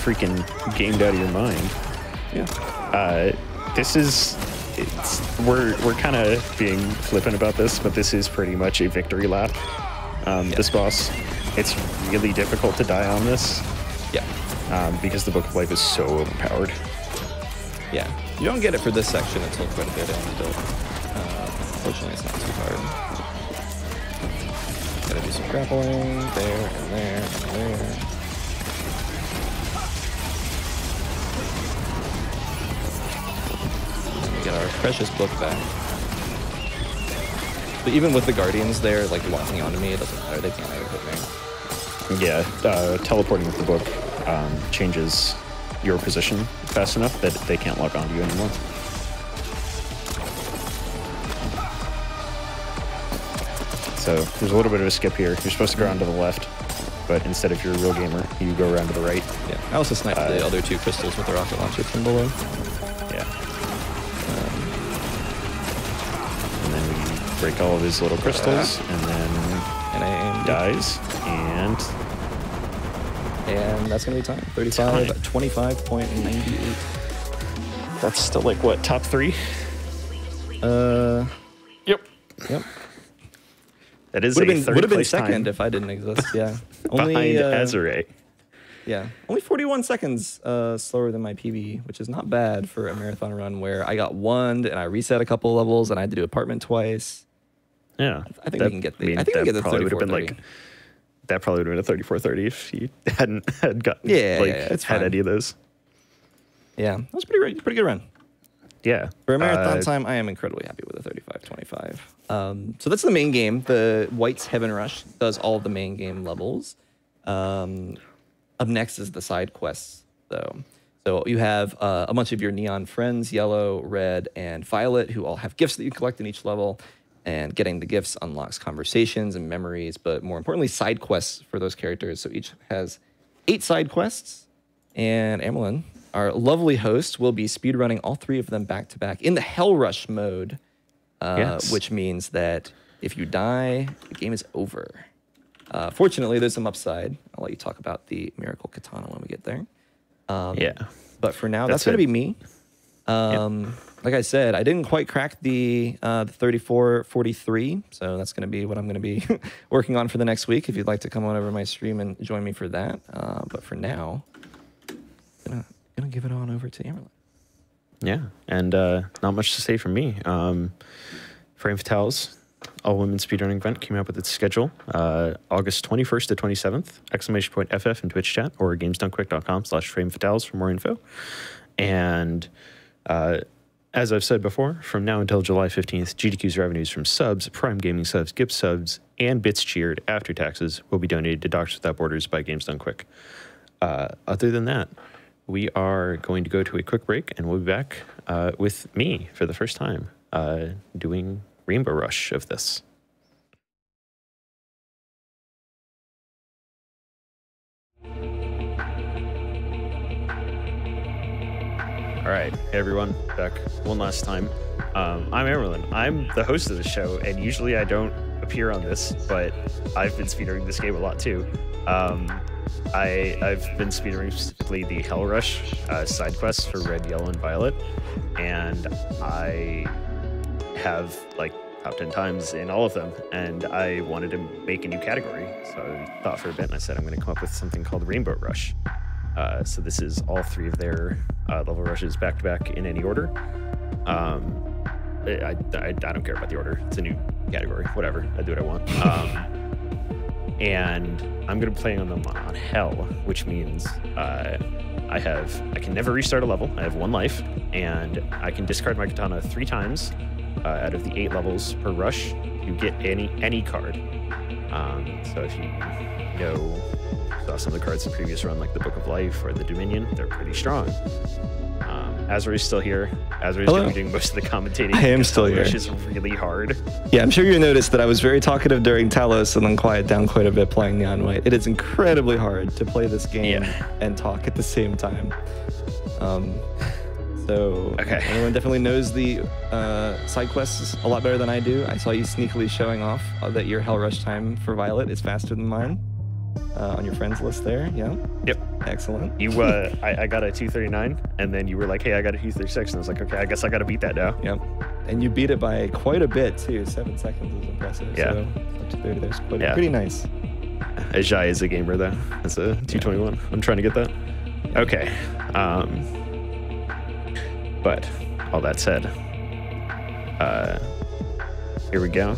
Freaking gamed out of your mind. Yeah. This is... we're kind of being flippant about this, but this is pretty much a victory lap. This boss, it's really difficult to die on this. Yeah. Because the Book of Life is so overpowered. Yeah. You don't get it for this section until quite a bit in, but unfortunately it's not too hard. Gotta do some grappling there and there and there. And we get our precious book back. But even with the Guardians there, like locking onto me, it doesn't matter. They can't ever hit me. Yeah, teleporting with the book changes your position fast enough that they can't lock onto you anymore. So there's a little bit of a skip here. You're supposed to go around to the left, but instead if you're a real gamer, you go around to the right. Yeah, I also sniped the other two crystals with the rocket launcher from below. Yeah. And then we break all of his little crystals, and then I dies, and that's gonna be time. 35, 25.98. That's still like what, top 3? Yep. That is would a have been place second time if I didn't exist. Yeah. behind Azure. Yeah, only 41 seconds slower than my PB, which is not bad for a marathon run where I got wand and I reset a couple levels and I had to do apartment twice. Yeah, I think we can get the. I think we can get the 3430. That probably would have been a 3430 if you hadn't gotten it's had fine. any of those. Yeah, that was pretty good run. Yeah, for a marathon time, I am incredibly happy with a 35-25. So that's the main game. The White's Heaven Rush does all of the main game levels. Up next is the side quests, though. So you have a bunch of your neon friends, yellow, red, and violet, who all have gifts that you collect in each level. And getting the gifts unlocks conversations and memories, but more importantly, side quests for those characters. So each has 8 side quests. And Amerlin, our lovely host, will be speedrunning all 3 of them back to back in the Hell Rush mode, which means that if you die, the game is over. Fortunately, there's some upside. I'll let you talk about the Miracle Katana when we get there. But for now, that's going to be me. Like I said, I didn't quite crack the 3443, so that's going to be what I'm going to be working on for the next week. If you'd like to come on over my stream and join me for that, but for now, gonna give it on over to Amerlin. Yeah, and not much to say from me. Frame Fatales, all-women speedrunning event, came out with its schedule August 21st to 27th, !FF in Twitch chat or gamesdonequick.com/framefatales for more info. And as I've said before, from now until July 15th, GDQ's revenues from subs, Prime Gaming subs, Gift subs, and bits cheered after taxes will be donated to Doctors Without Borders by Games Done Quick. Other than that, we are going to go to a quick break, and we'll be back with me for the first time doing Rainbow Rush of this. All right, hey everyone, back one last time. I'm Amerlin. I'm the host of the show, and usually I don't appear on this, but I've been speedrunning this game a lot too. I've been speedrunning specifically the Hell Rush side quests for Red, Yellow, and Violet, and I have top 10 times in all of them, and I wanted to make a new category. So I thought for a bit, and I said I'm going to come up with something called Rainbow Rush. So this is all 3 of their level rushes back to back in any order. I don't care about the order. It's a new category. Whatever. I do what I want. And I'm going to be playing on them on Hell, which means I can never restart a level. I have 1 life, and I can discard my katana 3 times out of the 8 levels per rush. You get any card. So if you saw some of the cards in the previous run, like the Book of Life or the Dominion, they're pretty strong. Azra's still here. Azra's going to be doing most of the commentating. I am still here. Which is really hard. Yeah, I'm sure you noticed that I was very talkative during Talos and then quiet down quite a bit playing Neon White. It is incredibly hard to play this game and talk at the same time. So everyone definitely knows the side quests a lot better than I do. I saw you sneakily showing off that your Hell Rush time for Violet is faster than mine. On your friends list there, yeah? Yep. Excellent. You, I got a 239, and then you were like, hey, I got a 236, and I was like, okay, I guess I got to beat that now. Yep. And you beat it by quite a bit, too. 7 seconds is impressive. Yeah. So, 230 there's pretty nice. Ajay is a gamer, though. That's a 221. I'm trying to get that. Okay. But all that said, here we go.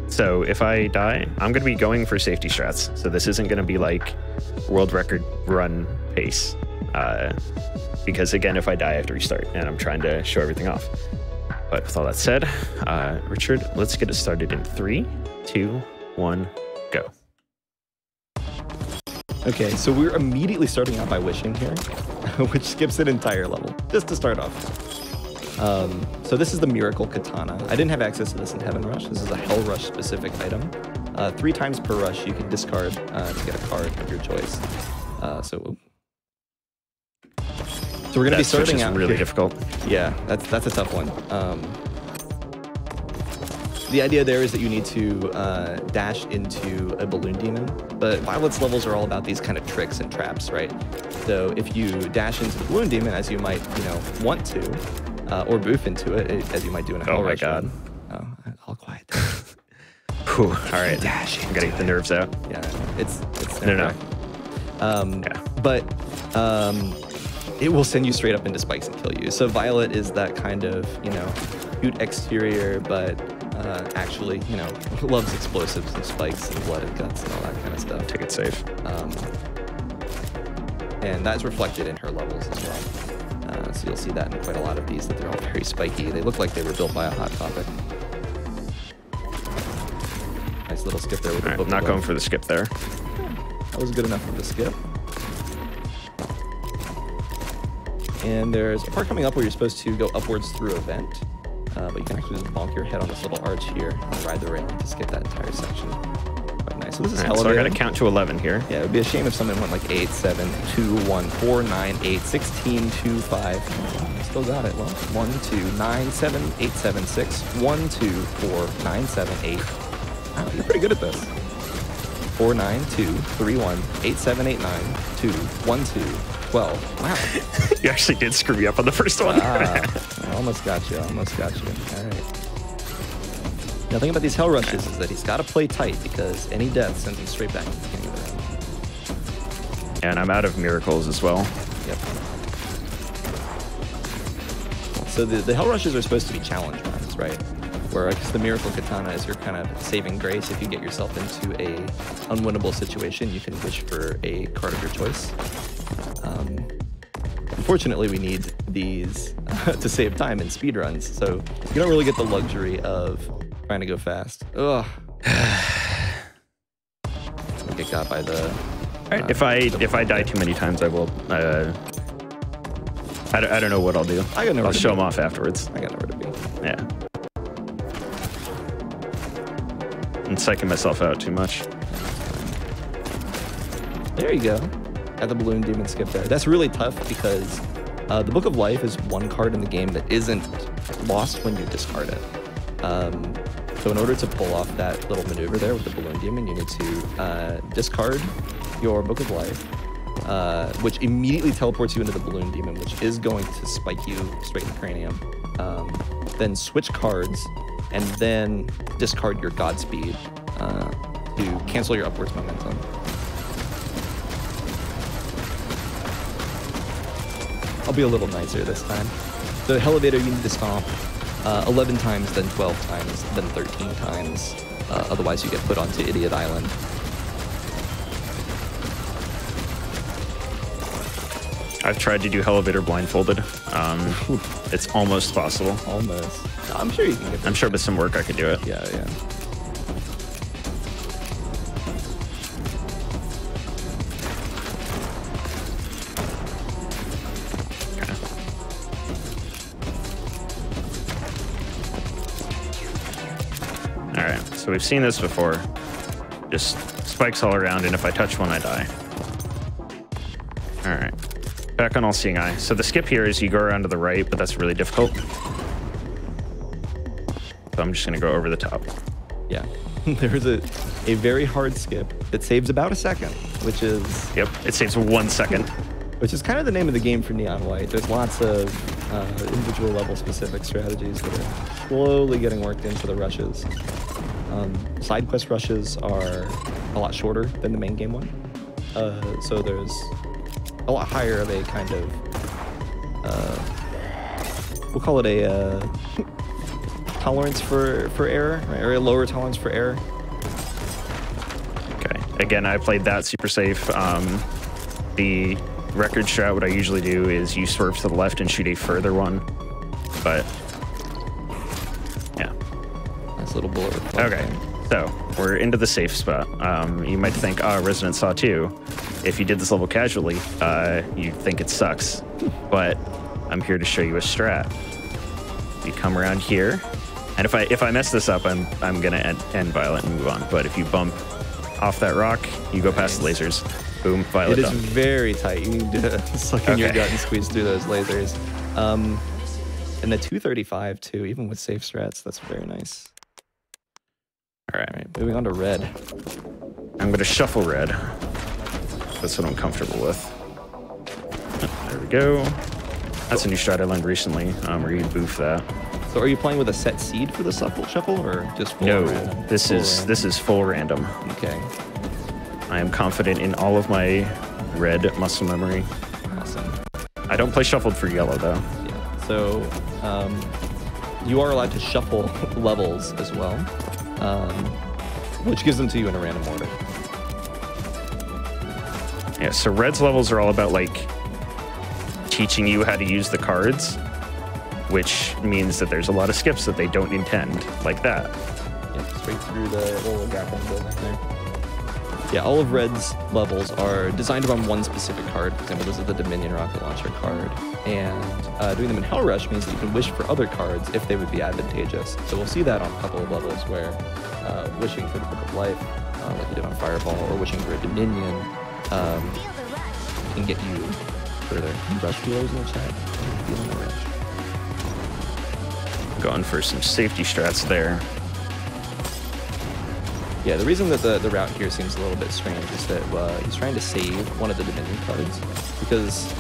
So if I die, I'm going to be going for safety strats. So this isn't going to be like world record run pace. Because again, if I die, I have to restart, and I'm trying to show everything off. But with all that said, Richard, let's get it started in 3, 2, 1, go. Okay, so we're immediately starting out by wishing here, which skips an entire level, just to start off. So this is the Miracle Katana. I didn't have access to this in Heaven Rush. This is a Hell Rush specific item. 3 times per rush, you can discard to get a card of your choice. So we're going to be starting out really here. difficult. Yeah, that's a tough one. The idea there is that you need to dash into a Balloon Demon, but Violet's levels are all about these kind of tricks and traps, right? So if you dash into the Balloon Demon, as you might, want to, or boof into it, as you might do in a Hell Rush run. Oh, all quiet. Whew, all right, I'm gonna get the nerves out. Yeah, it's no. But it will send you straight up into spikes and kill you. So Violet is that kind of, cute exterior, but actually, loves explosives and spikes and blood and guts and all that kind of stuff. Take it safe. And that's reflected in her levels as well. So you'll see that in quite a lot of these, that they're all very spiky. They look like they were built by a Hot Topic. Nice little skip there with the book. Not going for the skip there. That was good enough for the skip. And there's a part coming up where you're supposed to go upwards through a vent. But you can actually just bonk your head on this little arch here and ride the railing to skip that entire section. Quite nice. So this is so I got to count to 11 here. Yeah, it would be a shame if someone went like 8, 7, 2, 1, 4, 9, 8, 16, 2, 5. Still got it. Well, 1, 2, 9, 7, 8, 7, 6. 1, 2, 4, 9, 7, 8. Wow, you're pretty good at this. 4, 9, 2, 3, 1, 8, 7, 8, 9, 2, 1, 2, 12. Wow. You actually did screw me up on the first one. I almost got you. Almost got you. All right. Now, the thing about these Hell Rushes is that he's got to play tight, because any death sends him straight back to the beginning of the round. And I'm out of miracles as well. Yep. So the Hell Rushes are supposed to be challenge runs, right? Where I guess the Miracle Katana is your kind of saving grace. If you get yourself into a unwinnable situation, you can wish for a card of your choice. Unfortunately, we need these to save time in speedruns, so you don't really get the luxury of trying to go fast. Ugh. I get got by the... Right, if I die too many times, I will... I don't know what I'll do. I'll show them off afterwards. I got nowhere to be. Yeah. I'm psyching myself out too much. There you go. Got the Balloon Demon skip there. That's really tough because the Book of Life is one card in the game that isn't lost when you discard it. So in order to pull off that little maneuver there with the Balloon Demon, you need to discard your Book of Life, which immediately teleports you into the Balloon Demon, which is going to spike you straight in the cranium. Then switch cards and then discard your Godspeed to cancel your upwards momentum. I'll be a little nicer this time. The elevator you need to stomp 11 times, then 12 times, then 13 times. Otherwise you get put onto Idiot Island. I've tried to do elevator blindfolded. It's almost possible. Almost. I'm sure you can get I'm sure with some work I could do it. Yeah, yeah. Alright, so we've seen this before. Just spikes all around, and if I touch one, I die. Alright. Back on All Seeing Eye. So the skip here is you go around to the right, but that's really difficult. So I'm just going to go over the top. Yeah. There's a very hard skip that saves about a second, which is... Yep, it saves 1 second. Which is kind of the name of the game for Neon White. There's lots of individual level specific strategies that are slowly getting worked into the rushes. Side quest rushes are a lot shorter than the main game one. So there's a lot higher of a kind of, we'll call it a tolerance for error, right? Or a lower tolerance for error. Okay, again, I played that super safe. The record strat, what I usually do is you swerve to the left and shoot a further one, but yeah. Nice little bullet. Okay, so we're into the safe spot. You might think, Resident Saw 2, if you did this level casually, you'd think it sucks, but I'm here to show you a strat. You come around here, and if I mess this up, I'm gonna end Violet and move on, but if you bump off that rock, you go past the lasers. Boom, Violet It is done. very tight. You need to suck in your gut and squeeze through those lasers. And the 235 too, even with safe strats, that's very nice. All right, moving on to red. I'm gonna shuffle red. That's what I'm comfortable with. There we go. That's a new strat I learned recently, where you boof that. So are you playing with a set seed for the shuffle or just full random? This is full random. Okay. I am confident in all of my red muscle memory. Awesome. I don't play shuffled for yellow though. Yeah. So you are allowed to shuffle levels as well, which gives them to you in a random order. Yeah, so red's levels are all about like teaching you how to use the cards, which means that there's a lot of skips that they don't intend, like that. Yeah, straight through the little grappling building there. Yeah, all of Red's levels are designed to run one specific card. For example, this is the Dominion Rocket Launcher card. And doing them in Hell Rush means that you can wish for other cards if they would be advantageous. So we'll see that on a couple of levels where wishing for the Book of Life, like you did on Fireball, or wishing for a Dominion can get you further. Rush feelers in the chat. Feeling the rush. Going for some safety strats there. Yeah, the reason that the route here seems a little bit strange is that he's trying to save one of the Dominion cards, because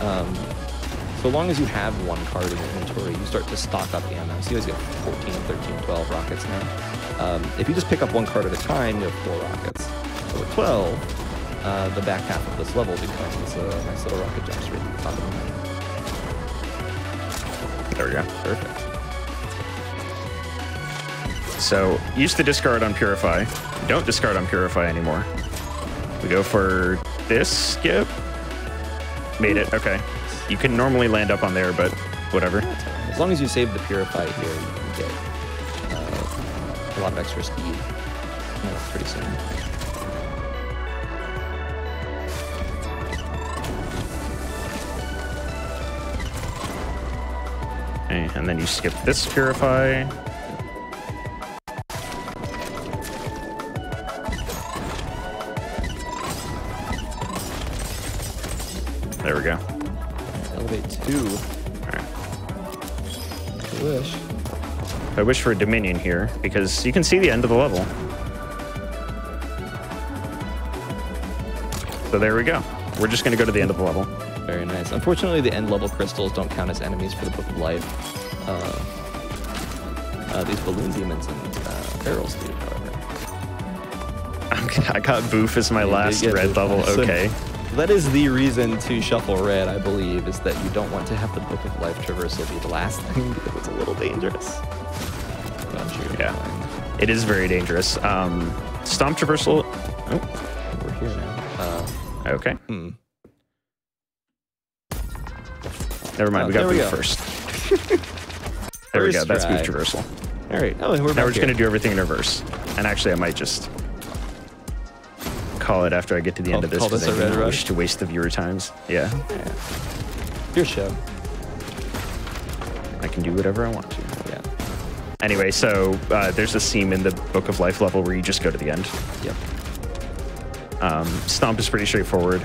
so long as you have one card in your inventory, you start to stock up ammo. So you guys get 14, 13, 12 rockets now. If you just pick up one card at a time, you have 4 rockets. So at 12, the back half of this level becomes a nice little rocket jump straight to the top of the map. There we go. Perfect. So use the discard on Purify. Don't discard on Purify anymore. We go for this skip. Made it. Okay. You can normally land up on there, but whatever. As long as you save the Purify here, you can get a lot of extra speed pretty soon. Okay, and then you skip this Purify. There we go. Elevate 2. All right. I wish. I wish for a Dominion here, because you can see the end of the level. So there we go. We're just going to go to the end of the level. Very nice. Unfortunately, the end level crystals don't count as enemies for the Book of Life. these balloon demons and barrels do, however. I got Boof as my last red level. So Okay. that is the reason to shuffle red, I believe, is that you don't want to have the Book of Life traversal be the last thing because it's a little dangerous. But I'm sure you'll be fine. It is very dangerous. Stomp traversal. Oh, We're here now. okay. Never mind. We got there we Boof go. first. There we go. That's Boof try. traversal. All right. Oh, and we're Now back we're just here. going to do everything in reverse. And actually, I might just call it after I get to the end of this Call this because a I red don't rush? wish to waste the viewer times. Yeah. Your show. I can do whatever I want to. Yeah. Anyway, so there's a seam in the Book of Life level where you just go to the end. Yep. Stomp is pretty straightforward.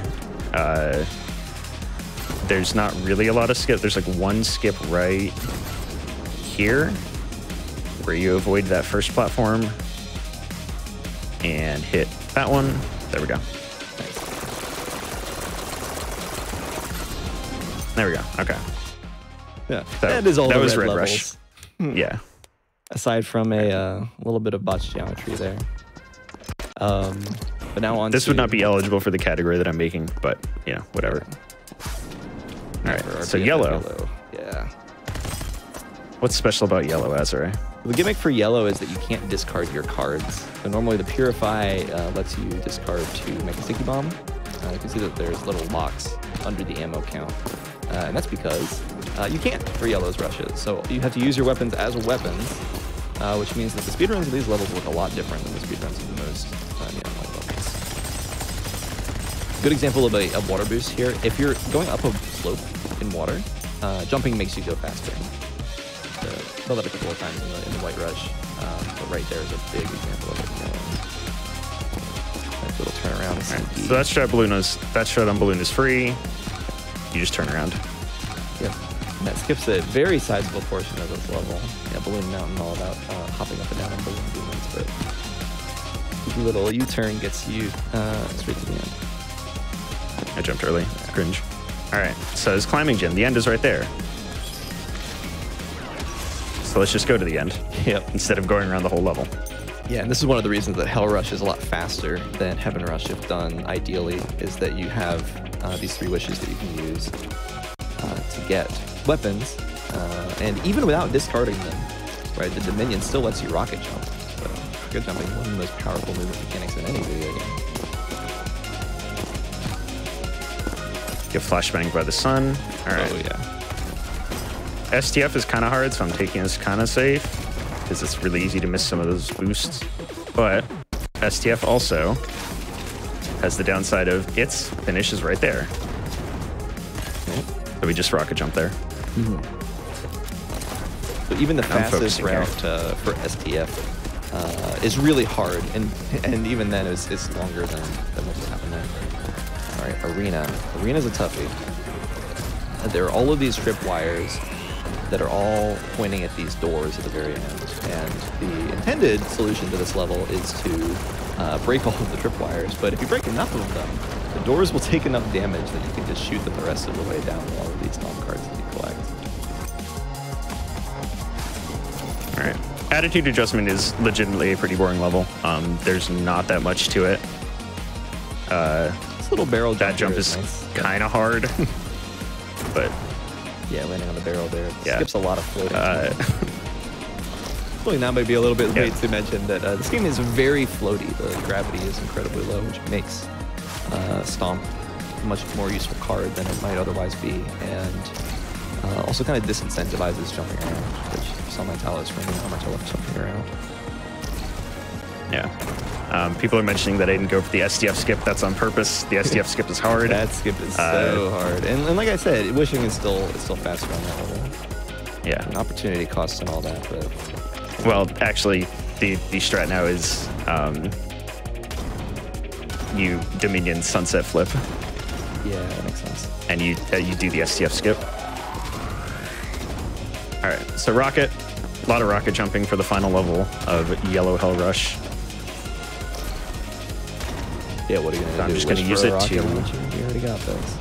There's not really a lot of skip. There's like one skip right here where you avoid that first platform and hit that one. There we go. There we go. Okay. Yeah. So, that is all that the was red Red levels. Rush. Yeah. Aside from a little bit of botched geometry there. But now on This to would not be eligible for the category that I'm making, but you know, whatever. All right. So RPF yellow. Yeah. What's special about yellow, Azure? The gimmick for yellow is that you can't discard your cards. So normally the Purify lets you discard to make a sticky bomb. You can see that there's little locks under the ammo count. And that's because you can't for yellow's rushes. So you have to use your weapons as weapons, which means that the speedruns of these levels look a lot different than the speedruns of most levels. Good example of a water boost here. If you're going up a slope in water, jumping makes you go faster. Saw that a couple of times in the White Rush, but right there is a big example of it. Nice little turnaround. Right. So that shot on balloon is free. You just turn around. Yep. And that skips a very sizable portion of this level. Yeah, Balloon Mountain all about hopping up and down on balloon demons, but a little U-turn gets you straight to the end. I jumped early. It's cringe. All right. So it's climbing gym. The end is right there. So let's just go to the end. Yep. Instead of going around the whole level. Yeah, and this is one of the reasons that Hell Rush is a lot faster than Heaven Rush if done ideally, is that you have these 3 wishes that you can use to get weapons, and even without discarding them, right, the Dominion still lets you rocket jump. So rocket jumping is one of the most powerful movement mechanics in any video game. Get flashbanged by the sun. All right. Oh yeah. STF is kind of hard, so I'm taking this kind of safe because it's really easy to miss some of those boosts. But STF also has the downside of its finish is right there. So we just rocket jump there. So even the I'm fastest focusing route for STF is really hard, and even then is longer than what will happen there. All right, Arena. Arena's a toughie. There are all of these tripwires that are all pointing at these doors at the very end. And the intended solution to this level is to break all of the tripwires. But if you break enough of them, the doors will take enough damage that you can just shoot them the rest of the way down all of these stomp cards that you collect. All right. Attitude adjustment is legitimately a pretty boring level. There's not that much to it. This little barrel That jump here is nice. kind of hard, but Yeah, landing on the barrel there. Yeah. Skips a lot of floating. Well, that might be a little bit late to mention that this game is very floaty. The gravity is incredibly low, which makes Stomp a much more useful card than it might otherwise be, and also kind of disincentivizes jumping around, which you saw my Talos for me how much I love jumping around. yeah. People are mentioning that I didn't go for the STF skip. That's on purpose. The STF skip is hard. That skip is so hard, and like I said, wishing is still faster on that level. Yeah. An opportunity cost and all that, but Well, actually, the strat now is you Dominion Sunset Flip, yeah, that makes sense. and you do the STF skip. All right, so rocket, a lot of rocket jumping for the final level of Yellow Hell Rush. Yeah, what are you gonna do? I'm just gonna Wish use for a it rocket to- launcher? You already got those.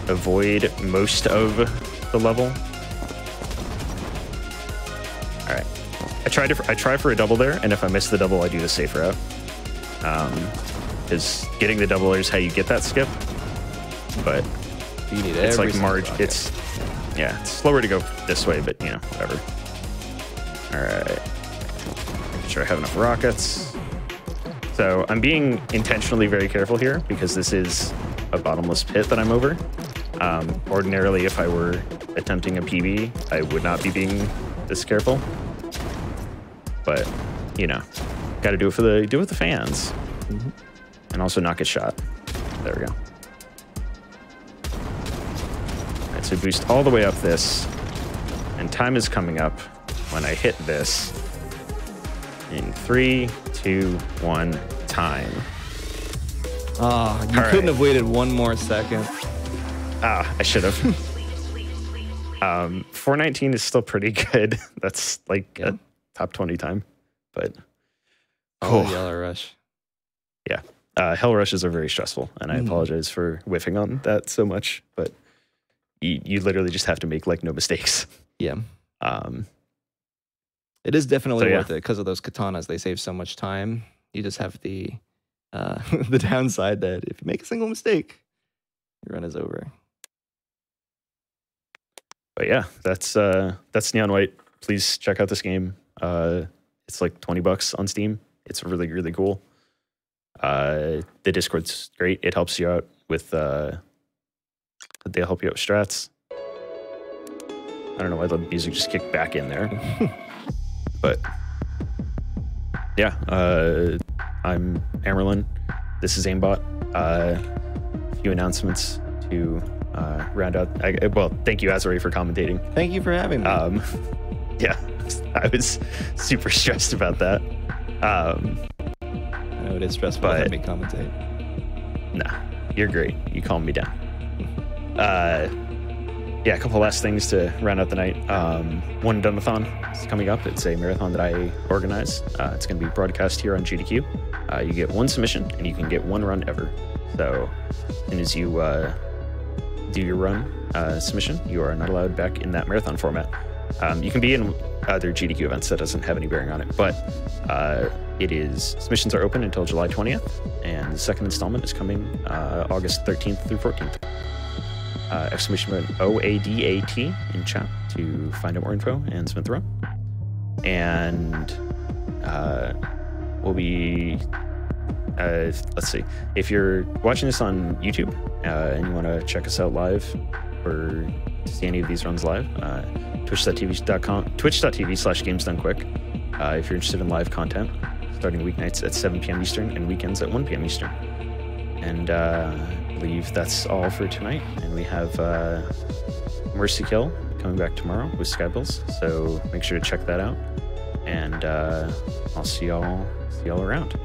Avoid most of the level. All right, try for a double there, and if I miss the double, I do the safe route. Because getting the double is how you get that skip. But You need it's every like single Marge. rocket. It's slower to go this way, but you know, whatever. All right, making sure I have enough rockets. So I'm being intentionally very careful here because this is a bottomless pit that I'm over. Ordinarily, if I were attempting a PB, I would not be being this careful. But you know, got to do it with the fans, and also not get shot. There we go. All right, so boost all the way up this, and time is coming up when I hit this. In 3, 2, 1, time. Oh, you couldn't have waited one more second. Ah, I should have. 419 is still pretty good. That's like a top 20 time, but Yellow Rush. Yeah. Hell rushes are very stressful, and I apologize for whiffing on that so much, but you literally just have to make like no mistakes. Yeah. It is definitely So, worth it because of those katanas. They save so much time. You just have the the downside that if you make a single mistake, your run is over. But yeah, that's Neon White. Please check out this game. It's like $20 on Steam. It's really, really cool. The Discord's great. It helps you out with they'll help you out with strats. I don't know why the music just kicked back in there. But yeah, I'm Amerlin. This is AIMBOT. A few announcements to round out. Well, thank you, Azari, for commentating. Thank you for having me. Yeah, I was super stressed about that. I know it is stressful to have me commentate. Nah, you're great. You calmed me down. Yeah, a couple last things to round out the night. One Dunathon is coming up. It's a marathon that I organize. It's going to be broadcast here on GDQ. You get one submission, and you can get one run ever. So as soon as you do your run submission, you are not allowed back in that marathon format. You can be in other GDQ events. That doesn't have any bearing on it. But submissions are open until July 20th, and the second installment is coming August 13th through 14th. Exclamation point OADAT in chat to find out more info and submit the run. And we'll be, let's see, if you're watching this on YouTube and you want to check us out live or to see any of these runs live, twitch.tv/gamesdonequick. If you're interested in live content, starting weeknights at 7 p.m. Eastern and weekends at 1 p.m. Eastern. And I believe that's all for tonight. And we have Mercy Kill coming back tomorrow with Skybills, so make sure to check that out. And I'll see y'all around.